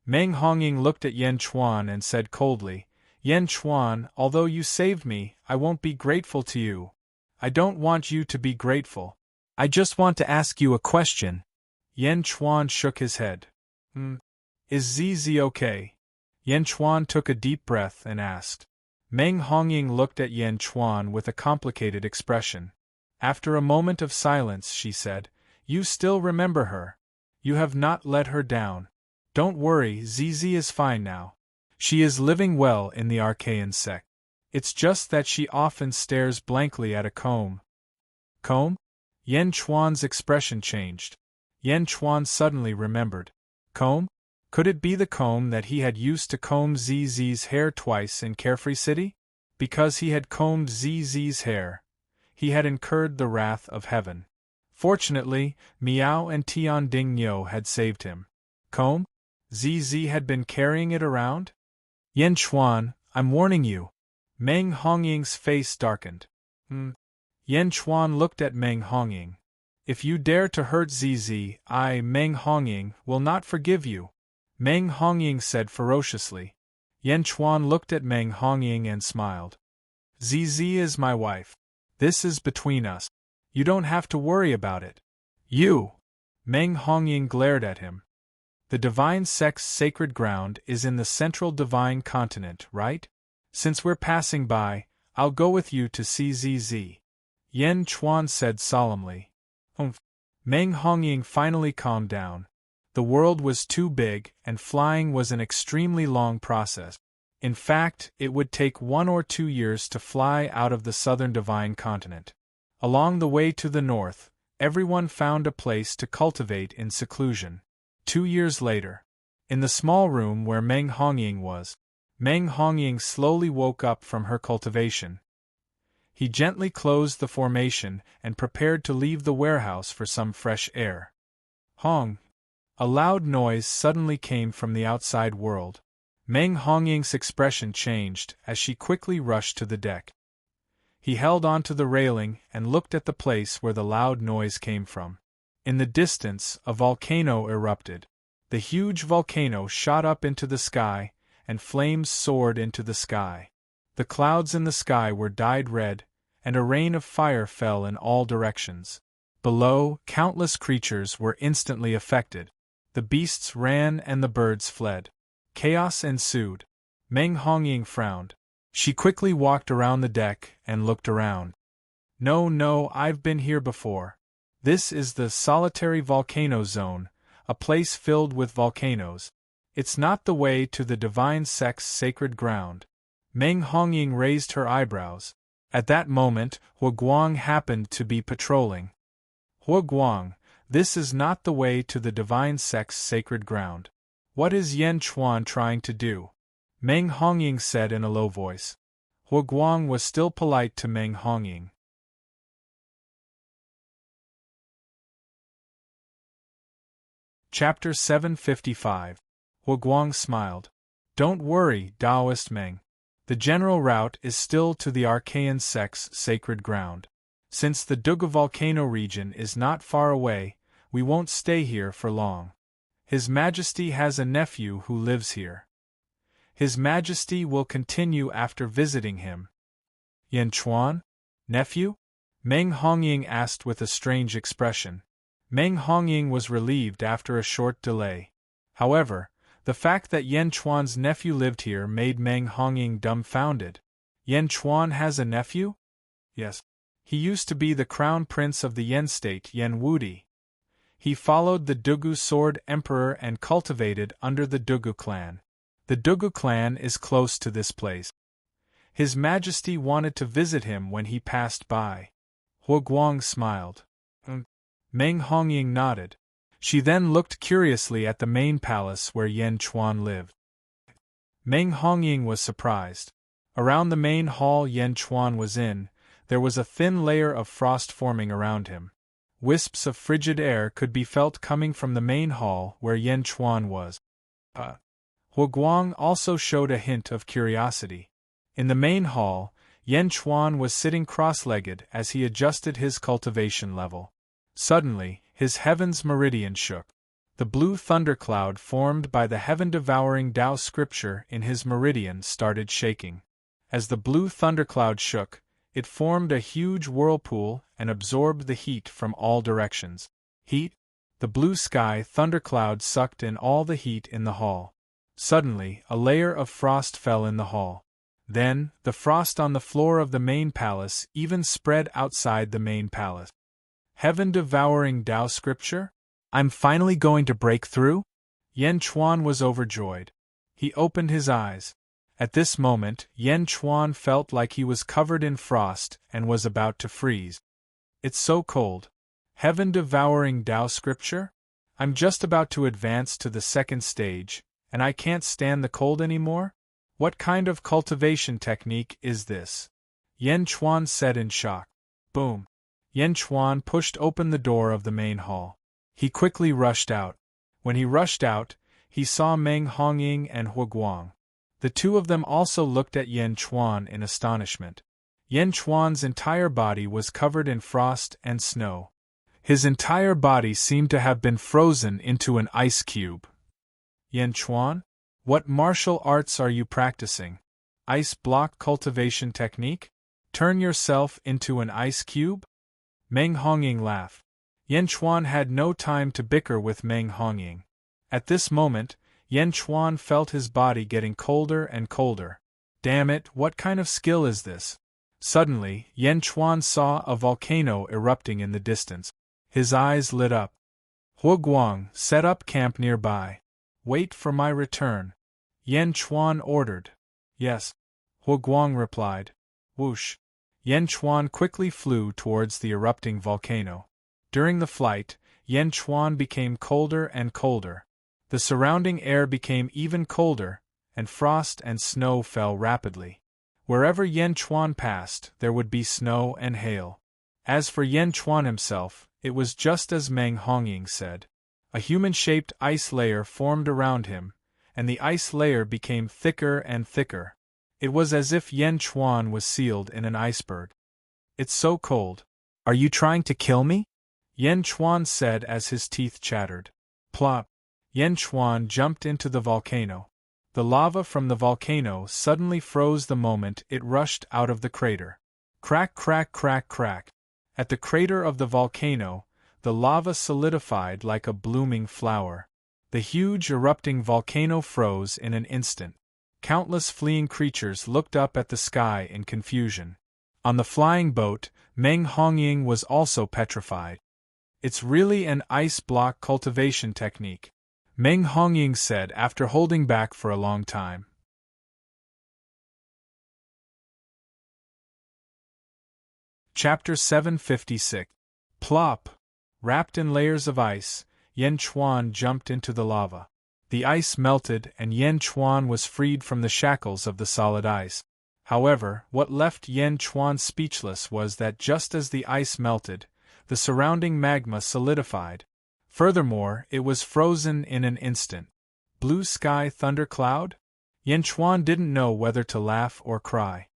Meng Hongying looked at Yan Chuan and said coldly, Yan Chuan, although you saved me, I won't be grateful to you. I don't want you to be grateful. I just want to ask you a question. Yan Chuan shook his head. Is ZZ okay? Yan Chuan took a deep breath and asked. Meng Hongying looked at Yan Chuan with a complicated expression. After a moment of silence, she said, You still remember her. You have not let her down. Don't worry, ZZ is fine now. She is living well in the Archaean sect. It's just that she often stares blankly at a comb. Comb? Yan Chuan's expression changed. Yan Chuan suddenly remembered. Comb? Could it be the comb that he had used to comb ZZ's hair twice in Carefree City? Because he had combed ZZ's hair, he had incurred the wrath of heaven. Fortunately, Miao and Tian Ding Niu had saved him. Comb? ZZ had been carrying it around? Yan Chuan, I'm warning you. Meng Hongying's face darkened. Yan Chuan looked at Meng Hongying. If you dare to hurt ZZ, I, Meng Hongying, will not forgive you. Meng Hongying said ferociously. Yan Chuan looked at Meng Hongying and smiled. ZZ is my wife. This is between us. You don't have to worry about it. You! Meng Hongying glared at him. The divine sect's sacred ground is in the central divine continent, right? Since we're passing by, I'll go with you to see ZZ. Yan Chuan said solemnly. Meng Hongying finally calmed down. The world was too big, and flying was an extremely long process. In fact, it would take 1 or 2 years to fly out of the southern divine continent. Along the way to the north, everyone found a place to cultivate in seclusion. 2 years later, in the small room where Meng Hongying was, Meng Hongying slowly woke up from her cultivation. He gently closed the formation and prepared to leave the warehouse for some fresh air. Hong! A loud noise suddenly came from the outside world. Meng Hongying's expression changed as she quickly rushed to the deck. He held onto the railing and looked at the place where the loud noise came from. In the distance, a volcano erupted. The huge volcano shot up into the sky, and flames soared into the sky. The clouds in the sky were dyed red, and a rain of fire fell in all directions. Below, countless creatures were instantly affected. The beasts ran and the birds fled. Chaos ensued. Meng Hongying frowned. She quickly walked around the deck and looked around. No, I've been here before. This is the solitary volcano zone, a place filled with volcanoes. It's not the way to the divine sect's sacred ground. Meng Hongying raised her eyebrows. At that moment, Hua Guang happened to be patrolling. Hua Guang, this is not the way to the divine sect's sacred ground. What is Yan Chuan trying to do? Meng Hongying said in a low voice. Hua Guang was still polite to Meng Hongying. Chapter 755. Hua Guang smiled. Don't worry, Taoist Meng. The general route is still to the Archaean sect's sacred ground. Since the Dugu volcano region is not far away, we won't stay here for long. His Majesty has a nephew who lives here. His Majesty will continue after visiting him. Yan Chuan? Nephew? Meng Hongying asked with a strange expression. Meng Hongying was relieved after a short delay. However, the fact that Yan Chuan's nephew lived here made Meng Hongying dumbfounded. Yan Chuan has a nephew? Yes. He used to be the crown prince of the Yan state, Yan Wudi. He followed the Dugu Sword Emperor and cultivated under the Dugu clan. The Dugu clan is close to this place. His Majesty wanted to visit him when he passed by. Hua Guang smiled. Meng Hongying nodded. She then looked curiously at the main palace where Yan Chuan lived. Meng Hongying was surprised. Around the main hall Yan Chuan was in, there was a thin layer of frost forming around him. Wisps of frigid air could be felt coming from the main hall where Yan Chuan was. Hua Guang also showed a hint of curiosity. In the main hall, Yan Chuan was sitting cross-legged as he adjusted his cultivation level. Suddenly, his heaven's meridian shook. The blue thundercloud formed by the heaven-devouring Tao scripture in his meridian started shaking. As the blue thundercloud shook, it formed a huge whirlpool and absorbed the heat from all directions. Heat? The blue sky thundercloud sucked in all the heat in the hall. Suddenly, a layer of frost fell in the hall. Then, the frost on the floor of the main palace even spread outside the main palace. Heaven-devouring Tao scripture? I'm finally going to break through? Yan Chuan was overjoyed. He opened his eyes. At this moment, Yan Chuan felt like he was covered in frost and was about to freeze. It's so cold. Heaven-devouring Tao scripture? I'm just about to advance to the second stage, and I can't stand the cold anymore? What kind of cultivation technique is this? Yan Chuan said in shock. Boom. Yan Chuan pushed open the door of the main hall. He quickly rushed out. When he rushed out, he saw Meng Hongying and Hua Guang. The two of them also looked at Yan Chuan in astonishment. Yan Chuan's entire body was covered in frost and snow. His entire body seemed to have been frozen into an ice cube. Yan Chuan? What martial arts are you practicing? Ice block cultivation technique? Turn yourself into an ice cube? Meng Hongying laughed. Yan Chuan had no time to bicker with Meng Hongying. At this moment, Yan Chuan felt his body getting colder and colder. Damn it, what kind of skill is this? Suddenly, Yan Chuan saw a volcano erupting in the distance. His eyes lit up. Hua Guang, set up camp nearby. Wait for my return. Yan Chuan ordered. Yes. Hua Guang replied. Whoosh. Yan Chuan quickly flew towards the erupting volcano. During the flight, Yan Chuan became colder and colder. The surrounding air became even colder, and frost and snow fell rapidly. Wherever Yan Chuan passed, there would be snow and hail. As for Yan Chuan himself, it was just as Meng Hongying said. A human-shaped ice layer formed around him, and the ice layer became thicker and thicker. It was as if Yan Chuan was sealed in an iceberg. It's so cold. Are you trying to kill me? Yan Chuan said as his teeth chattered. Plop! Yan Chuan jumped into the volcano. The lava from the volcano suddenly froze the moment it rushed out of the crater. Crack, crack, crack, crack. At the crater of the volcano, the lava solidified like a blooming flower. The huge erupting volcano froze in an instant. Countless fleeing creatures looked up at the sky in confusion. On the flying boat, Meng Hongying was also petrified. It's really an ice block cultivation technique, Meng Hongying said after holding back for a long time. Chapter 756. Plop! Wrapped in layers of ice, Yan Chuan jumped into the lava. The ice melted and Yan Chuan was freed from the shackles of the solid ice. However, what left Yan Chuan speechless was that just as the ice melted, the surrounding magma solidified. Furthermore, it was frozen in an instant. Blue sky thundercloud? Yan Chuan didn't know whether to laugh or cry.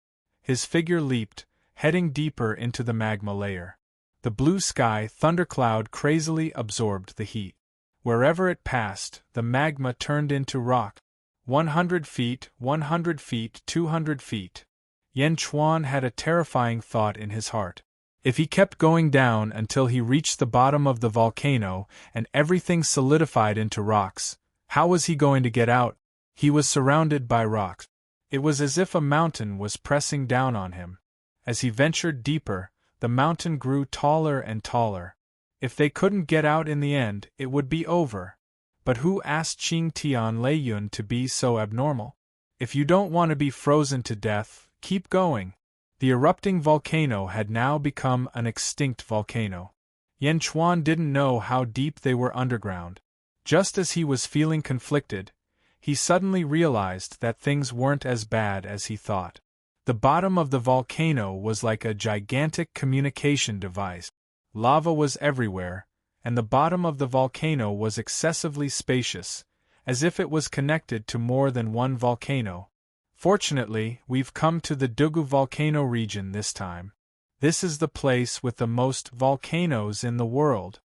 His figure leaped, heading deeper into the magma layer. The blue sky thundercloud crazily absorbed the heat. Wherever it passed, the magma turned into rock. 100 feet, 100 feet, 200 feet. Yan Chuan had a terrifying thought in his heart. If he kept going down until he reached the bottom of the volcano and everything solidified into rocks, how was he going to get out? He was surrounded by rocks. It was as if a mountain was pressing down on him. As he ventured deeper, the mountain grew taller and taller. If they couldn't get out in the end, it would be over. But who asked Qing Tian Leiyun to be so abnormal? If you don't want to be frozen to death, keep going. The erupting volcano had now become an extinct volcano. Yan Chuan didn't know how deep they were underground. Just as he was feeling conflicted, he suddenly realized that things weren't as bad as he thought. The bottom of the volcano was like a gigantic communication device. Lava was everywhere, and the bottom of the volcano was excessively spacious, as if it was connected to more than one volcano. Fortunately, we've come to the Dugu volcano region this time. This is the place with the most volcanoes in the world.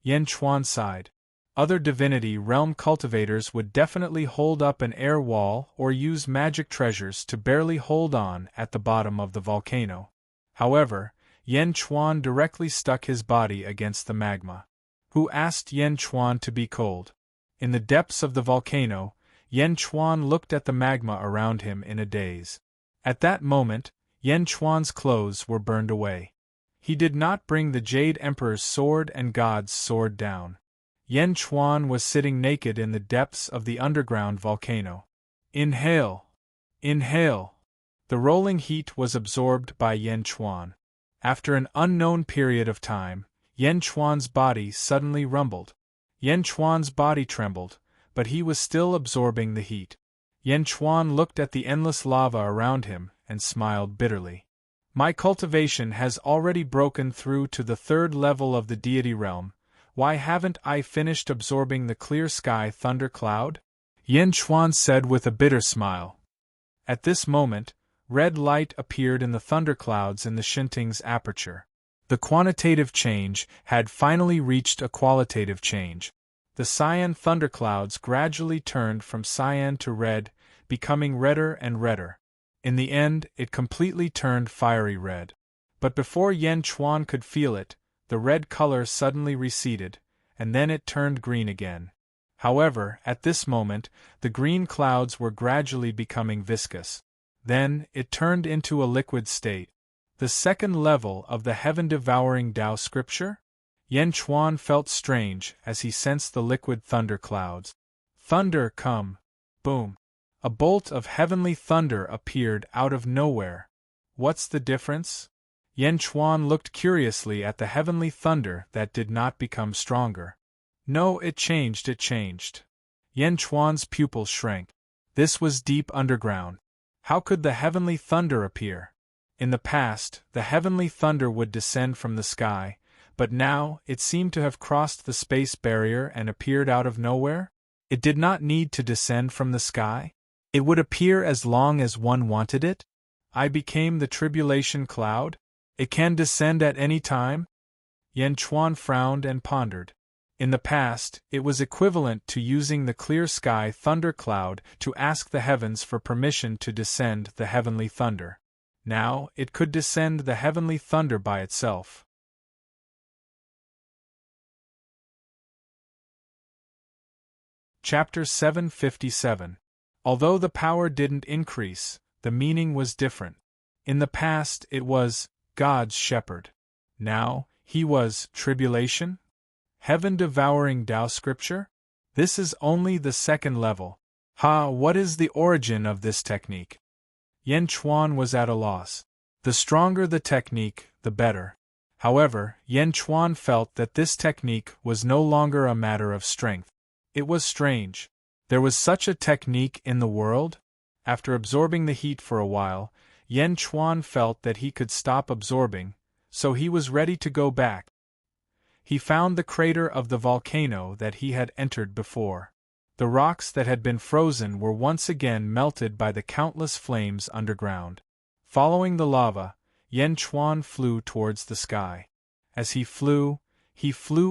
Yan Chuan sighed. Other divinity realm cultivators would definitely hold up an air wall or use magic treasures to barely hold on at the bottom of the volcano. However, Yan Chuan directly stuck his body against the magma. Who asked Yan Chuan to be cold? In the depths of the volcano, Yan Chuan looked at the magma around him in a daze. At that moment, Yan Chuan's clothes were burned away. He did not bring the Jade Emperor's sword and God's sword down. Yan Chuan was sitting naked in the depths of the underground volcano. Inhale! Inhale! The rolling heat was absorbed by Yan Chuan. After an unknown period of time, Yan Chuan's body suddenly rumbled. Yan Chuan's body trembled, but he was still absorbing the heat. Yan Chuan looked at the endless lava around him and smiled bitterly. My cultivation has already broken through to the third level of the deity realm. Why haven't I finished absorbing the clear sky thunder cloud? Yan Chuan said with a bitter smile. At this moment, red light appeared in the thunderclouds in the Shinting's aperture. The quantitative change had finally reached a qualitative change. The cyan thunderclouds gradually turned from cyan to red, becoming redder and redder. In the end, it completely turned fiery red. But before Yan Chuan could feel it, the red color suddenly receded, and then it turned green again. However, at this moment, the green clouds were gradually becoming viscous. Then, it turned into a liquid state. The second level of the heaven-devouring Tao scripture? Yan Chuan felt strange as he sensed the liquid thunder clouds. Thunder come! Boom! A bolt of heavenly thunder appeared out of nowhere. What's the difference? Yan Chuan looked curiously at the heavenly thunder that did not become stronger. No, it changed. Yan Chuan's pupils shrank. This was deep underground. How could the heavenly thunder appear? In the past, the heavenly thunder would descend from the sky, but now it seemed to have crossed the space barrier and appeared out of nowhere. It did not need to descend from the sky. It would appear as long as one wanted it. I became the tribulation cloud. It can descend at any time? Yan Chuan frowned and pondered. In the past, it was equivalent to using the clear sky thunder cloud to ask the heavens for permission to descend the heavenly thunder. Now, it could descend the heavenly thunder by itself. Chapter 757. Although the power didn't increase, the meaning was different. In the past, it was God's shepherd. Now, he was tribulation? Heaven-devouring Tao scripture? This is only the second level. What is the origin of this technique? Yan Chuan was at a loss. The stronger the technique, the better. However, Yan Chuan felt that this technique was no longer a matter of strength. It was strange. There was such a technique in the world? After absorbing the heat for a while, Yan Chuan felt that he could stop absorbing, so he was ready to go back. He found the crater of the volcano that he had entered before. The rocks that had been frozen were once again melted by the countless flames underground. Following the lava, Yan Chuan flew towards the sky. As he flew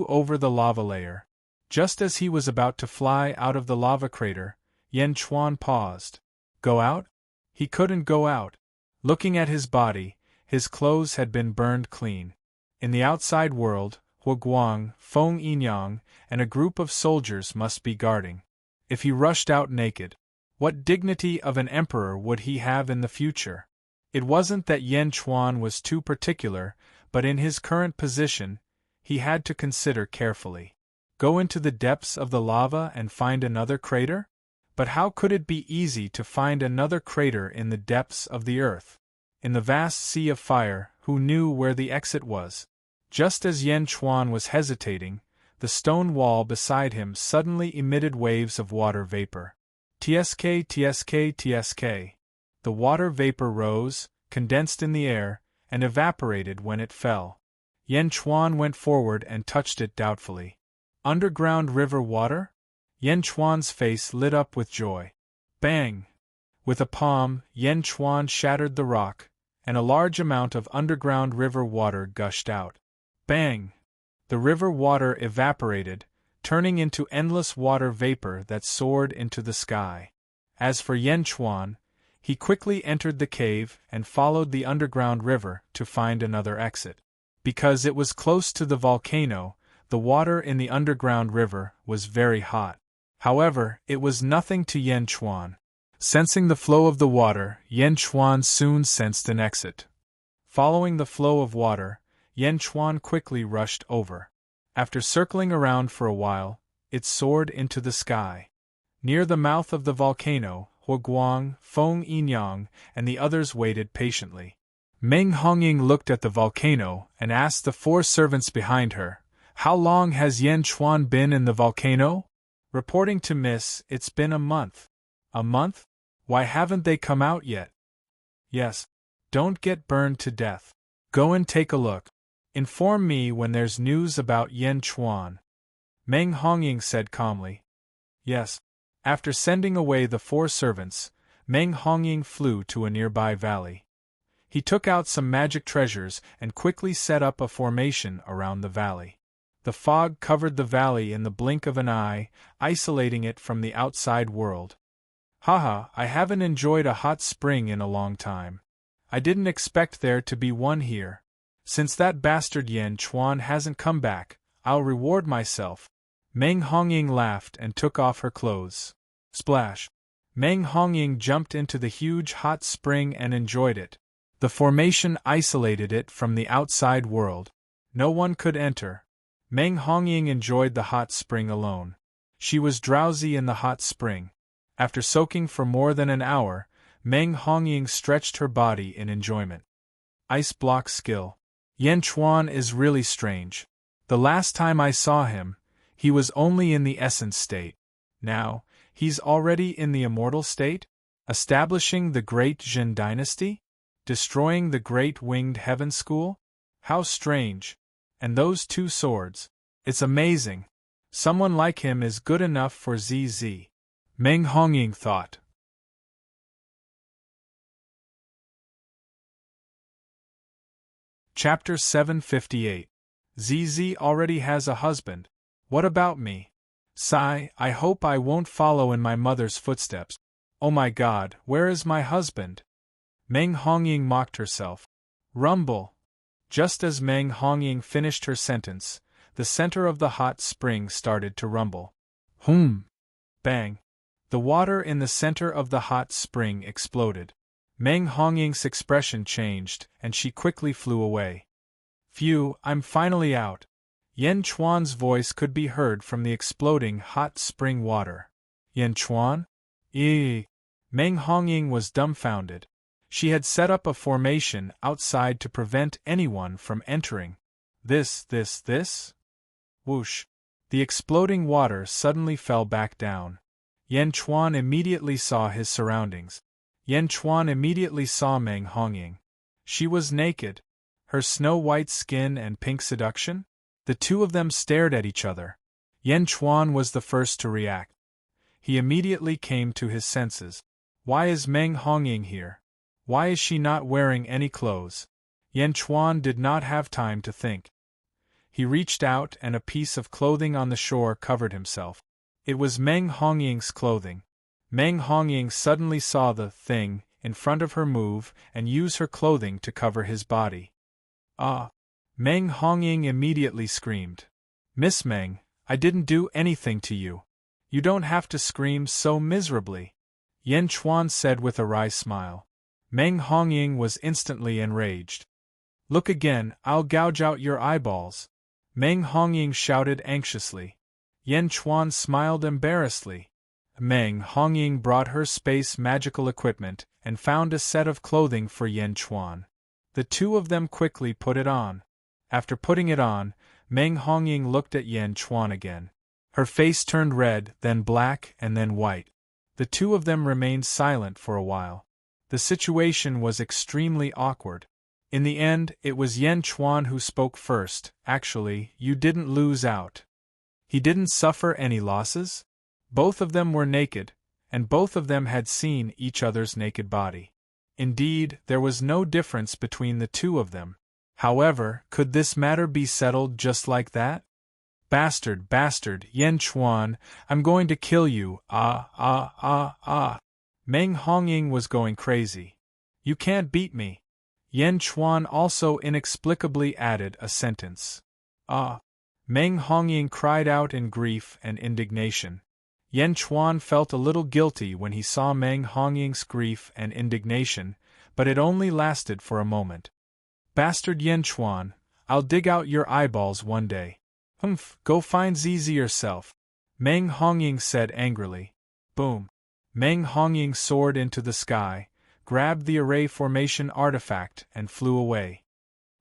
over the lava layer. Just as he was about to fly out of the lava crater, Yan Chuan paused. Go out? He couldn't go out. Looking at his body, his clothes had been burned clean. In the outside world, Huguang, Feng Yinyang, and a group of soldiers must be guarding. If he rushed out naked, what dignity of an emperor would he have in the future? It wasn't that Yan Chuan was too particular, but in his current position, he had to consider carefully. Go into the depths of the lava and find another crater? But how could it be easy to find another crater in the depths of the earth? In the vast sea of fire, who knew where the exit was? Just as Yan Chuan was hesitating, the stone wall beside him suddenly emitted waves of water vapor. Tsk, tsk, tsk. The water vapor rose, condensed in the air, and evaporated when it fell. Yan Chuan went forward and touched it doubtfully. Underground river water? Yan Chuan's face lit up with joy. Bang! With a palm, Yan Chuan shattered the rock, and a large amount of underground river water gushed out. Bang! The river water evaporated, turning into endless water vapor that soared into the sky. As for Yan Chuan, he quickly entered the cave and followed the underground river to find another exit. Because it was close to the volcano, the water in the underground river was very hot. However, it was nothing to Yan Chuan. Sensing the flow of the water, Yan Chuan soon sensed an exit. Following the flow of water, Yan Chuan quickly rushed over. After circling around for a while, it soared into the sky. Near the mouth of the volcano, Huguang, Feng Yinyang, and the others waited patiently. Meng Hongying looked at the volcano and asked the 4 servants behind her, "How long has Yan Chuan been in the volcano?" Reporting to Miss, "It's been a month." "A month? Why haven't they come out yet?" "Yes. Don't get burned to death. Go and take a look. Inform me when there's news about Yan Chuan." Meng Hongying said calmly. "Yes." After sending away the 4 servants, Meng Hongying flew to a nearby valley. He took out some magic treasures and quickly set up a formation around the valley. The fog covered the valley in the blink of an eye, isolating it from the outside world. Haha, I haven't enjoyed a hot spring in a long time. I didn't expect there to be one here. Since that bastard Yan Chuan hasn't come back, I'll reward myself. Meng Hongying laughed and took off her clothes. Splash! Meng Hongying jumped into the huge hot spring and enjoyed it. The formation isolated it from the outside world. No one could enter. Meng Hongying enjoyed the hot spring alone. She was drowsy in the hot spring. After soaking for more than an hour, Meng Hongying stretched her body in enjoyment. Ice block skill. Yan Chuan is really strange. The last time I saw him, he was only in the essence state. Now, he's already in the immortal state? Establishing the Great Jin dynasty? Destroying the Great Winged Heaven School? How strange. And those 2 swords. It's amazing. Someone like him is good enough for ZZ. Meng Hongying thought. Chapter 758. ZZ already has a husband. What about me? Sigh, I hope I won't follow in my mother's footsteps. Oh my God, where is my husband? Meng Hongying mocked herself. Rumble. Just as Meng Hongying finished her sentence, the center of the hot spring started to rumble. Bang. The water in the center of the hot spring exploded. Meng Hongying's expression changed, and she quickly flew away. Phew, I'm finally out. Yan Chuan's voice could be heard from the exploding hot spring water. Yan Chuan? Meng Hongying was dumbfounded. She had set up a formation outside to prevent anyone from entering. This? Whoosh. The exploding water suddenly fell back down. Yan Chuan immediately saw his surroundings. Yan Chuan immediately saw Meng Hongying. She was naked. Her snow-white skin and pink seduction? The two of them stared at each other. Yan Chuan was the first to react. He immediately came to his senses. Why is Meng Hongying here? Why is she not wearing any clothes? Yan Chuan did not have time to think. He reached out and a piece of clothing on the shore covered himself. It was Meng Hongying's clothing. Meng Hongying suddenly saw the thing in front of her move and use her clothing to cover his body. Ah! Meng Hongying immediately screamed. Miss Meng, I didn't do anything to you. You don't have to scream so miserably, Yan Chuan said with a wry smile. Meng Hongying was instantly enraged. Look again, I'll gouge out your eyeballs, Meng Hongying shouted anxiously. Yan Chuan smiled embarrassedly. Meng Hongying brought her space magical equipment and found a set of clothing for Yan Chuan. The two of them quickly put it on. After putting it on, Meng Hongying looked at Yan Chuan again. Her face turned red, then black, and then white. The two of them remained silent for a while. The situation was extremely awkward. In the end, it was Yan Chuan who spoke first. Actually, you didn't lose out. He didn't suffer any losses? Both of them were naked, and both of them had seen each other's naked body. Indeed, there was no difference between the two of them. However, could this matter be settled just like that? Bastard, bastard, Yan Chuan, I'm going to kill you, Meng Hongying was going crazy. You can't beat me. Yan Chuan also inexplicably added a sentence. Meng Hongying cried out in grief and indignation. Yan Chuan felt a little guilty when he saw Meng Hongying's grief and indignation, but it only lasted for a moment. Bastard Yan Chuan, I'll dig out your eyeballs one day. Humph, go find Zizi yourself, Meng Hongying said angrily. Boom. Meng Hongying soared into the sky, grabbed the array formation artifact and flew away.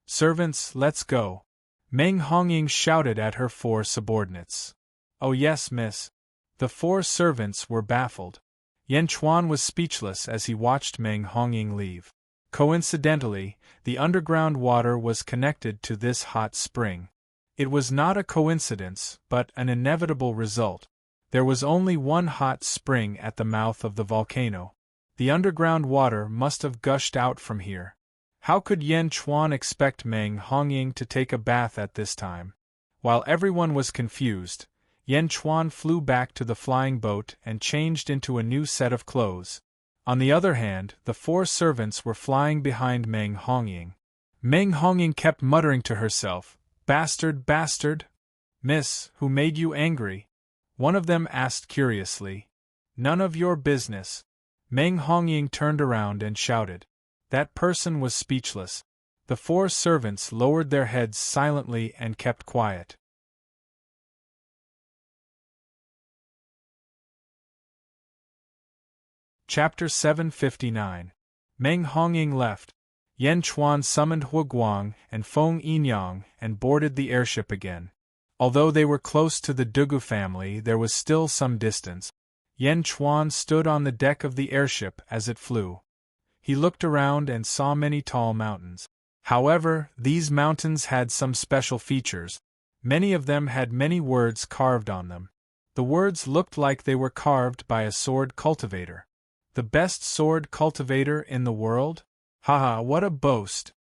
Servants, let's go, Meng Hongying shouted at her four subordinates. Oh yes, miss. The four servants were baffled. Yan Chuan was speechless as he watched Meng Hongying leave. Coincidentally, the underground water was connected to this hot spring. It was not a coincidence, but an inevitable result. There was only one hot spring at the mouth of the volcano. The underground water must have gushed out from here. How could Yan Chuan expect Meng Hongying to take a bath at this time? While everyone was confused, Yan Chuan flew back to the flying boat and changed into a new set of clothes. On the other hand, the four servants were flying behind Meng Hongying. Meng Hongying kept muttering to herself, Bastard, bastard! Miss, who made you angry? One of them asked curiously. None of your business. Meng Hongying turned around and shouted. That person was speechless. The four servants lowered their heads silently and kept quiet. Chapter 759. Meng Hongying left. Yan Chuan summoned Huguang and Feng Yinyang and boarded the airship again. Although they were close to the Dugu family, there was still some distance. Yan Chuan stood on the deck of the airship as it flew. He looked around and saw many tall mountains. However, these mountains had some special features. Many of them had many words carved on them. The words looked like they were carved by a sword cultivator. The best sword cultivator in the world? Haha, what a boast!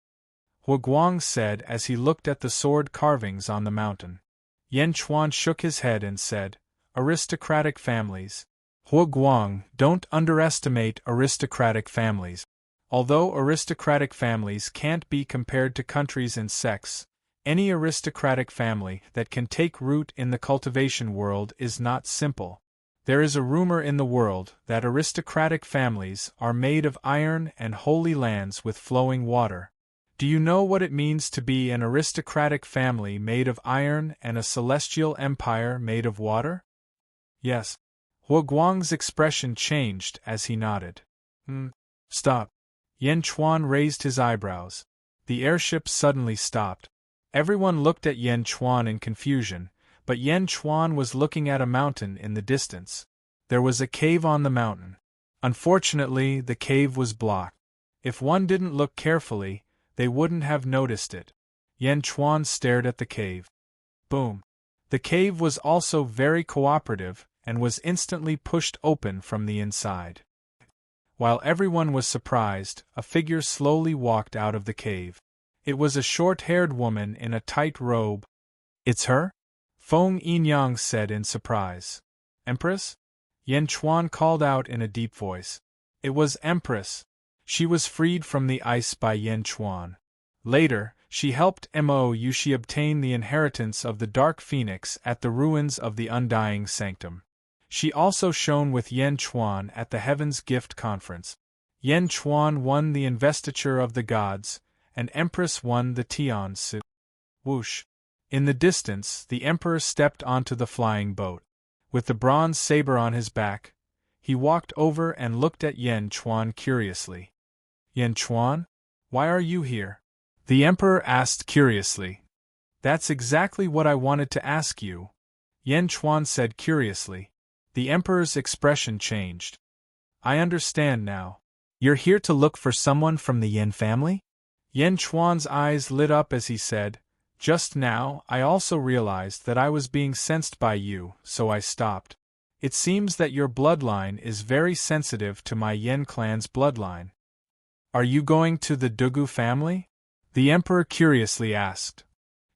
Huguang said as he looked at the sword carvings on the mountain. Yan Chuan shook his head and said, Aristocratic families. Huguang, don't underestimate aristocratic families. Although aristocratic families can't be compared to countries and sects, any aristocratic family that can take root in the cultivation world is not simple. There is a rumor in the world that aristocratic families are made of iron and holy lands with flowing water. Do you know what it means to be an aristocratic family made of iron and a celestial empire made of water? Yes. Huguang's expression changed as he nodded. Stop. Yan Chuan raised his eyebrows. The airship suddenly stopped. Everyone looked at Yan Chuan in confusion, but Yan Chuan was looking at a mountain in the distance. There was a cave on the mountain. Unfortunately, the cave was blocked. If one didn't look carefully, they wouldn't have noticed it. Yan Chuan stared at the cave. Boom! The cave was also very cooperative and was instantly pushed open from the inside. While everyone was surprised, a figure slowly walked out of the cave. It was a short-haired woman in a tight robe. "It's her?" Feng Yinyang said in surprise. "Empress?" Yan Chuan called out in a deep voice. It was Empress. She was freed from the ice by Yan Chuan. Later, she helped Mo Yushi obtain the inheritance of the Dark Phoenix at the ruins of the Undying Sanctum. She also shone with Yan Chuan at the Heaven's Gift Conference. Yan Chuan won the investiture of the gods, and Empress won the Tian Su. Whoosh! In the distance, the Emperor stepped onto the flying boat. With the bronze saber on his back, he walked over and looked at Yan Chuan curiously. "Yan Chuan? Why are you here?" the Emperor asked curiously. "That's exactly what I wanted to ask you," Yan Chuan said curiously. The Emperor's expression changed. "I understand now. You're here to look for someone from the Yan family?" Yan Chuan's eyes lit up as he said, "Just now, I also realized that I was being sensed by you, so I stopped. It seems that your bloodline is very sensitive to my Yan clan's bloodline. Are you going to the Dugu family?" the Emperor curiously asked.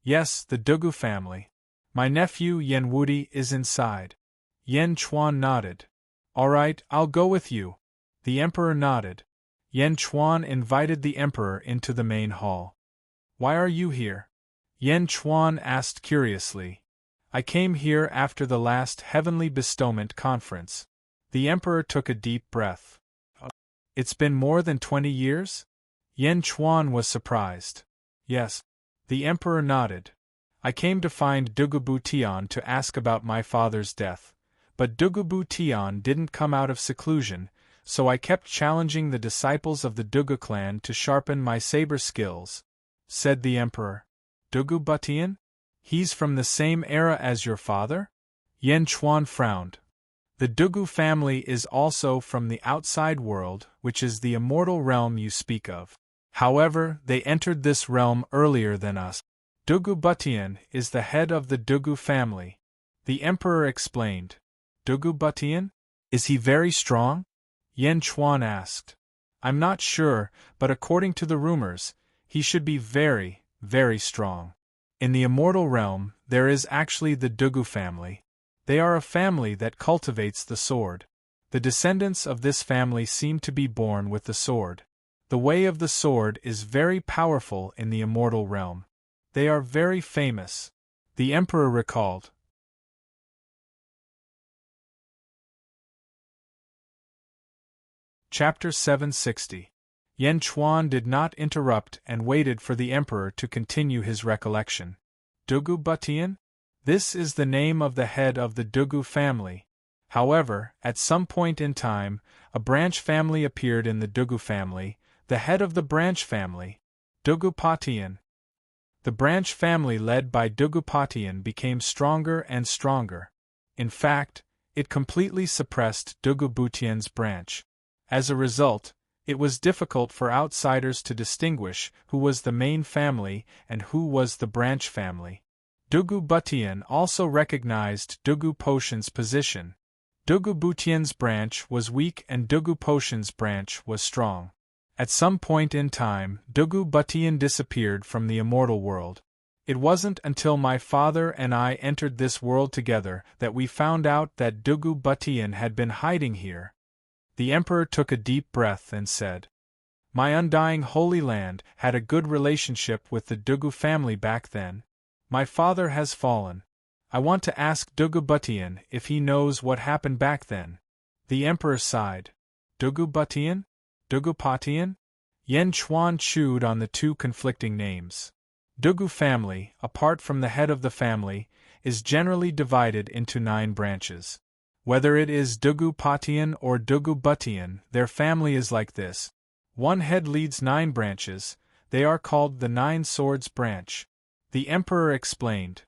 "Yes, the Dugu family. My nephew Yan Wudi is inside." Yan Chuan nodded. "All right, I'll go with you." The Emperor nodded. Yan Chuan invited the Emperor into the main hall. "Why are you here?" Yan Chuan asked curiously. "I came here after the last Heavenly Bestowment Conference." The Emperor took a deep breath. "It's been more than 20 years?" Yan Chuan was surprised. "Yes." The Emperor nodded. "I came to find Dugubu Tian to ask about my father's death, but Dugubu Tian didn't come out of seclusion, so I kept challenging the disciples of the Dugu clan to sharpen my saber skills," said the Emperor. "Dugu Butian? He's from the same era as your father?" Yan Chuan frowned. "The Dugu family is also from the outside world, which is the immortal realm you speak of. However, they entered this realm earlier than us. Dugu Butian is the head of the Dugu family," the Emperor explained. "Dugu Butian? Is he very strong?" Yan Chuan asked. "I'm not sure, but according to the rumors, he should be very, very strong. In the immortal realm, there is actually the Dugu family. They are a family that cultivates the sword. The descendants of this family seem to be born with the sword. The way of the sword is very powerful in the immortal realm. They are very famous," the Emperor recalled. Chapter 760. Yan Chuan did not interrupt and waited for the Emperor to continue his recollection. "Dugu Butian? This is the name of the head of the Dugu family. However, at some point in time, a branch family appeared in the Dugu family, the head of the branch family, Dugu Butian. The branch family led by Dugu Butian became stronger and stronger. In fact, it completely suppressed Dugu Butian's branch. As a result, it was difficult for outsiders to distinguish who was the main family and who was the branch family. Dugu Butian also recognized Dugu Potion's position. Dugu Butian's branch was weak and Dugu Potion's branch was strong. At some point in time, Dugu Butian disappeared from the immortal world. It wasn't until my father and I entered this world together that we found out that Dugu Butian had been hiding here." The Emperor took a deep breath and said, "My undying Holy Land had a good relationship with the Dugu family back then. My father has fallen. I want to ask Dugu Butian if he knows what happened back then." The Emperor sighed. "Dugu Butian? Dugu Butian?" Yan Chuan chewed on the two conflicting names. Dugu family, apart from the head of the family, is generally divided into 9 branches. Whether it is Dugu Butian or Dugu Butian, their family is like this. One head leads 9 branches, they are called the 9 Swords branch. The Emperor explained.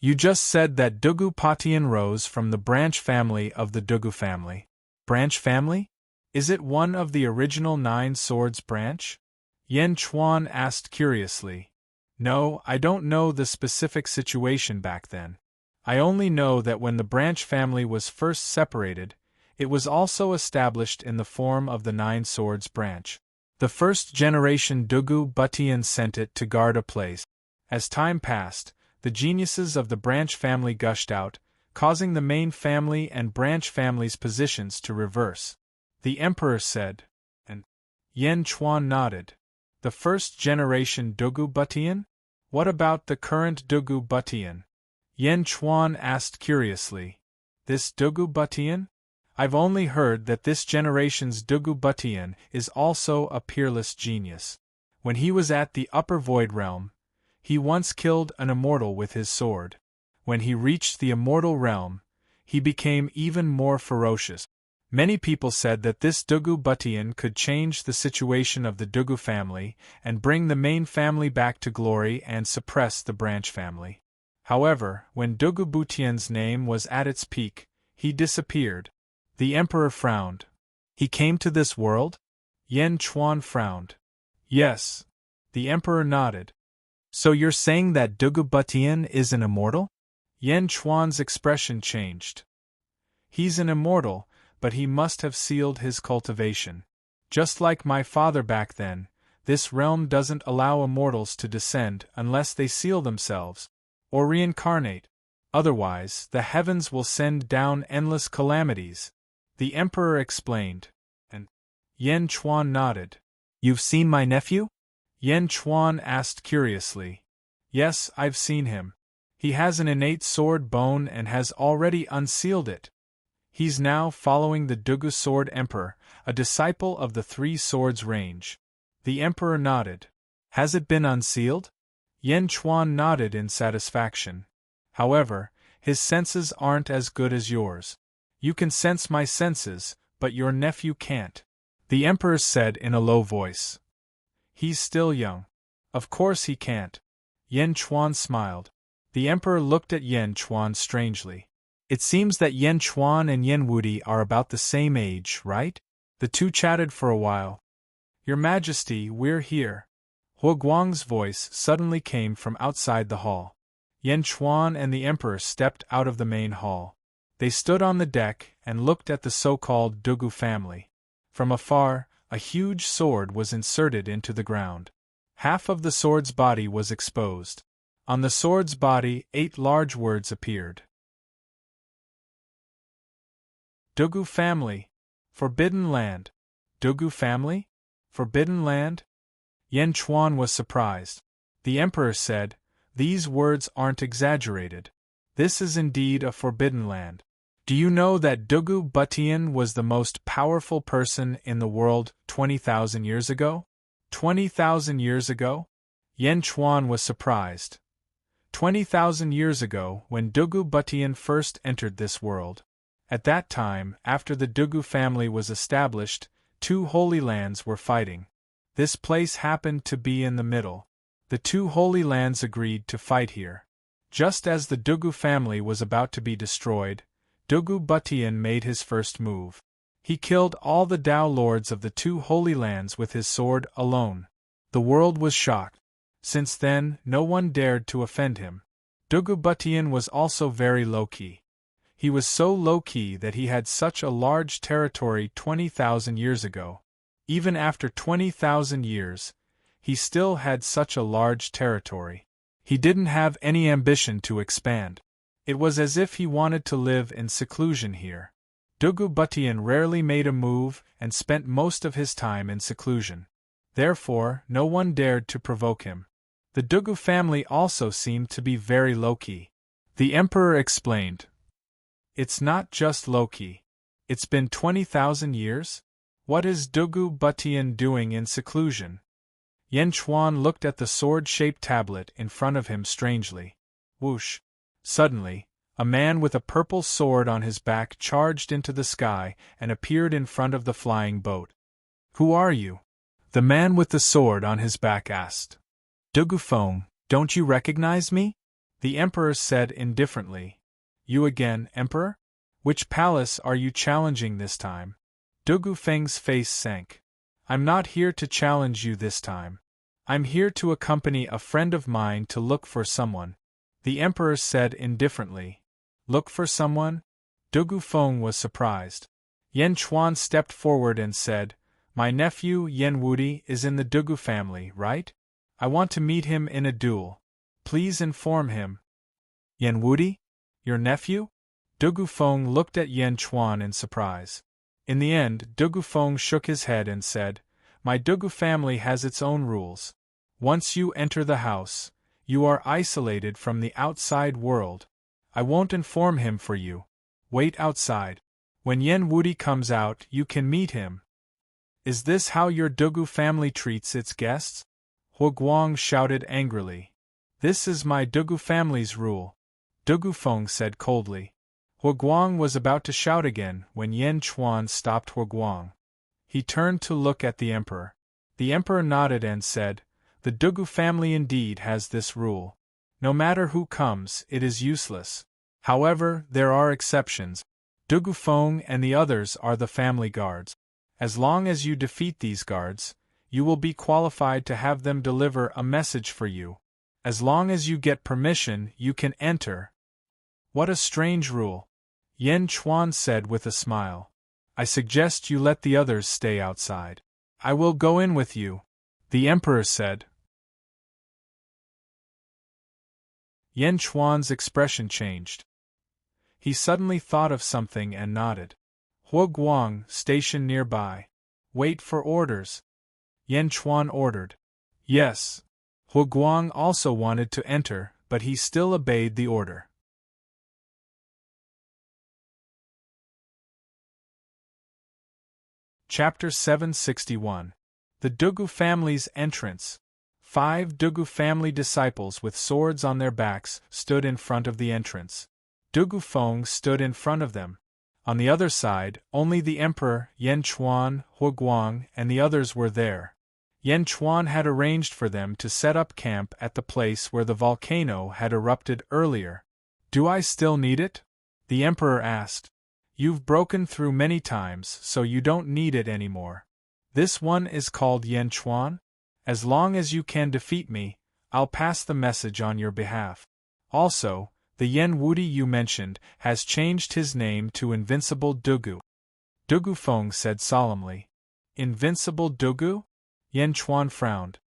You just said that Dugu Patian rose from the branch family of the Dugu family. Branch family? Is it one of the original 9 Swords branch? Yan Chuan asked curiously. No, I don't know the specific situation back then. I only know that when the branch family was first separated, it was also established in the form of the 9 Swords branch. The first generation Dugu Butian sent it to guard a place. As time passed, the geniuses of the branch family gushed out, causing the main family and branch family's positions to reverse. The emperor said, and Yan Chuan nodded. The first generation Dugu Butian? What about the current Dugu Butian? Yan Chuan asked curiously. This Dugu Butian? I've only heard that this generation's Dugu Butian is also a peerless genius. When he was at the upper void realm, he once killed an immortal with his sword. When he reached the immortal realm, he became even more ferocious. Many people said that this Dugu Butian could change the situation of the Dugu family and bring the main family back to glory and suppress the branch family. However, when Dugu Butian's name was at its peak, he disappeared. The emperor frowned. He came to this world? Yan Chuan frowned. Yes. The emperor nodded. So you're saying that Dugu Butian is an immortal? Yan Chuan's expression changed. He's an immortal, but he must have sealed his cultivation. Just like my father back then, this realm doesn't allow immortals to descend unless they seal themselves, or reincarnate. Otherwise, the heavens will send down endless calamities. The emperor explained, and Yan Chuan nodded. You've seen my nephew? Yan Chuan asked curiously. Yes, I've seen him. He has an innate sword bone and has already unsealed it. He's now following the Dugu Sword Emperor, a disciple of the 3 Swords range. The emperor nodded. Has it been unsealed? Yan Chuan nodded in satisfaction. However, his senses aren't as good as yours. You can sense my senses, but your nephew can't. The emperor said in a low voice. He's still young. Of course he can't. Yan Chuan smiled. The emperor looked at Yan Chuan strangely. It seems that Yan Chuan and Yan Wudi are about the same age, right? The two chatted for a while. Your Majesty, we're here. Hua Guang's voice suddenly came from outside the hall. Yan Chuan and the emperor stepped out of the main hall. They stood on the deck and looked at the so-called Dugu family. From afar, a huge sword was inserted into the ground. Half of the sword's body was exposed. On the sword's body, 8 large words appeared. Dugu family. Forbidden land. Dugu family? Forbidden land? Yan Chuan was surprised. The emperor said, these words aren't exaggerated. This is indeed a forbidden land. Do you know that Dugu Butian was the most powerful person in the world 20,000 years ago? 20,000 years ago? Yan Chuan was surprised. 20,000 years ago, when Dugu Butian first entered this world. At that time, after the Dugu family was established, 2 holy lands were fighting. This place happened to be in the middle. The 2 holy lands agreed to fight here. Just as the Dugu family was about to be destroyed, Dugu Butian made his first move. He killed all the Tao lords of the 2 holy lands with his sword alone. The world was shocked. Since then, no one dared to offend him. Dugu Butian was also very low-key. He was so low-key that he had such a large territory 20,000 years ago. Even after 20,000 years, he still had such a large territory. He didn't have any ambition to expand. It was as if he wanted to live in seclusion here. Dugu Butian rarely made a move and spent most of his time in seclusion. Therefore, no one dared to provoke him. The Dugu family also seemed to be very low-key. The emperor explained. It's not just low-key. It's been 20,000 years? What is Dugu Butian doing in seclusion? Yan Chuan looked at the sword-shaped tablet in front of him strangely. Whoosh! Suddenly, a man with a purple sword on his back charged into the sky and appeared in front of the flying boat. Who are you? The man with the sword on his back asked. Dugu Feng, don't you recognize me? The emperor said indifferently. You again, emperor? Which palace are you challenging this time? Dugu Feng's face sank. I'm not here to challenge you this time. I'm here to accompany a friend of mine to look for someone. The emperor said indifferently. Look for someone? Dugu Feng was surprised. Yan Chuan stepped forward and said, My nephew Yan Wudi is in the Dugu family, right? I want to meet him in a duel. Please inform him. Yan Wudi? Your nephew? Dugu Feng looked at Yan Chuan in surprise. In the end, Dugu Feng shook his head and said, My Dugu family has its own rules. Once you enter the house, you are isolated from the outside world. I won't inform him for you. Wait outside. When Yan Wudi comes out, you can meet him. Is this how your Dugu family treats its guests? Hu Guang shouted angrily. This is my Dugu family's rule. Dugu Feng said coldly. Hu Guang was about to shout again when Yan Chuan stopped Hu Guang. He turned to look at the emperor. The emperor nodded and said, The Dugu family indeed has this rule. No matter who comes, it is useless. However, there are exceptions. Dugu Feng and the others are the family guards. As long as you defeat these guards, you will be qualified to have them deliver a message for you. As long as you get permission, you can enter. What a strange rule. Yan Chuan said with a smile. I suggest you let the others stay outside. I will go in with you, the emperor said. Yan Chuan's expression changed. He suddenly thought of something and nodded. Hu Guang, station nearby. Wait for orders. Yan Chuan ordered. Yes. Hu Guang also wanted to enter, but he still obeyed the order. Chapter 761. The Dugu family's entrance. 5 Dugu family disciples with swords on their backs stood in front of the entrance. Dugu Feng stood in front of them. On the other side, only the emperor, Yan Chuan, Hu Guang, and the others were there. Yan Chuan had arranged for them to set up camp at the place where the volcano had erupted earlier. Do I still need it? The emperor asked. You've broken through many times, so you don't need it anymore. This one is called Yan Chuan. As long as you can defeat me, I'll pass the message on your behalf. Also, the Yan Wudi you mentioned has changed his name to Invincible Dugu. Dugu Feng said solemnly. Invincible Dugu? Yan Chuan frowned.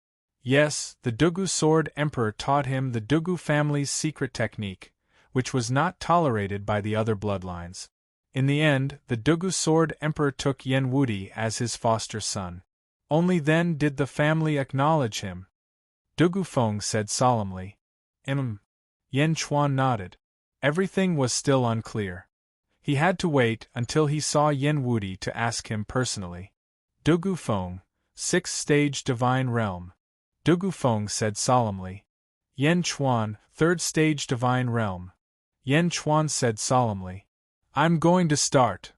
Yes, the Dugu Sword Emperor taught him the Dugu family's secret technique, which was not tolerated by the other bloodlines. In the end, the Dugu Sword Emperor took Yan Wudi as his foster son. Only then did the family acknowledge him. Dugu Feng said solemnly. Yan Chuan nodded. Everything was still unclear. He had to wait until he saw Yan Wudi to ask him personally. Dugu Feng, 6th stage Divine Realm. Dugu Feng said solemnly. Yan Chuan, 3rd stage Divine Realm. Yan Chuan said solemnly. I'm going to start.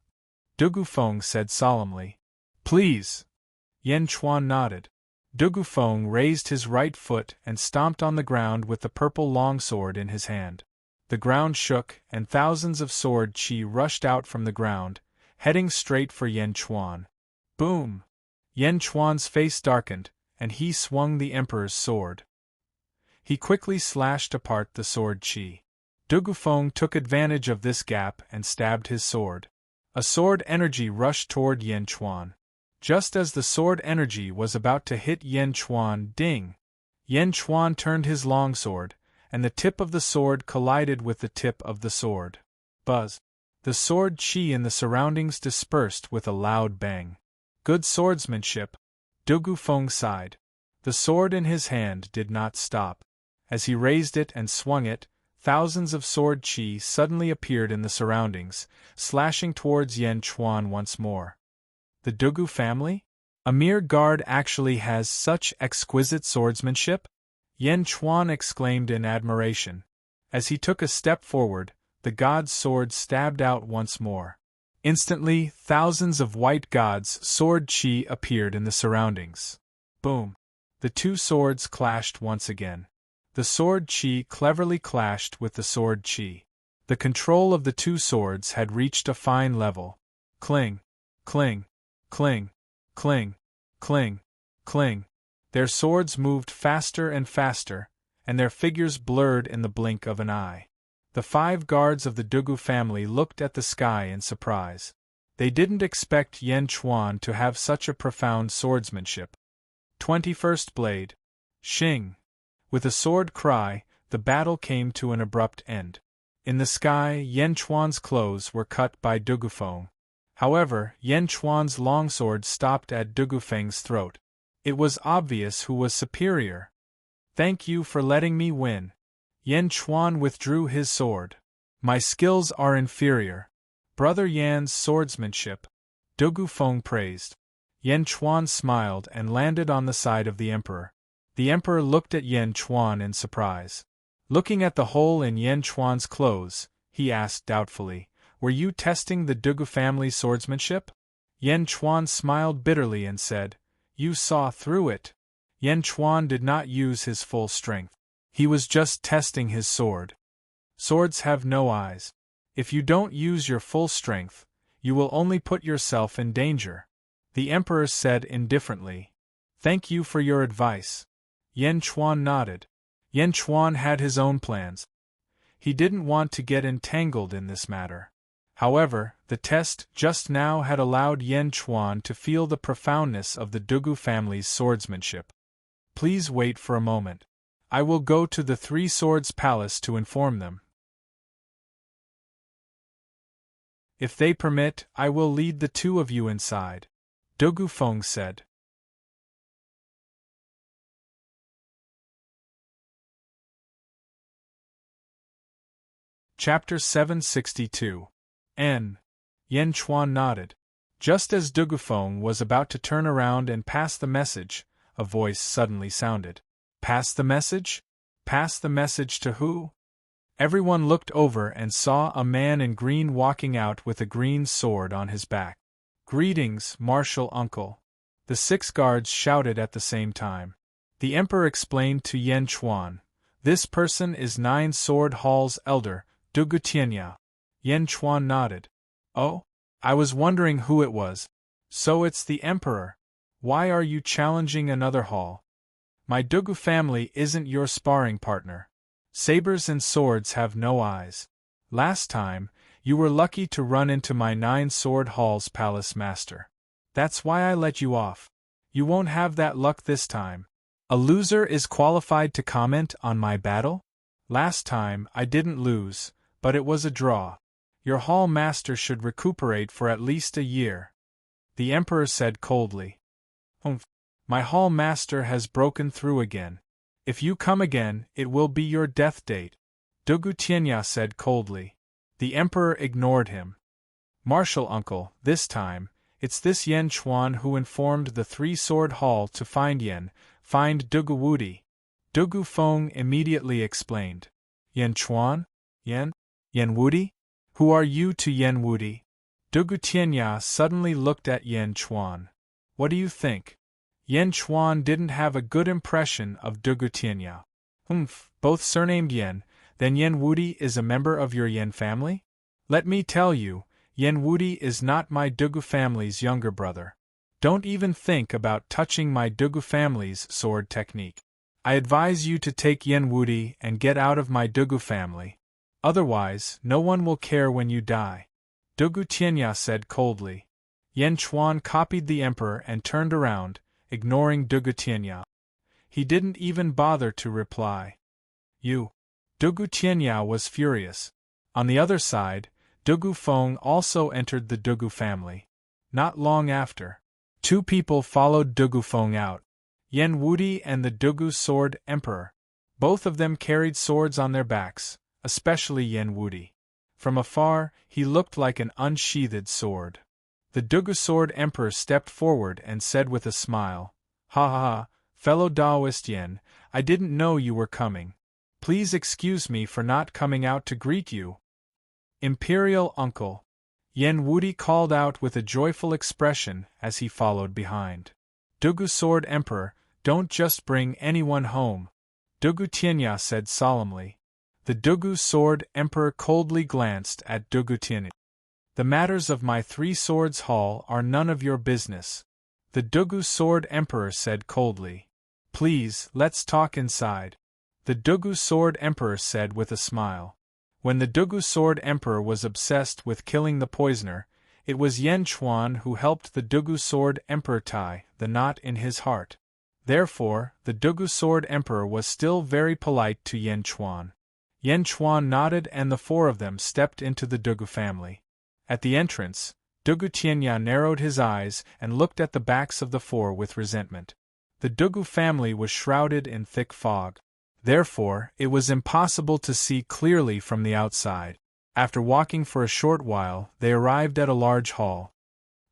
Dugu Feng said solemnly. Please. Yan Chuan nodded. Dugu Feng raised his right foot and stomped on the ground with the purple longsword in his hand. The ground shook, and thousands of sword chi rushed out from the ground, heading straight for Yan Chuan. Boom! Yan Chuan's face darkened, and he swung the emperor's sword. He quickly slashed apart the sword chi. Dugu Feng took advantage of this gap and stabbed his sword. A sword energy rushed toward Yan Chuan. Just as the sword energy was about to hit Yan Chuan, ding! Yan Chuan turned his longsword, and the tip of the sword collided with the tip of the sword. Buzz! The sword chi in the surroundings dispersed with a loud bang. Good swordsmanship. Dugu Feng sighed. The sword in his hand did not stop. As he raised it and swung it, thousands of sword chi suddenly appeared in the surroundings, slashing towards Yan Chuan once more. The Dugu family? A mere guard actually has such exquisite swordsmanship? Yan Chuan exclaimed in admiration. As he took a step forward, the god's sword stabbed out once more. Instantly, thousands of white god's sword chi appeared in the surroundings. Boom! The two swords clashed once again. The sword chi cleverly clashed with the sword chi. The control of the two swords had reached a fine level. Cling, cling, cling, cling, cling, cling. Their swords moved faster and faster, and their figures blurred in the blink of an eye. The 5 guards of the Dugu family looked at the sky in surprise. They didn't expect Yan Chuan to have such a profound swordsmanship. 21st Blade. Shing! With a sword cry, the battle came to an abrupt end. In the sky, Yan Chuan's clothes were cut by Dugufeng. However, Yan Chuan's longsword stopped at Dugufeng's throat. It was obvious who was superior. Thank you for letting me win. Yan Chuan withdrew his sword. My skills are inferior. Brother Yan's swordsmanship, Dugufeng praised. Yan Chuan smiled and landed on the side of the emperor. The emperor looked at Yan Chuan in surprise. Looking at the hole in Yan Chuan's clothes, he asked doubtfully, "Were you testing the Dugu family's swordsmanship?" Yan Chuan smiled bitterly and said, "You saw through it." Yan Chuan did not use his full strength. He was just testing his sword. Swords have no eyes. If you don't use your full strength, you will only put yourself in danger. The emperor said indifferently, "Thank you for your advice." Yan Chuan nodded. Yan Chuan had his own plans. He didn't want to get entangled in this matter. However, the test just now had allowed Yan Chuan to feel the profoundness of the Dugu family's swordsmanship. Please wait for a moment. I will go to the Three Swords Palace to inform them. If they permit, I will lead the two of you inside, Dugufeng said. Chapter 762. N. Yan Chuan nodded. Just as Dugufeng was about to turn around and pass the message, a voice suddenly sounded. Pass the message? Pass the message to who? Everyone looked over and saw a man in green walking out with a green sword on his back. Greetings, martial uncle. The 6 guards shouted at the same time. The emperor explained to Yan Chuan, "This person is 9 Sword Hall's elder, Dugu Tianya." Yan Chuan nodded. "Oh? I was wondering who it was. So it's the emperor. Why are you challenging another hall? My Dugu family isn't your sparring partner. Sabers and swords have no eyes. Last time, you were lucky to run into my 9 Sword Hall's palace master. That's why I let you off. You won't have that luck this time. A loser is qualified to comment on my battle? Last time, I didn't lose, but it was a draw. Your hall master should recuperate for at least a year." The emperor said coldly. My hall master has broken through again. If you come again, it will be your death date, Dugu Tianya said coldly. The emperor ignored him. "Martial uncle, this time, it's this Yan Chuan who informed the 3-Sword Hall to find Dugu Wudi." Dugufeng immediately explained. "Yan Chuan? Yan Wudi? Who are you to Yan Wudi?" Dugu Tianya suddenly looked at Yan Chuan. "What do you think?" Yan Chuan didn't have a good impression of Dugu Tianya. Both surnamed Yan, then Yan Wudi is a member of your Yan family? Let me tell you, Yan Wudi is not my Dugu family's younger brother. Don't even think about touching my Dugu family's sword technique. I advise you to take Yan Wudi and get out of my Dugu family. Otherwise, no one will care when you die, Dugu Tianya said coldly. Yan Chuan copied the emperor and turned around, ignoring Dugu Tianya. He didn't even bother to reply. "You." Dugu Tianya was furious. On the other side, Dugufeng also entered the Dugu family. Not long after, 2 people followed Dugufeng out. Yan Wudi and the Dugu sword emperor. Both of them carried swords on their backs, especially Yan Wudi. From afar, he looked like an unsheathed sword. The Dugu sword emperor stepped forward and said with a smile, "Ha ha ha, fellow Taoist Yan, I didn't know you were coming. Please excuse me for not coming out to greet you." "Imperial uncle," Yan Wudi called out with a joyful expression as he followed behind. "Dugu sword emperor, don't just bring anyone home. Dugu Tianya said solemnly. The Dugu Sword Emperor coldly glanced at Dugu Tianya. The matters of my Three Swords Hall are none of your business, the Dugu Sword Emperor said coldly. Please, let's talk inside, the Dugu Sword Emperor said with a smile. When the Dugu Sword Emperor was obsessed with killing the poisoner, it was Yen Chuan who helped the Dugu Sword Emperor tie the knot in his heart. Therefore, the Dugu Sword Emperor was still very polite to Yen Chuan. Yen Chuan nodded and the four of them stepped into the Dugu family. At the entrance, Dugu Tianya narrowed his eyes and looked at the backs of the four with resentment. The Dugu family was shrouded in thick fog. Therefore, it was impossible to see clearly from the outside. After walking for a short while, they arrived at a large hall.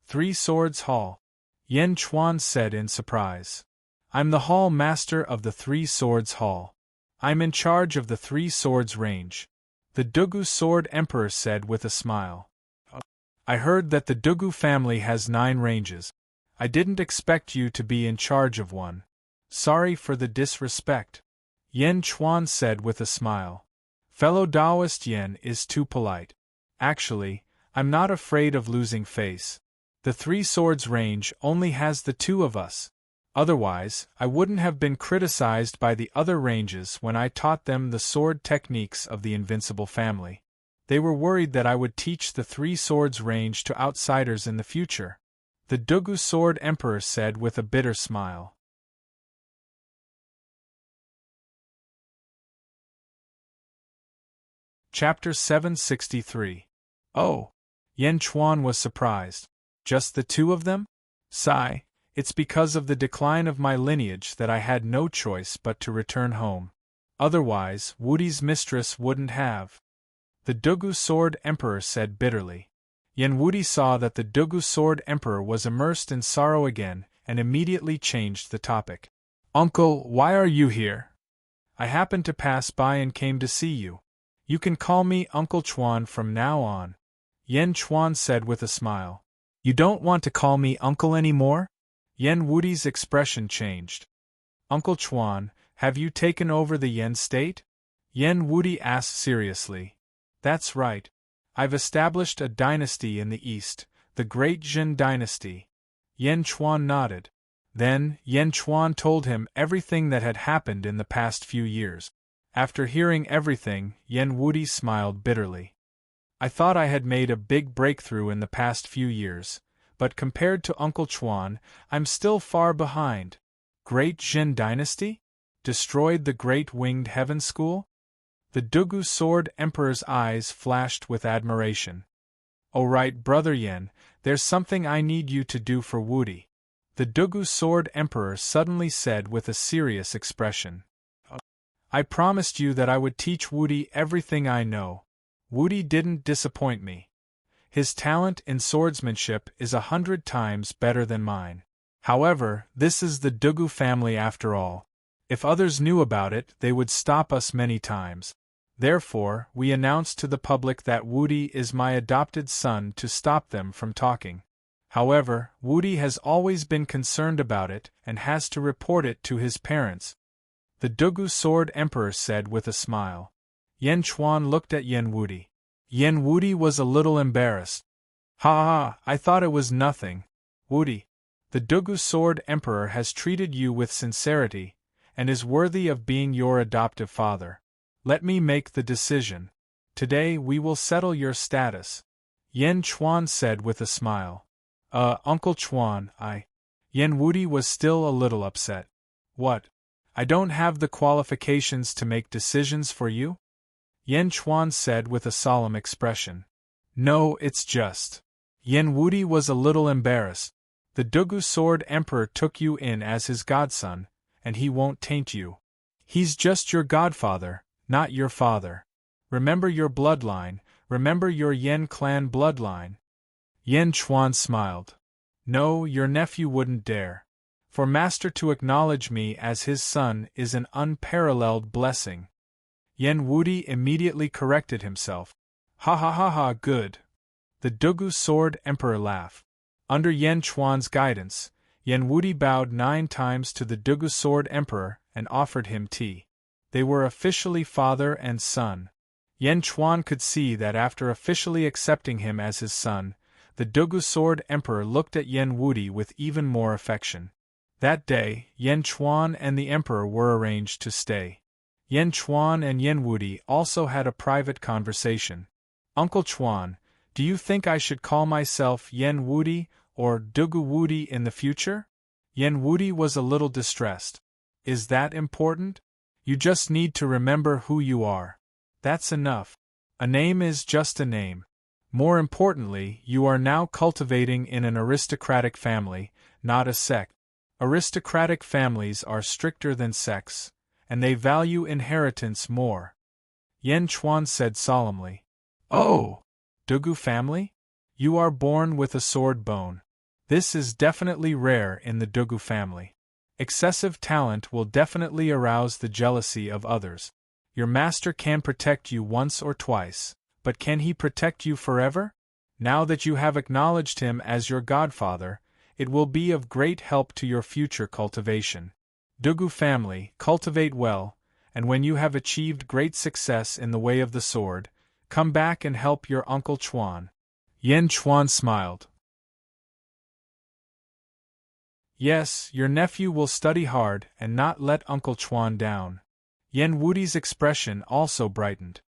Three Swords Hall, Yen Chuan said in surprise. I'm the hall master of the Three Swords Hall. I'm in charge of the Three Swords range, the Dugu Sword Emperor said with a smile. I heard that the Dugu family has 9 ranges. I didn't expect you to be in charge of one. Sorry for the disrespect, Yen Chuan said with a smile. Fellow Taoist Yen is too polite. Actually, I'm not afraid of losing face. The Three Swords range only has the 2 of us. Otherwise, I wouldn't have been criticized by the other ranges when I taught them the sword techniques of the Invincible family. They were worried that I would teach the Three Swords range to outsiders in the future, the Dugu Sword Emperor said with a bitter smile. Chapter 763. Oh! Yen Chuan was surprised. Just the 2 of them? Sigh, it's because of the decline of my lineage that I had no choice but to return home. Otherwise, Wudi's mistress wouldn't have. The Dugu Sword Emperor said bitterly. Yen Wudi saw that the Dugu Sword Emperor was immersed in sorrow again and immediately changed the topic. Uncle, why are you here? I happened to pass by and came to see you. You can call me Uncle Chuan from now on, Yen Chuan said with a smile. You don't want to call me uncle anymore? Yen Wudi's expression changed. Uncle Chuan, have you taken over the Yen state? Yen Wudi asked seriously. That's right. I've established a dynasty in the east, the Great Jin dynasty. Yen Chuan nodded. Then, Yen Chuan told him everything that had happened in the past few years. After hearing everything, Yen Wudi smiled bitterly. I thought I had made a big breakthrough in the past few years, but compared to Uncle Chuan, I'm still far behind. Great Jin dynasty? Destroyed the Great Winged Heaven School? The Dugu Sword Emperor's eyes flashed with admiration. Oh right, Brother Yen, there's something I need you to do for Wudi, the Dugu Sword Emperor suddenly said with a serious expression. I promised you that I would teach Wudi everything I know. Wudi didn't disappoint me. His talent in swordsmanship is 100 times better than mine. However, this is the Dugu family after all. If others knew about it, they would stop us many times. Therefore, we announced to the public that Wudi is my adopted son to stop them from talking. However, Wudi has always been concerned about it and has to report it to his parents, the Dugu Sword Emperor said with a smile. Yen Chuan looked at Yen Wudi. Yen Wudi was a little embarrassed. Ha! I thought it was nothing. Wudi, the Dugu Sword Emperor has treated you with sincerity, and is worthy of being your adoptive father. Let me make the decision. Today we will settle your status, Yen Chuan said with a smile. Uncle Chuan, Yen Wudi was still a little upset. What? I don't have the qualifications to make decisions for you? Yen Chuan said with a solemn expression. No, it's just. Yen Wudi was a little embarrassed. The Dugu Sword Emperor took you in as his godson, and he won't taint you. He's just your godfather, not your father. Remember your bloodline, remember your Yen clan bloodline. Yen Chuan smiled. No, your nephew wouldn't dare. For master to acknowledge me as his son is an unparalleled blessing. Yen Wudi immediately corrected himself. Ha, good. The Dugu Sword Emperor laughed. Under Yen Chuan's guidance, Yen Wudi bowed 9 times to the Dugu Sword Emperor and offered him tea. They were officially father and son. Yan Chuan could see that after officially accepting him as his son, the Dugu Sword Emperor looked at Yen Wudi with even more affection. That day, Yan Chuan and the Emperor were arranged to stay. Yan Chuan and Yen Wudi also had a private conversation. Uncle Chuan, do you think I should call myself Yen Wudi or Dugu Wudi in the future? Yen Wudi was a little distressed. Is that important? You just need to remember who you are. That's enough. A name is just a name. More importantly, you are now cultivating in an aristocratic family, not a sect. Aristocratic families are stricter than sects, and they value inheritance more. Yan Chuan said solemnly. Oh! Dugu family? You are born with a sword bone. This is definitely rare in the Dugu family. Excessive talent will definitely arouse the jealousy of others. Your master can protect you once or twice, but can he protect you forever? Now that you have acknowledged him as your godfather, it will be of great help to your future cultivation. Dugu family, cultivate well, and when you have achieved great success in the way of the sword, come back and help your Uncle Chuan. Yan Chuan smiled. Yes, your nephew will study hard and not let Uncle Chuan down. Yen Wudi's expression also brightened.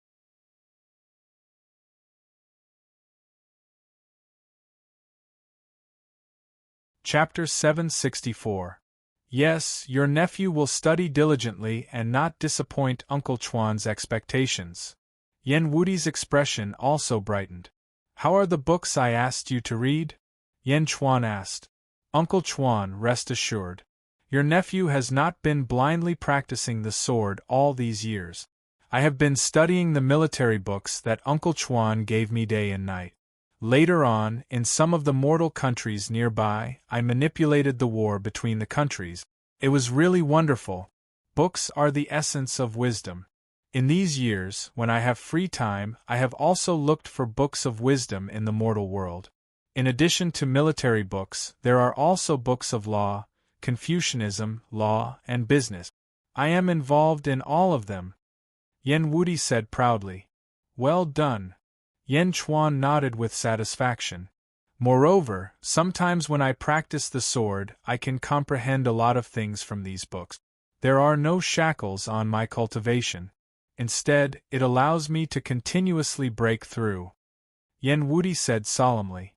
Chapter 764. Yes, your nephew will study diligently and not disappoint Uncle Chuan's expectations. Yen Wudi's expression also brightened. How are the books I asked you to read? Yan Chuan asked. Uncle Chuan, rest assured. Your nephew has not been blindly practicing the sword all these years. I have been studying the military books that Uncle Chuan gave me day and night. Later on, in some of the mortal countries nearby, I manipulated the war between the countries. It was really wonderful. Books are the essence of wisdom. In these years, when I have free time, I have also looked for books of wisdom in the mortal world. In addition to military books, there are also books of law, Confucianism, law, and business. I am involved in all of them. Yen Wudi said proudly. Well done. Yan Chuan nodded with satisfaction. Moreover, sometimes when I practice the sword, I can comprehend a lot of things from these books. There are no shackles on my cultivation. Instead, it allows me to continuously break through. Yen Wudi said solemnly.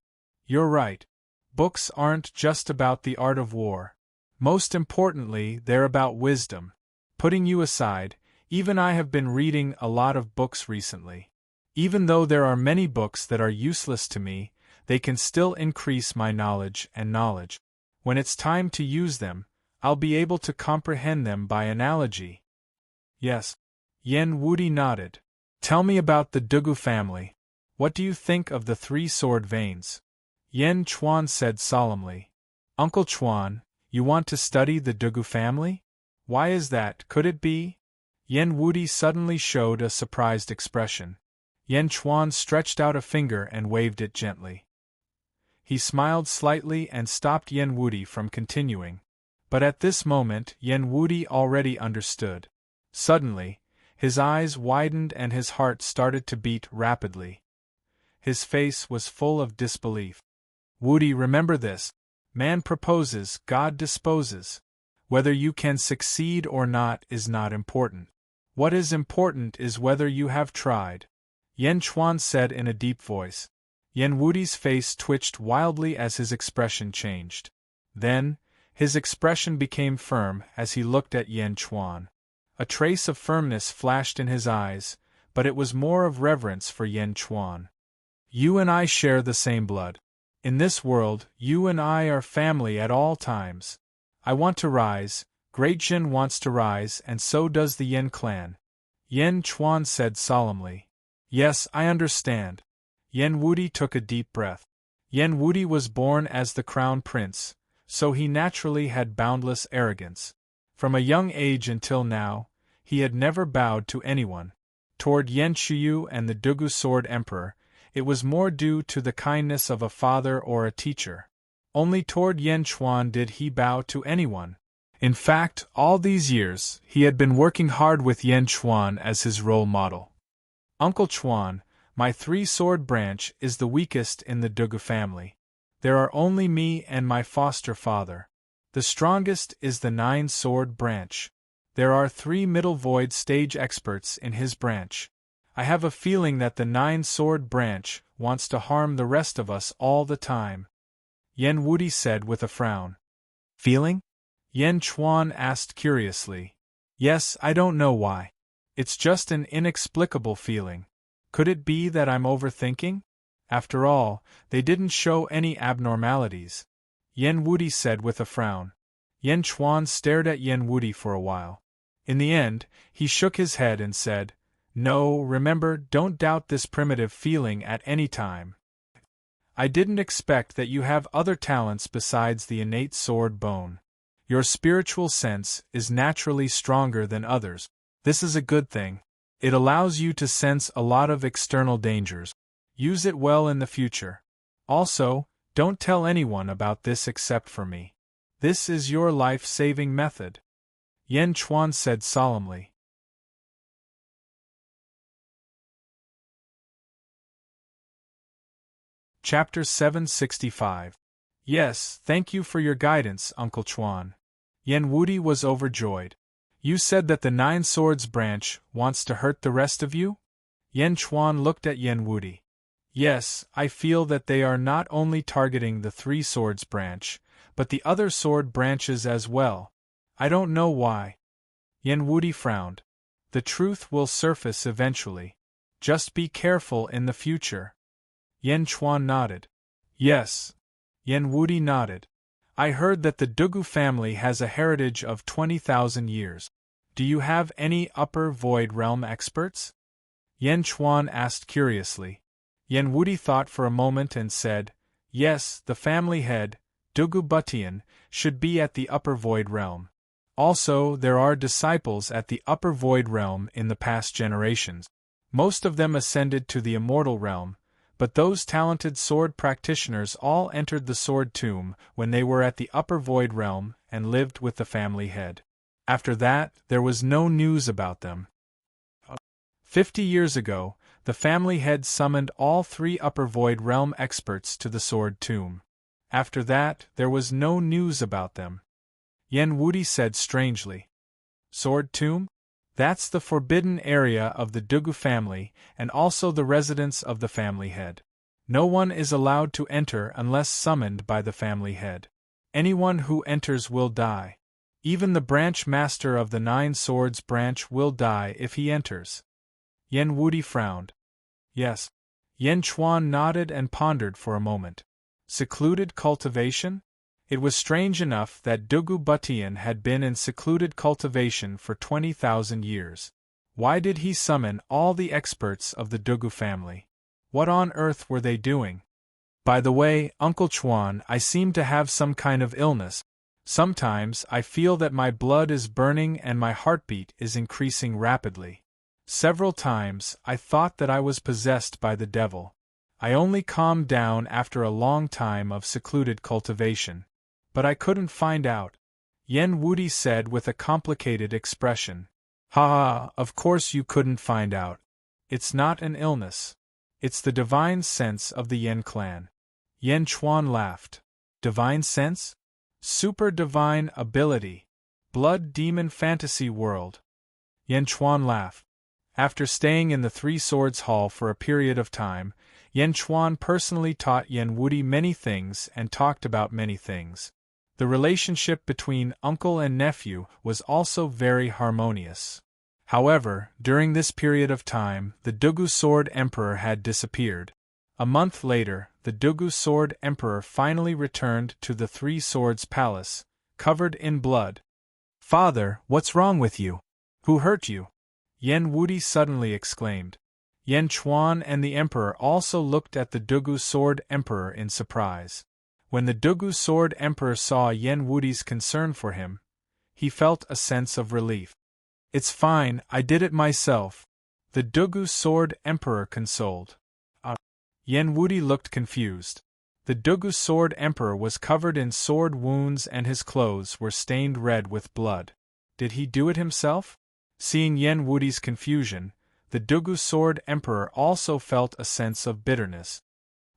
You're right. Books aren't just about the art of war. Most importantly, they're about wisdom. Putting you aside, even I have been reading a lot of books recently. Even though there are many books that are useless to me, they can still increase my knowledge and knowledge. When it's time to use them, I'll be able to comprehend them by analogy. Yes. Yen Wudi nodded. Tell me about the Dugu family. What do you think of the 3 sword veins? Yan Chuan said solemnly. Uncle Chuan, you want to study the Dugu family? Why is that, could it be? Yen Wudi suddenly showed a surprised expression. Yan Chuan stretched out a finger and waved it gently. He smiled slightly and stopped Yen Wudi from continuing. But at this moment, Yen Wudi already understood. Suddenly, his eyes widened and his heart started to beat rapidly. His face was full of disbelief. Wudi, remember this. Man proposes, God disposes. Whether you can succeed or not is not important. What is important is whether you have tried. Yan Chuan said in a deep voice. Yen Wudi's face twitched wildly as his expression changed. Then, his expression became firm as he looked at Yan Chuan. A trace of firmness flashed in his eyes, but it was more of reverence for Yan Chuan. You and I share the same blood. In this world, you and I are family at all times. I want to rise, Great Jin wants to rise, and so does the Yen clan. Yan Chuan said solemnly. Yes, I understand. Yen Wudi took a deep breath. Yen Wudi was born as the crown prince, so he naturally had boundless arrogance. From a young age until now, he had never bowed to anyone. Toward Yen Chuyu and the Dugu Sword Emperor, it was more due to the kindness of a father or a teacher. Only toward Yan Chuan did he bow to anyone. In fact, all these years, he had been working hard with Yan Chuan as his role model. Uncle Chuan, my three-sword branch is the weakest in the Dugu family. There are only me and my foster father. The strongest is the nine-sword branch. There are 3 middle void stage experts in his branch. I have a feeling that the nine-sword branch wants to harm the rest of us all the time. Yen Wudi said with a frown. Feeling? Yen Chuan asked curiously. Yes, I don't know why. It's just an inexplicable feeling. Could it be that I'm overthinking? After all, they didn't show any abnormalities. Yen Wudi said with a frown. Yen Chuan stared at Yen Wudi for a while. In the end, he shook his head and said, No, remember, don't doubt this primitive feeling at any time. I didn't expect that you have other talents besides the innate sword bone. Your spiritual sense is naturally stronger than others. This is a good thing. It allows you to sense a lot of external dangers. Use it well in the future. Also, don't tell anyone about this except for me. This is your life-saving method. Yen Chuan said solemnly. Chapter 765. Yes, thank you for your guidance, Uncle Chuan. Yen Wudi was overjoyed. You said that the Nine Swords branch wants to hurt the rest of you? Yen Chuan looked at Yen Wudi. Yes, I feel that they are not only targeting the Three Swords branch, but the other sword branches as well. I don't know why. Yen Wudi frowned. The truth will surface eventually. Just be careful in the future. Yen Chuan nodded. Yes. Yen Wudi nodded. I heard that the Dugu family has a heritage of 20,000 years. Do you have any upper void realm experts? Yen Chuan asked curiously. Yen Wudi thought for a moment and said, Yes, the family head, Dugu Butian, should be at the upper void realm. Also, there are disciples at the upper void realm in the past generations. Most of them ascended to the immortal realm, but those talented sword practitioners all entered the sword tomb when they were at the upper void realm and lived with the family head. After that, there was no news about them. 50 years ago, the family head summoned all 3 upper void realm experts to the sword tomb. After that, there was no news about them. Yen Wudi said strangely. Sword tomb? That's the forbidden area of the Dugu family and also the residence of the family head. No one is allowed to enter unless summoned by the family head. Anyone who enters will die. Even the branch master of the Nine Swords branch will die if he enters. Yen Wudi frowned. Yes. Yen Chuan nodded and pondered for a moment. Secluded cultivation? It was strange enough that Dugu Butian had been in secluded cultivation for 20,000 years. Why did he summon all the experts of the Dugu family? What on earth were they doing? By the way, Uncle Chuan, I seem to have some kind of illness. Sometimes I feel that my blood is burning and my heartbeat is increasing rapidly. Several times I thought that I was possessed by the devil. I only calmed down after a long time of secluded cultivation. But I couldn't find out. Yen Wudi said with a complicated expression. Ha ha, of course you couldn't find out. It's not an illness. It's the divine sense of the Yen clan. Yen Chuan laughed. Divine sense? Super divine ability. Blood demon fantasy world. Yen Chuan laughed. After staying in the Three Swords Hall for a period of time, Yen Chuan personally taught Yen Wudi many things and talked about many things. The relationship between uncle and nephew was also very harmonious. However, during this period of time, the Dugu Sword Emperor had disappeared. A month later, the Dugu Sword Emperor finally returned to the Three Swords Palace, covered in blood. Father, what's wrong with you? Who hurt you? Yen Wudi suddenly exclaimed. Yen Chuan and the Emperor also looked at the Dugu Sword Emperor in surprise. When the Dugu Sword Emperor saw Yen Wudi's concern for him, he felt a sense of relief. It's fine, I did it myself. The Dugu Sword Emperor consoled. Yen Wudi looked confused. The Dugu Sword Emperor was covered in sword wounds and his clothes were stained red with blood. Did he do it himself? Seeing Yen Wudi's confusion, the Dugu Sword Emperor also felt a sense of bitterness.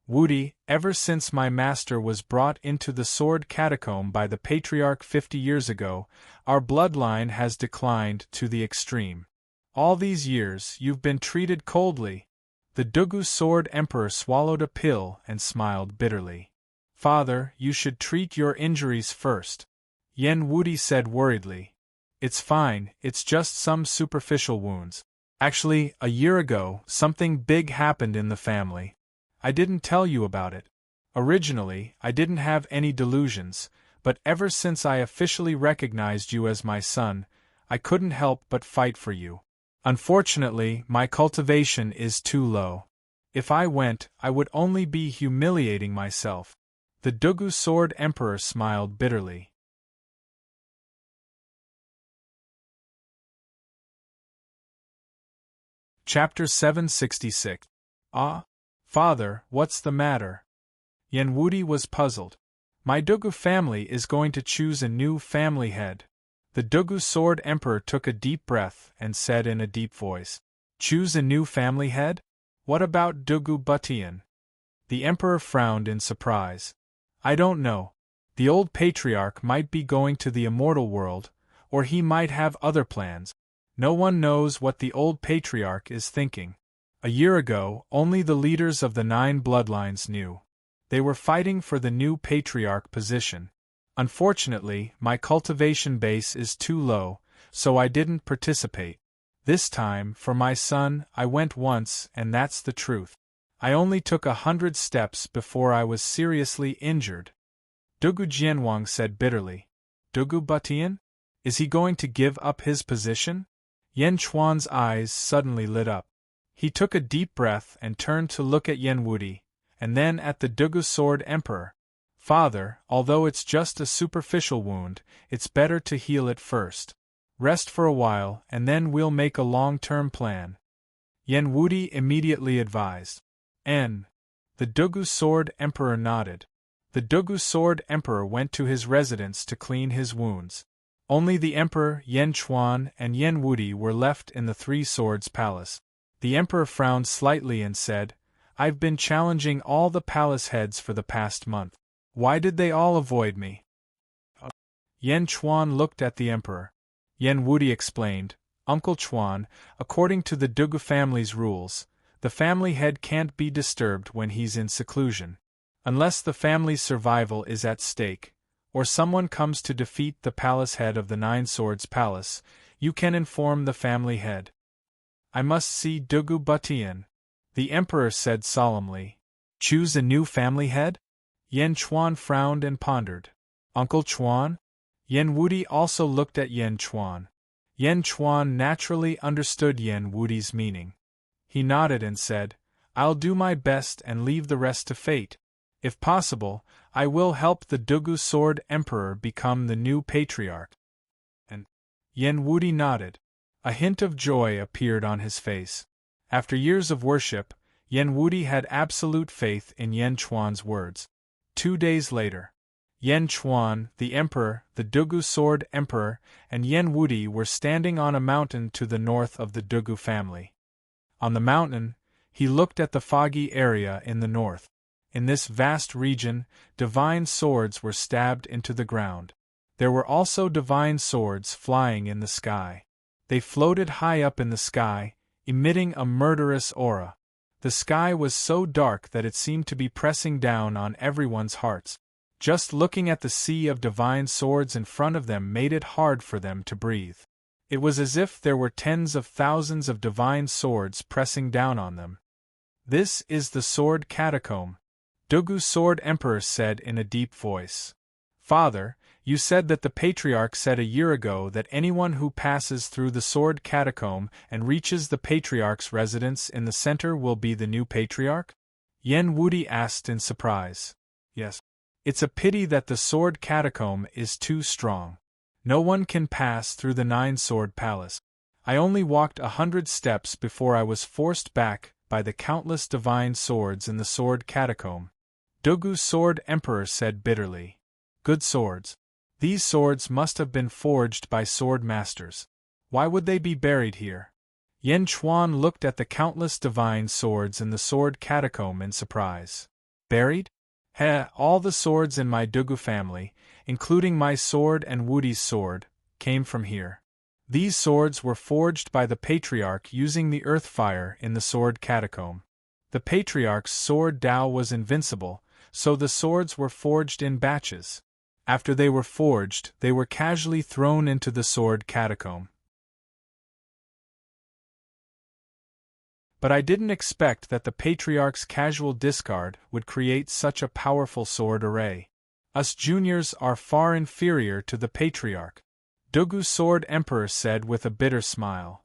Wudi, ever since my master was brought into the sword catacomb by the Patriarch 50 years ago, our bloodline has declined to the extreme. All these years you've been treated coldly. The Dugu Sword Emperor swallowed a pill and smiled bitterly. Father, you should treat your injuries first. Yen Wudi said worriedly. It's fine, it's just some superficial wounds. Actually, a year ago, something big happened in the family. I didn't tell you about it. Originally, I didn't have any delusions, but ever since I officially recognized you as my son, I couldn't help but fight for you. Unfortunately, my cultivation is too low. If I went, I would only be humiliating myself. The Dugu Sword Emperor smiled bitterly. Chapter 766. Ah, Father, what's the matter? Yen Wudi was puzzled. My Dugu family is going to choose a new family head. The Dugu Sword Emperor took a deep breath and said in a deep voice, Choose a new family head? What about Dugu Butian? The Emperor frowned in surprise. I don't know. The old patriarch might be going to the immortal world, or he might have other plans. No one knows what the old patriarch is thinking. A year ago, only the leaders of the 9 bloodlines knew. They were fighting for the new patriarch position. Unfortunately, my cultivation base is too low, so I didn't participate. This time, for my son, I went once, and that's the truth. I only took 100 steps before I was seriously injured. Dugu Jianwang said bitterly. Dugu Butian? Is he going to give up his position? Yen Chuan's eyes suddenly lit up. He took a deep breath and turned to look at Yen Wudi, and then at the Dugu Sword Emperor. Father, although it's just a superficial wound, it's better to heal it first. Rest for a while, and then we'll make a long-term plan. Yen Wudi immediately advised. The Dugu Sword Emperor nodded. The Dugu Sword Emperor went to his residence to clean his wounds. Only the Emperor, Yen Chuan, and Yen Wudi were left in the Three Swords Palace. The Emperor frowned slightly and said, I've been challenging all the palace heads for the past month. Why did they all avoid me? Yen Chuan looked at the Emperor. Yen Wudi explained, Uncle Chuan, according to the Dugu family's rules, the family head can't be disturbed when he's in seclusion. Unless the family's survival is at stake, or someone comes to defeat the palace head of the 9 Swords Palace, you can inform the family head. I must see Dugu Butian. The Emperor said solemnly. Choose a new family head? Yen Chuan frowned and pondered. Uncle Chuan? Yen Wudi also looked at Yen Chuan. Yen Chuan naturally understood Yen Wudi's meaning. He nodded and said, I'll do my best and leave the rest to fate. If possible, I will help the Dugu Sword Emperor become the new patriarch. And Yen Wudi nodded. A hint of joy appeared on his face. After years of worship, Yen Wudi had absolute faith in Yen Chuan's words. 2 days later, Yen Chuan, the Emperor, the Dugu Sword Emperor, and Yen Wudi were standing on a mountain to the north of the Dugu family. On the mountain, he looked at the foggy area in the north. In this vast region, divine swords were stabbed into the ground. There were also divine swords flying in the sky. They floated high up in the sky, emitting a murderous aura. The sky was so dark that it seemed to be pressing down on everyone's hearts. Just looking at the sea of divine swords in front of them made it hard for them to breathe. It was as if there were tens of thousands of divine swords pressing down on them. This is the sword catacomb, Dugu Sword Emperor said in a deep voice. Father, you said that the Patriarch said a year ago that anyone who passes through the sword catacomb and reaches the Patriarch's residence in the center will be the new Patriarch? Yen Wudi asked in surprise. Yes. It's a pity that the sword catacomb is too strong. No one can pass through the 9-sword palace. I only walked 100 steps before I was forced back by the countless divine swords in the sword catacomb. Dugu Sword Emperor said bitterly. Good swords. These swords must have been forged by sword masters. Why would they be buried here? Yan Chuan looked at the countless divine swords in the sword catacomb in surprise. Buried? Heh, all the swords in my Dugu family, including my sword and Wudi's sword, came from here. These swords were forged by the Patriarch using the earth fire in the sword catacomb. The Patriarch's sword Dao was invincible, so the swords were forged in batches. After they were forged, they were casually thrown into the sword catacomb. But I didn't expect that the Patriarch's casual discard would create such a powerful sword array. Us juniors are far inferior to the Patriarch, Dugu Sword Emperor said with a bitter smile.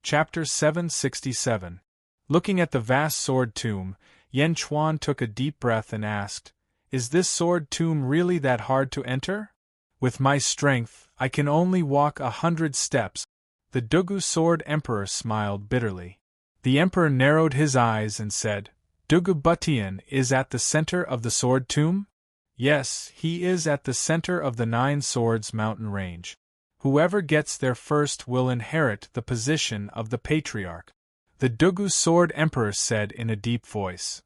Chapter 767. Looking at the vast sword tomb, Yan Chuan took a deep breath and asked, "Is this sword tomb really that hard to enter? With my strength, I can only walk 100 steps." The Dugu Sword Emperor smiled bitterly. The Emperor narrowed his eyes and said, "Dugu Butian is at the center of the sword tomb?" "Yes, he is at the center of the Nine Swords mountain range. Whoever gets there first will inherit the position of the Patriarch," the Dugu Sword Emperor said in a deep voice.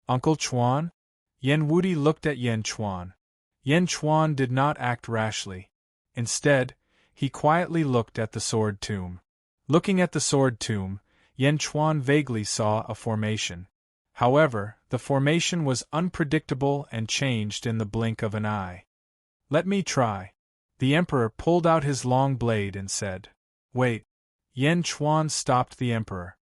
"Uncle Chuan?" Yan Wudi looked at Yan Chuan. Yan Chuan did not act rashly. Instead, he quietly looked at the sword tomb. Looking at the sword tomb, Yan Chuan vaguely saw a formation. However, the formation was unpredictable and changed in the blink of an eye. "Let me try." The Emperor pulled out his long blade and said, "Wait." Yan Chuan stopped the Emperor.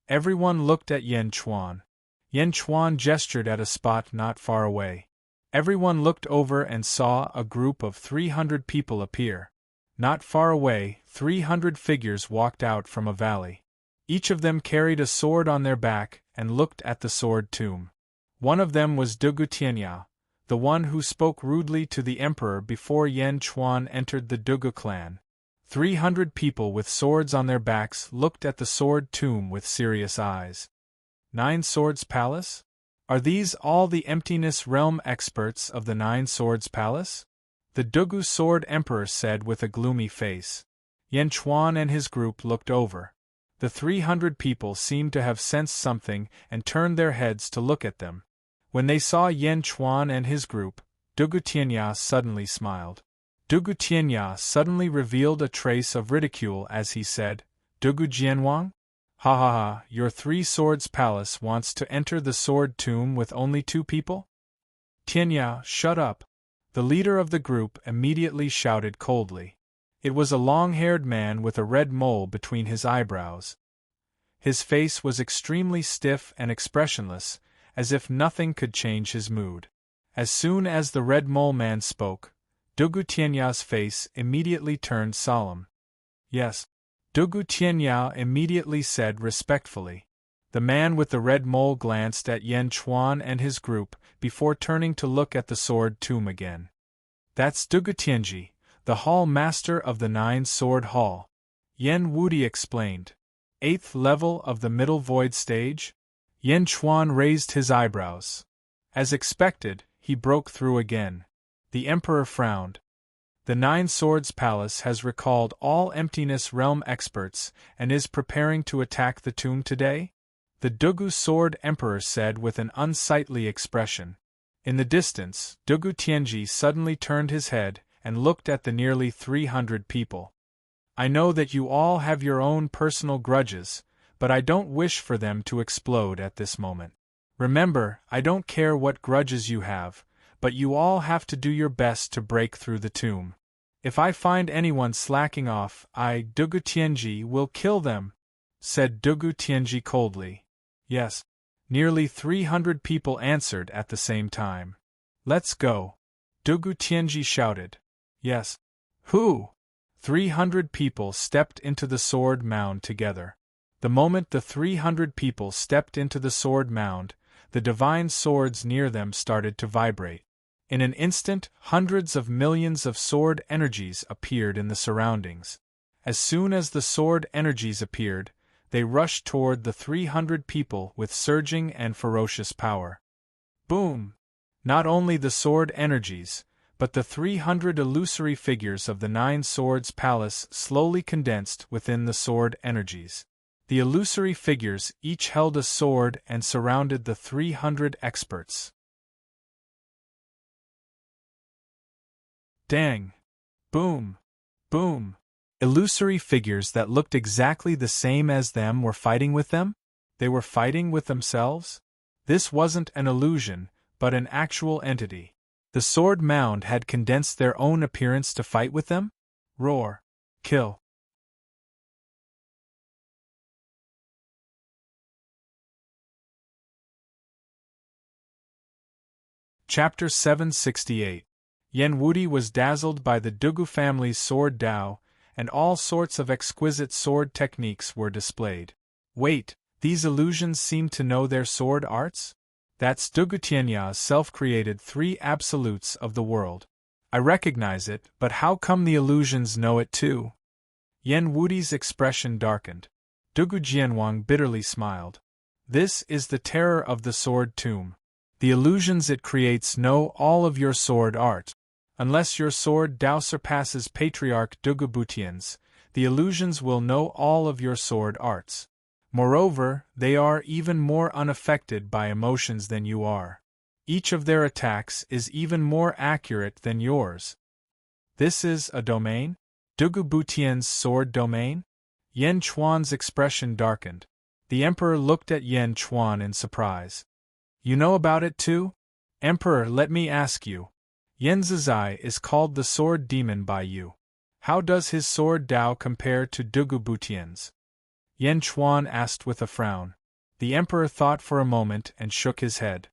Everyone looked at Yan Chuan. Yan Chuan gestured at a spot not far away. Everyone looked over and saw a group of 300 people appear. Not far away, 300 figures walked out from a valley. Each of them carried a sword on their back and looked at the sword tomb. One of them was Dugu Tianya, the one who spoke rudely to the Emperor before Yan Chuan entered the Dugu clan. 300 people with swords on their backs looked at the sword tomb with serious eyes. Nine Swords Palace? Are these all the Emptiness Realm experts of the Nine Swords Palace? The Dugu Sword Emperor said with a gloomy face. Yan Chuan and his group looked over. The 300 people seemed to have sensed something and turned their heads to look at them. When they saw Yan Chuan and his group, Dugu Tianya suddenly smiled. Dugu Tianya suddenly revealed a trace of ridicule as he said, "Dugu Jianwang? Ha ha ha, your Three Swords Palace wants to enter the sword tomb with only 2 people? Tianya, shut up." The leader of the group immediately shouted coldly. It was a long-haired man with a red mole between his eyebrows. His face was extremely stiff and expressionless, as if nothing could change his mood. As soon as the red mole man spoke, Dugu Tianya's face immediately turned solemn. "Yes," Dugu Tianya immediately said respectfully. The man with the red mole glanced at Yan Chuan and his group before turning to look at the sword tomb again. "That's Dugu Tianji, the Hall Master of the Nine Sword Hall," Yan Wudi explained. "8th level of the Middle Void stage?" Yan Chuan raised his eyebrows. As expected, he broke through again. The Emperor frowned. The Nine Swords Palace has recalled all Emptiness Realm experts and is preparing to attack the tomb today? The Dugu Sword Emperor said with an unsightly expression. In the distance, Dugu Tianji suddenly turned his head and looked at the nearly 300 people. "I know that you all have your own personal grudges, but I don't wish for them to explode at this moment. Remember, I don't care what grudges you have, but you all have to do your best to break through the tomb. If I find anyone slacking off, Dugu Tianji, will kill them," said Dugu Tianji coldly. "Yes." Nearly 300 people answered at the same time. "Let's go," Dugu Tianji shouted. "Yes." "Who?" 300 people stepped into the sword mound together. The moment the 300 people stepped into the sword mound, the divine swords near them started to vibrate. In an instant, hundreds of millions of sword energies appeared in the surroundings. As soon as the sword energies appeared, they rushed toward the 300 people with surging and ferocious power. Boom! Not only the sword energies, but the 300 illusory figures of the Nine Swords Palace slowly condensed within the sword energies. The illusory figures each held a sword and surrounded the 300 experts. Dang! Boom! Boom! Illusory figures that looked exactly the same as them were fighting with them? They were fighting with themselves? This wasn't an illusion, but an actual entity. The sword mound had condensed their own appearance to fight with them? Roar! Kill! Chapter 768. Yen Wuti was dazzled by the Dugu family's sword Dao, and all sorts of exquisite sword techniques were displayed. Wait, these illusions seem to know their sword arts? That's Dugu Tianya's self-created 3 absolutes of the world. I recognize it, but how come the illusions know it too? Yen Wuti's expression darkened. Dugu Jianwang bitterly smiled. This is the terror of the sword tomb. The illusions it creates know all of your sword art. Unless your sword Dao surpasses Patriarch Dugu Butian's, the illusions will know all of your sword arts. Moreover, they are even more unaffected by emotions than you are. Each of their attacks is even more accurate than yours. This is a domain? Dugu Butian's sword domain? Yen Chuan's expression darkened. The Emperor looked at Yen Chuan in surprise. You know about it too? Emperor, let me ask you. Yen Zizai is called the sword demon by you. How does his sword Dao compare to Dugu Butian's? Yen Chuan asked with a frown. The Emperor thought for a moment and shook his head.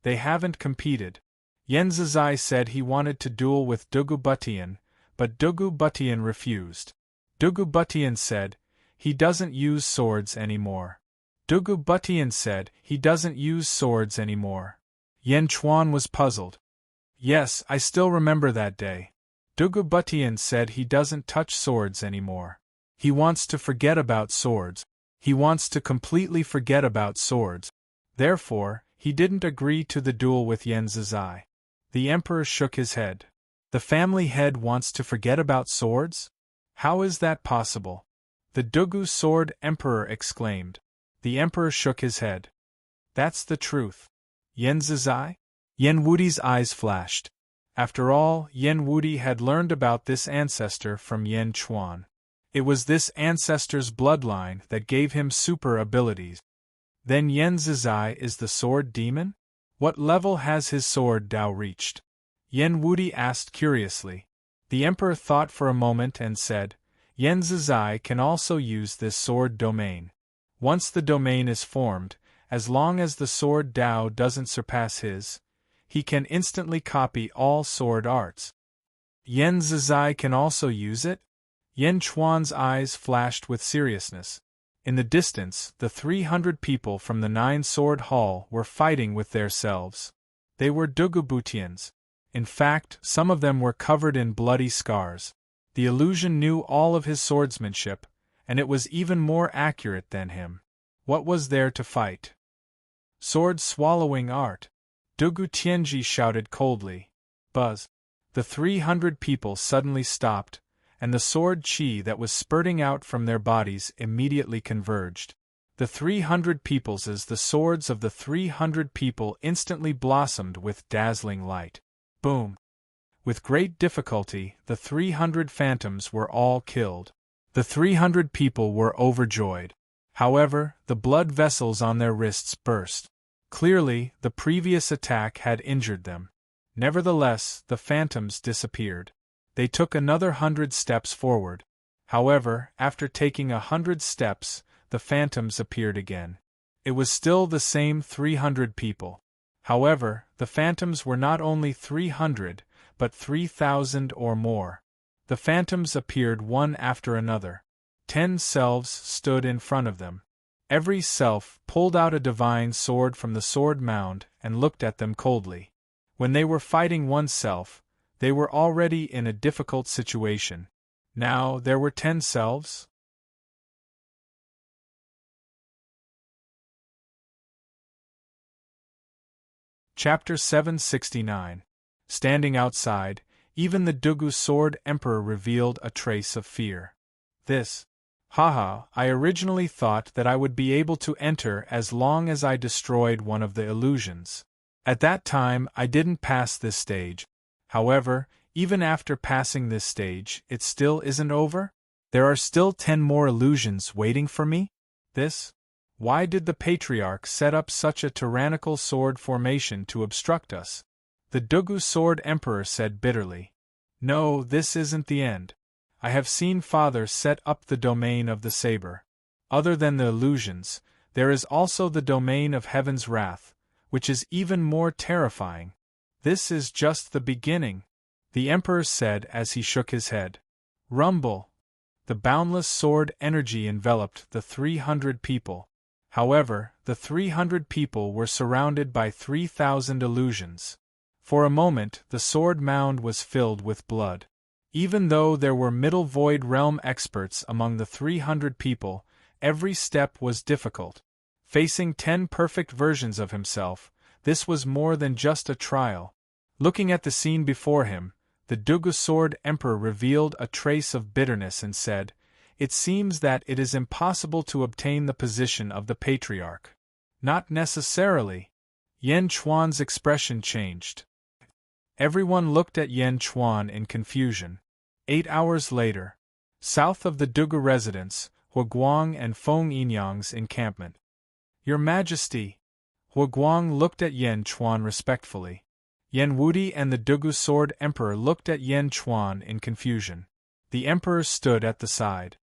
They haven't competed. Yen Zizai said he wanted to duel with Dugu Butian, but Dugu Butian refused. Dugu Butian said, he doesn't use swords anymore. Dugu Butian said, he doesn't use swords anymore. Yen Chuan was puzzled. Yes, I still remember that day. Dugu Butian said he doesn't touch swords anymore. He wants to forget about swords. He wants to completely forget about swords. Therefore, he didn't agree to the duel with Yen Zizai. The Emperor shook his head. The family head wants to forget about swords? How is that possible? The Dugu Sword Emperor exclaimed. The Emperor shook his head. That's the truth. Yen Zizai? Yen Wuti's eyes flashed. After all, Yen Wuti had learned about this ancestor from Yen Chuan. It was this ancestor's bloodline that gave him super abilities. Then Yen Zizai is the sword demon? What level has his sword Dao reached? Yen Wuti asked curiously. The Emperor thought for a moment and said, Yen Zizai can also use this sword domain. Once the domain is formed, as long as the sword Dao doesn't surpass his, he can instantly copy all sword arts. Yen Zizai can also use it? Yen Chuan's eyes flashed with seriousness. In the distance, the 300 people from the Nine-Sword Hall were fighting with themselves. They were Dugu Butians. In fact, some of them were covered in bloody scars. The illusion knew all of his swordsmanship, and it was even more accurate than him. What was there to fight? Sword-swallowing art. Dugu Tianji shouted coldly. Buzz. The 300 people suddenly stopped, and the sword qi that was spurting out from their bodies immediately converged. The 300 peoples as the swords of the 300 people instantly blossomed with dazzling light. Boom! With great difficulty, the 300 phantoms were all killed. The 300 people were overjoyed. However, the blood vessels on their wrists burst. Clearly, the previous attack had injured them. Nevertheless, the phantoms disappeared. They took another 100 steps forward. However, after taking 100 steps, the phantoms appeared again. It was still the same 300 people. However, the phantoms were not only 300, but 3,000 or more. The phantoms appeared one after another. 10 selves stood in front of them. Every self pulled out a divine sword from the sword mound and looked at them coldly. When they were fighting one self, they were already in a difficult situation. Now there were 10 selves? Chapter 769. Standing outside, even the Dugu Sword Emperor revealed a trace of fear. Haha, I originally thought that I would be able to enter as long as I destroyed one of the illusions. At that time I didn't pass this stage. However, even after passing this stage, it still isn't over? There are still 10 more illusions waiting for me? Why did the Patriarch set up such a tyrannical sword formation to obstruct us? The Dugu Sword Emperor said bitterly. No, this isn't the end. I have seen Father set up the domain of the saber. Other than the illusions, there is also the domain of Heaven's wrath, which is even more terrifying. This is just the beginning, the Emperor said as he shook his head. Rumble! The boundless sword energy enveloped the 300 people. However, the 300 people were surrounded by 3,000 illusions. For a moment, the sword mound was filled with blood. Even though there were Middle Void Realm experts among the 300 people, every step was difficult. Facing 10 perfect versions of himself, this was more than just a trial. Looking at the scene before him, the Dugu Sword Emperor revealed a trace of bitterness and said, "It seems that it is impossible to obtain the position of the Patriarch." Not necessarily. Yan Chuan's expression changed. Everyone looked at Yan Chuan in confusion. 8 hours later, south of the Dugu residence, Huaguang and Feng Yinyang's encampment. Your Majesty! Huaguang looked at Yan Chuan respectfully. Yan Wudi and the Dugu Sword Emperor looked at Yan Chuan in confusion. The Emperor stood at the side.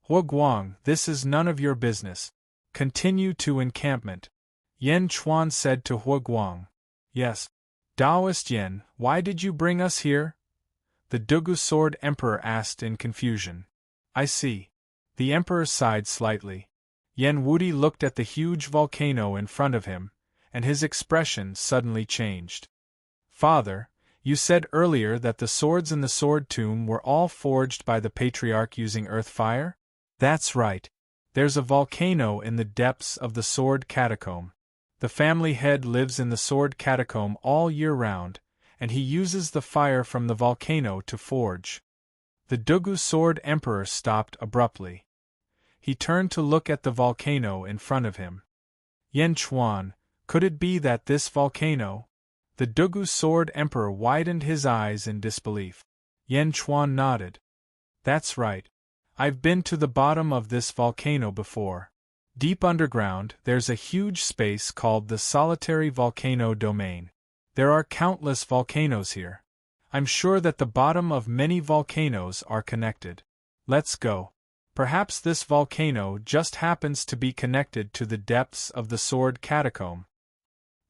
Huaguang, this is none of your business. Continue to encampment. Yan Chuan said to Huaguang. Yes. Taoist Yan, why did you bring us here? The Dugu Sword Emperor asked in confusion. I see. The Emperor sighed slightly. Yan Wudi looked at the huge volcano in front of him, and his expression suddenly changed. Father, you said earlier that the swords in the sword tomb were all forged by the Patriarch using earth fire? That's right. There's a volcano in the depths of the sword catacomb. The family head lives in the sword catacomb all year round, and he uses the fire from the volcano to forge. The Dugu Sword Emperor stopped abruptly. He turned to look at the volcano in front of him. Yan Chuan, could it be that this volcano? The Dugu Sword Emperor widened his eyes in disbelief. Yan Chuan nodded. That's right. I've been to the bottom of this volcano before. Deep underground, there's a huge space called the Solitary Volcano Domain. There are countless volcanoes here. I'm sure that the bottom of many volcanoes are connected. Let's go. Perhaps this volcano just happens to be connected to the depths of the sword catacomb.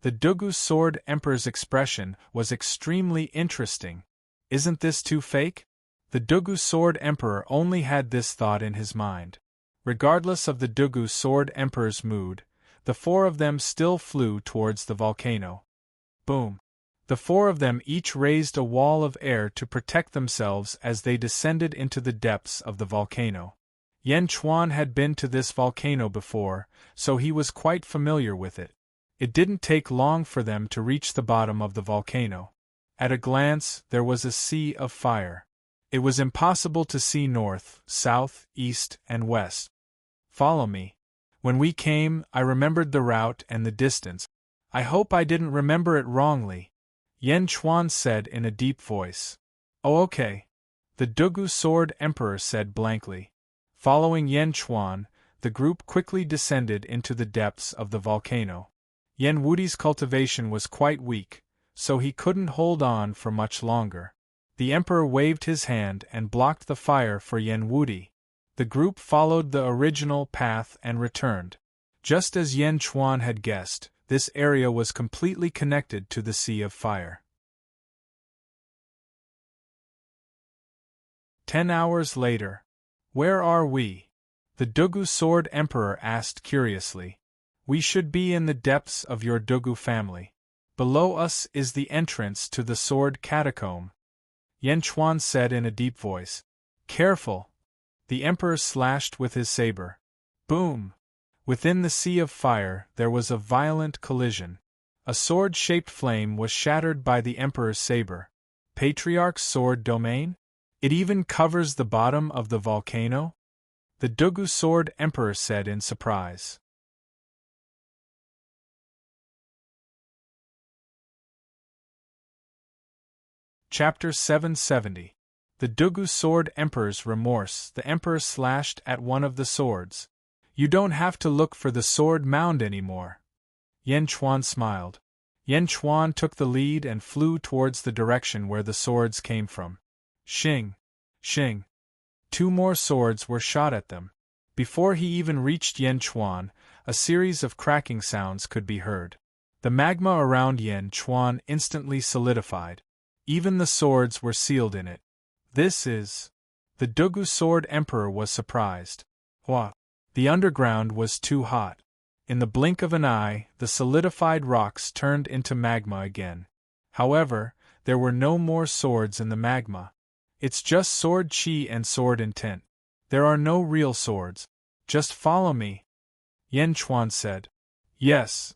The Dugu Sword Emperor's expression was extremely interesting. Isn't this too fake? The Dugu Sword Emperor only had this thought in his mind. Regardless of the Dugu Sword Emperor's mood, the 4 of them still flew towards the volcano. Boom! The 4 of them each raised a wall of air to protect themselves as they descended into the depths of the volcano. Yan Chuan had been to this volcano before, so he was quite familiar with it. It didn't take long for them to reach the bottom of the volcano. At a glance, there was a sea of fire. It was impossible to see north, south, east, and west. Follow me. When we came, I remembered the route and the distance. I hope I didn't remember it wrongly, Yan Chuan said in a deep voice. Oh, okay. The Dugu Sword Emperor said blankly. Following Yan Chuan, the group quickly descended into the depths of the volcano. Yan Wudi's cultivation was quite weak, so he couldn't hold on for much longer. The Emperor waved his hand and blocked the fire for Yan Wudi. The group followed the original path and returned. Just as Yan Chuan had guessed, this area was completely connected to the Sea of Fire. 10 hours later. Where are we? The Dugu Sword Emperor asked curiously. We should be in the depths of your Dugu family. Below us is the entrance to the sword catacomb. Yan Chuan said in a deep voice. Careful! The Emperor slashed with his saber. Boom! Within the sea of fire there was a violent collision. A sword-shaped flame was shattered by the Emperor's saber. Patriarch's sword domain? It even covers the bottom of the volcano? The Dugu Sword Emperor said in surprise. Chapter 770. The Dugu Sword Emperor's Remorse. The Emperor slashed at one of the swords. You don't have to look for the sword mound anymore. Yan Chuan smiled. Yan Chuan took the lead and flew towards the direction where the swords came from. Shing! Shing! 2 more swords were shot at them. Before he even reached Yan Chuan, a series of cracking sounds could be heard. The magma around Yan Chuan instantly solidified. Even the swords were sealed in it. This is... The Dugu Sword Emperor was surprised. What? The underground was too hot. In the blink of an eye, the solidified rocks turned into magma again. However, there were no more swords in the magma. It's just sword chi and sword intent. There are no real swords. Just follow me. Yan Chuan said. Yes.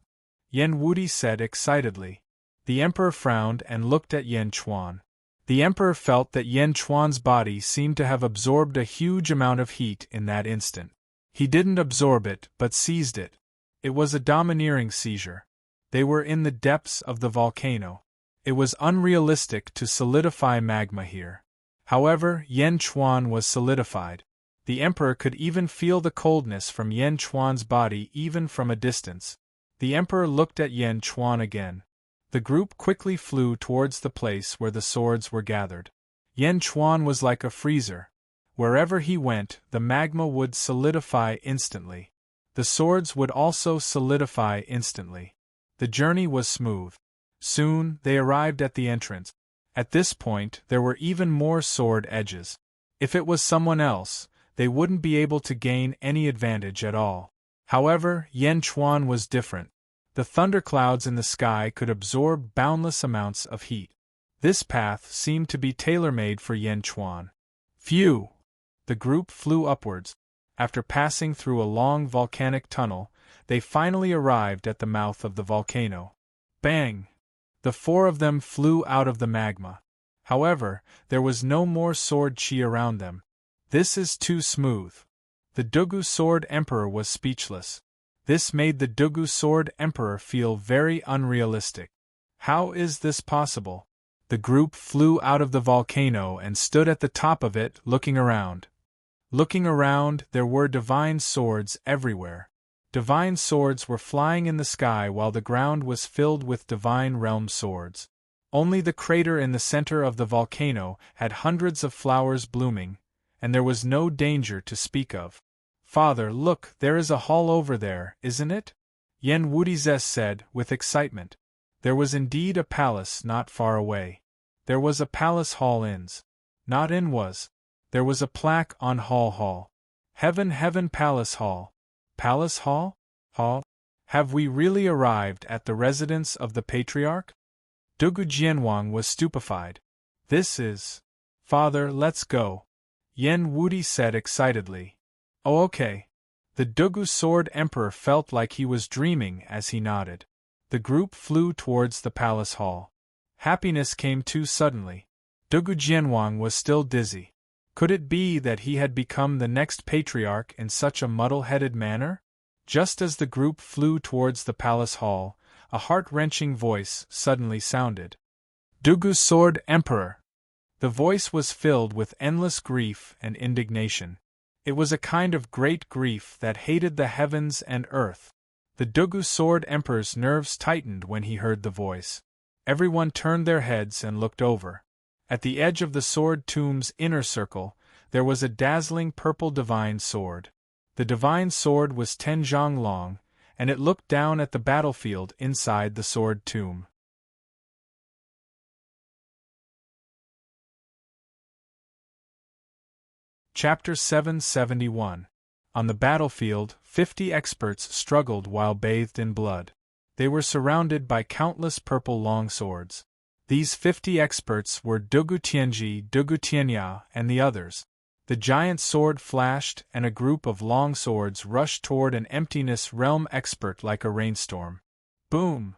Yan Wudi said excitedly. The Emperor frowned and looked at Yan Chuan. The Emperor felt that Yan Chuan's body seemed to have absorbed a huge amount of heat in that instant. He didn't absorb it, but seized it. It was a domineering seizure. They were in the depths of the volcano. It was unrealistic to solidify magma here. However, Yan Chuan was solidified. The Emperor could even feel the coldness from Yan Chuan's body even from a distance. The Emperor looked at Yan Chuan again. The group quickly flew towards the place where the swords were gathered. Yan Chuan was like a freezer. Wherever he went, the magma would solidify instantly. The swords would also solidify instantly. The journey was smooth. Soon, they arrived at the entrance. At this point, there were even more sword edges. If it was someone else, they wouldn't be able to gain any advantage at all. However, Yan Chuan was different. The thunderclouds in the sky could absorb boundless amounts of heat. This path seemed to be tailor-made for Yan Chuan. Phew! The group flew upwards. After passing through a long volcanic tunnel, they finally arrived at the mouth of the volcano. Bang! The 4 of them flew out of the magma. However, there was no more sword chi around them. This is too smooth. The Dugu Sword Emperor was speechless. This made the Dugu Sword Emperor feel very unrealistic. How is this possible? The group flew out of the volcano and stood at the top of it, looking around. Looking around, there were divine swords everywhere. Divine swords were flying in the sky while the ground was filled with divine realm swords. Only the crater in the center of the volcano had hundreds of flowers blooming, and there was no danger to speak of. Father, look, there is a hall over there, isn't it? Yen Wudizes said, with excitement. There was indeed a palace not far away. There was a palace hall inns. Not in was. There was a plaque on hall. Heaven Palace Hall. Palace Hall? Hall? Have we really arrived at the residence of the Patriarch? Dugu Jianwang was stupefied. This is... Father, let's go. Yen Wudi said excitedly. Oh, okay. The Dugu Sword Emperor felt like he was dreaming as he nodded. The group flew towards the palace hall. Happiness came too suddenly. Dugu Jianwang was still dizzy. Could it be that he had become the next patriarch in such a muddle-headed manner? Just as the group flew towards the palace hall, a heart-wrenching voice suddenly sounded. Dugu Sword Emperor! The voice was filled with endless grief and indignation. It was a kind of great grief that hated the heavens and earth. The Dugu Sword Emperor's nerves tightened when he heard the voice. Everyone turned their heads and looked over. At the edge of the sword tomb's inner circle, there was a dazzling purple divine sword. The divine sword was 10 zhang long, and it looked down at the battlefield inside the sword tomb. Chapter 771. On the battlefield, 50 experts struggled while bathed in blood. They were surrounded by countless purple long swords. These 50 experts were Dugu Tianji, Dugu Tianya, and the others. The giant sword flashed, and a group of long swords rushed toward an emptiness realm expert like a rainstorm. Boom!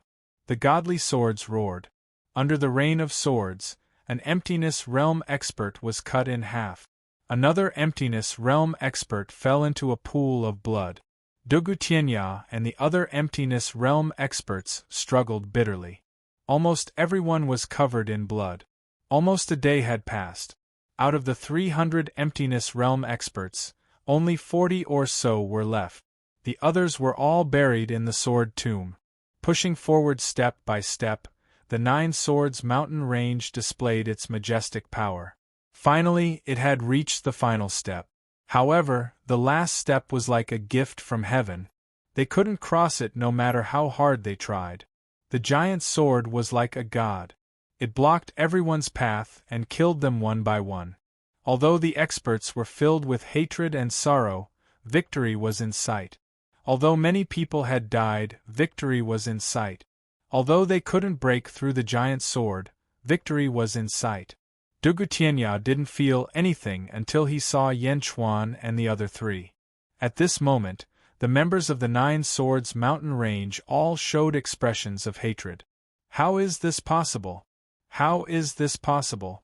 The godly swords roared. Under the rain of swords, an emptiness realm expert was cut in half. Another emptiness realm expert fell into a pool of blood. Dugu Tianya and the other emptiness realm experts struggled bitterly. Almost everyone was covered in blood. Almost a day had passed. Out of the 300 emptiness realm experts, only 40 or so were left. The others were all buried in the sword tomb. Pushing forward step by step, the 9 Swords mountain range displayed its majestic power. Finally, it had reached the final step. However, the last step was like a gift from heaven. They couldn't cross it no matter how hard they tried. The giant sword was like a god. It blocked everyone's path and killed them one by one. Although the experts were filled with hatred and sorrow, victory was in sight. Although many people had died, victory was in sight. Although they couldn't break through the giant sword, victory was in sight. Dugu Tianya didn't feel anything until he saw Yan Chuan and the other 3. At this moment, the members of the 9 Swords mountain range all showed expressions of hatred. How is this possible? How is this possible?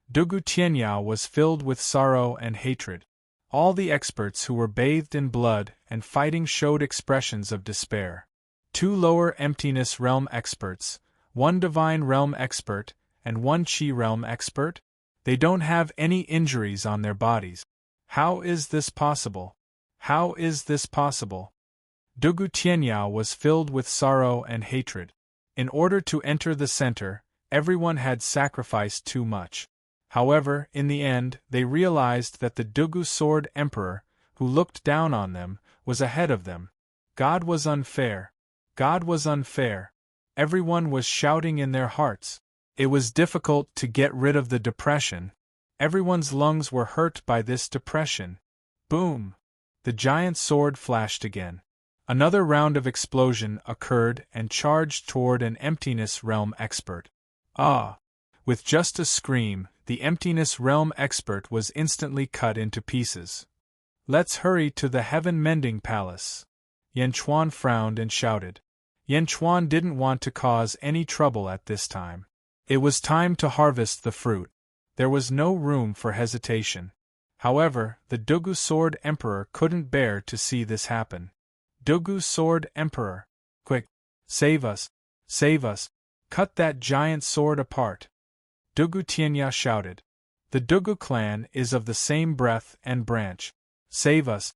Dugu Tianya was filled with sorrow and hatred. All the experts who were bathed in blood and fighting showed expressions of despair. 2 lower emptiness realm experts, 1 divine realm expert, and 1 chi realm expert? They don't have any injuries on their bodies. How is this possible? How is this possible? Dugu Tianya was filled with sorrow and hatred. In order to enter the center, everyone had sacrificed too much. However, in the end, they realized that the Dugu Sword Emperor, who looked down on them, was ahead of them. God was unfair. God was unfair. Everyone was shouting in their hearts. It was difficult to get rid of the depression. Everyone's lungs were hurt by this depression. Boom! The giant sword flashed again. Another round of explosion occurred and charged toward an emptiness realm expert. Ah! With just a scream, the emptiness realm expert was instantly cut into pieces. Let's hurry to the heaven-mending palace. Yan Chuan frowned and shouted. Yan Chuan didn't want to cause any trouble at this time. It was time to harvest the fruit. There was no room for hesitation. However, the Dugu Sword Emperor couldn't bear to see this happen. Dugu Sword Emperor! Quick! Save us! Save us! Cut that giant sword apart! Dugu Tianya shouted. The Dugu clan is of the same breath and branch. Save us!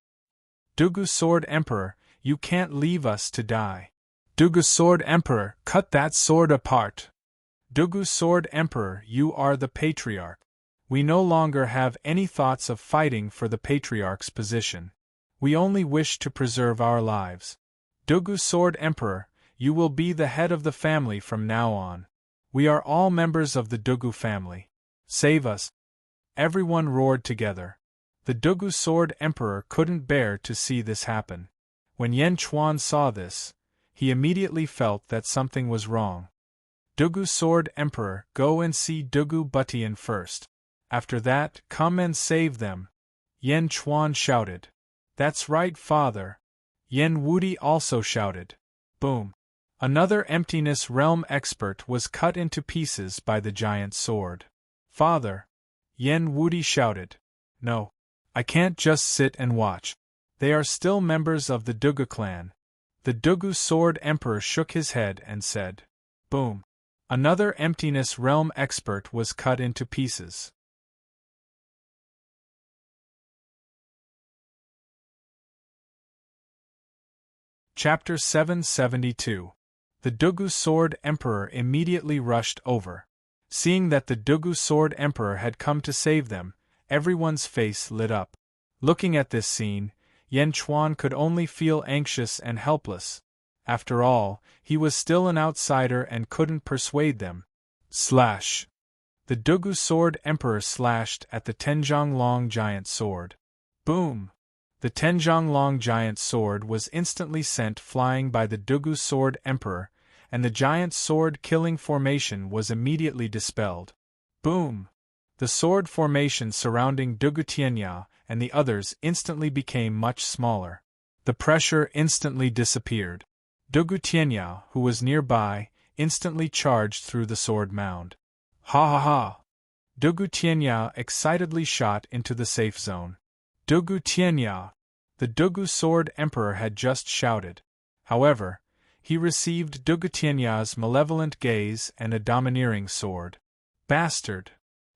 Dugu Sword Emperor, you can't leave us to die. Dugu Sword Emperor, cut that sword apart! Dugu Sword Emperor, you are the patriarch. We no longer have any thoughts of fighting for the patriarch's position. We only wish to preserve our lives. Dugu Sword Emperor, you will be the head of the family from now on. We are all members of the Dugu family. Save us! Everyone roared together. The Dugu Sword Emperor couldn't bear to see this happen. When Yan Chuan saw this, he immediately felt that something was wrong. Dugu Sword Emperor, go and see Dugu Butian first. After that, come and save them. Yan Chuan shouted. That's right, father. Yan Wudi also shouted. Boom. Another emptiness realm expert was cut into pieces by the giant sword. Father. Yan Wudi shouted. No. I can't just sit and watch. They are still members of the Dugu clan. The Dugu Sword Emperor shook his head and said. Boom. Another emptiness realm expert was cut into pieces. Chapter 772. The Dugu Sword Emperor immediately rushed over. Seeing that the Dugu Sword Emperor had come to save them, everyone's face lit up. Looking at this scene, Yan Chuan could only feel anxious and helpless. After all, he was still an outsider and couldn't persuade them. Slash! The Dugu Sword Emperor slashed at the Tenjiang giant sword. Boom! The Tenjiang giant sword was instantly sent flying by the Dugu Sword Emperor, and the giant sword-killing formation was immediately dispelled. Boom! The sword formation surrounding Dugutienya and the others instantly became much smaller. The pressure instantly disappeared. Dugutienya, who was nearby, instantly charged through the sword mound. Ha ha ha! Dugutienya excitedly shot into the safe zone. Dugutienya! The Dugu Sword Emperor had just shouted. However, he received Dugutienya's malevolent gaze and a domineering sword. Bastard!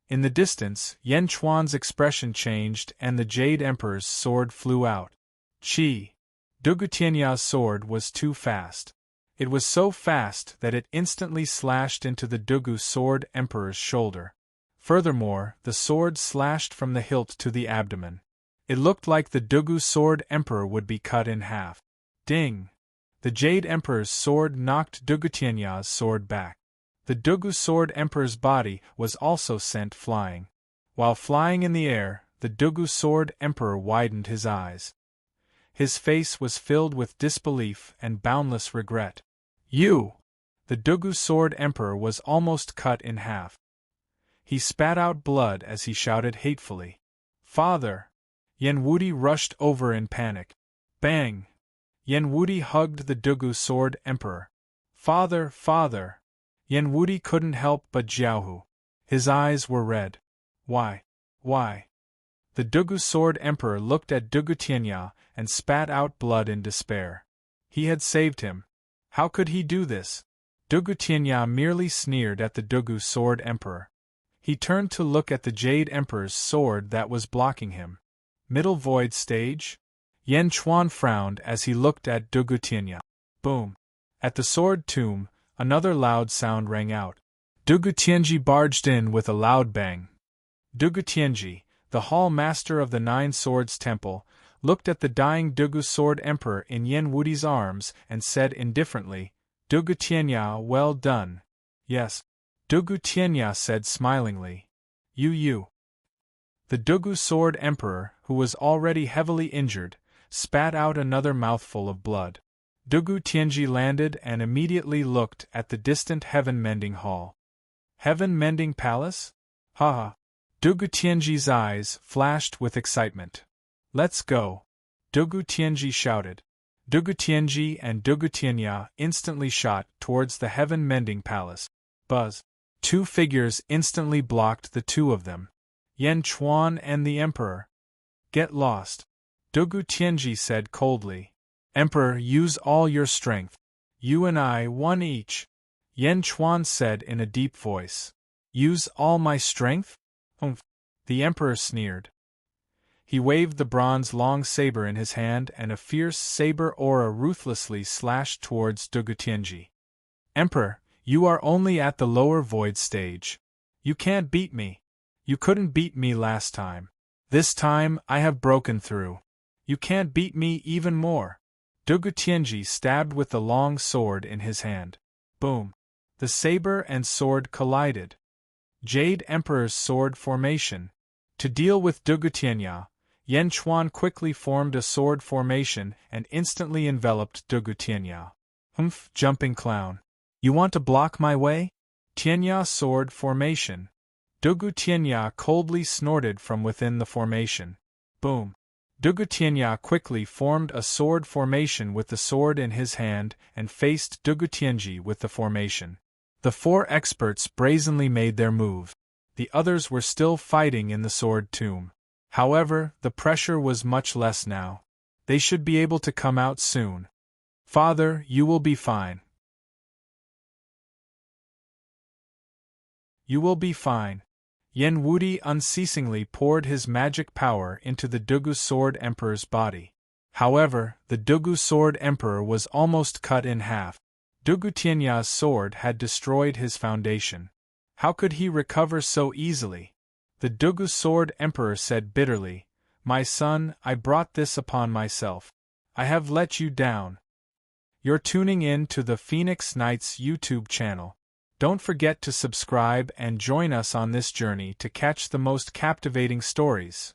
In the distance, Yan Chuan's expression changed and the Jade Emperor's sword flew out. Chi! Dugutienya's sword was too fast. It was so fast that it instantly slashed into the Dugu Sword Emperor's shoulder. Furthermore, the sword slashed from the hilt to the abdomen. It looked like the Dugu Sword Emperor would be cut in half. Ding! The Jade Emperor's sword knocked Dugutienya's sword back. The Dugu Sword Emperor's body was also sent flying. While flying in the air, the Dugu Sword Emperor widened his eyes. His face was filled with disbelief and boundless regret. You! The Dugu Sword Emperor was almost cut in half. He spat out blood as he shouted hatefully. Father! Yan Wudi rushed over in panic. Bang! Yan Wudi hugged the Dugu Sword Emperor. Father, father! Yan Wudi couldn't help but jiaohu. His eyes were red. Why? Why? The Dugu Sword Emperor looked at Dugutienya and spat out blood in despair. He had saved him. How could he do this? Dugutienya merely sneered at the Dugu Sword Emperor. He turned to look at the Jade Emperor's sword that was blocking him. Middle void stage? Yan Chuan frowned as he looked at Dugutienya. Boom! At the sword tomb, another loud sound rang out. Dugutienji barged in with a loud bang. Dugutienji, the hall master of the Nine Swords Temple, looked at the dying Dugu Sword Emperor in Yan Wudi's arms and said indifferently, Dugutienya, well done. Yes. Dugutienya said smilingly. You. The Dugu Sword Emperor, who was already heavily injured, spat out another mouthful of blood. Dugutienji landed and immediately looked at the distant heaven-mending hall. Heaven-mending palace? Ha! Dugutienji's eyes flashed with excitement. Let's go! Dugutienji shouted. Dugutienji and Dugutienya instantly shot towards the heaven-mending palace. Buzz! Two figures instantly blocked the two of them. Yan Chuan and the Emperor. Get lost! Dugutienji said coldly. Emperor, use all your strength. You and I, one each. Yan Chuan said in a deep voice. Use all my strength? Humph! The Emperor sneered. He waved the bronze long saber in his hand and a fierce saber aura ruthlessly slashed towards Dugutienji. Emperor, you are only at the lower void stage. You can't beat me. You couldn't beat me last time. This time, I have broken through. You can't beat me even more. Dugutienji stabbed with the long sword in his hand. Boom! The saber and sword collided. Jade Emperor's sword formation. To deal with Dugutienya, Yan Chuan quickly formed a sword formation and instantly enveloped Dugutienya. Humph, jumping clown. You want to block my way? Tienya sword formation. Dugutienya coldly snorted from within the formation. Boom! Dugutienya quickly formed a sword formation with the sword in his hand and faced Dugutienji with the formation. The four experts brazenly made their move. The others were still fighting in the sword tomb. However, the pressure was much less now. They should be able to come out soon. Father, you will be fine. You will be fine. Yan Wudi unceasingly poured his magic power into the Dugu Sword Emperor's body. However, the Dugu Sword Emperor was almost cut in half. Dugutienya's sword had destroyed his foundation. How could he recover so easily? The Dugu Sword Emperor said bitterly, My son, I brought this upon myself. I have let you down. You're tuning in to the Phoenix Knights YouTube channel. Don't forget to subscribe and join us on this journey to catch the most captivating stories.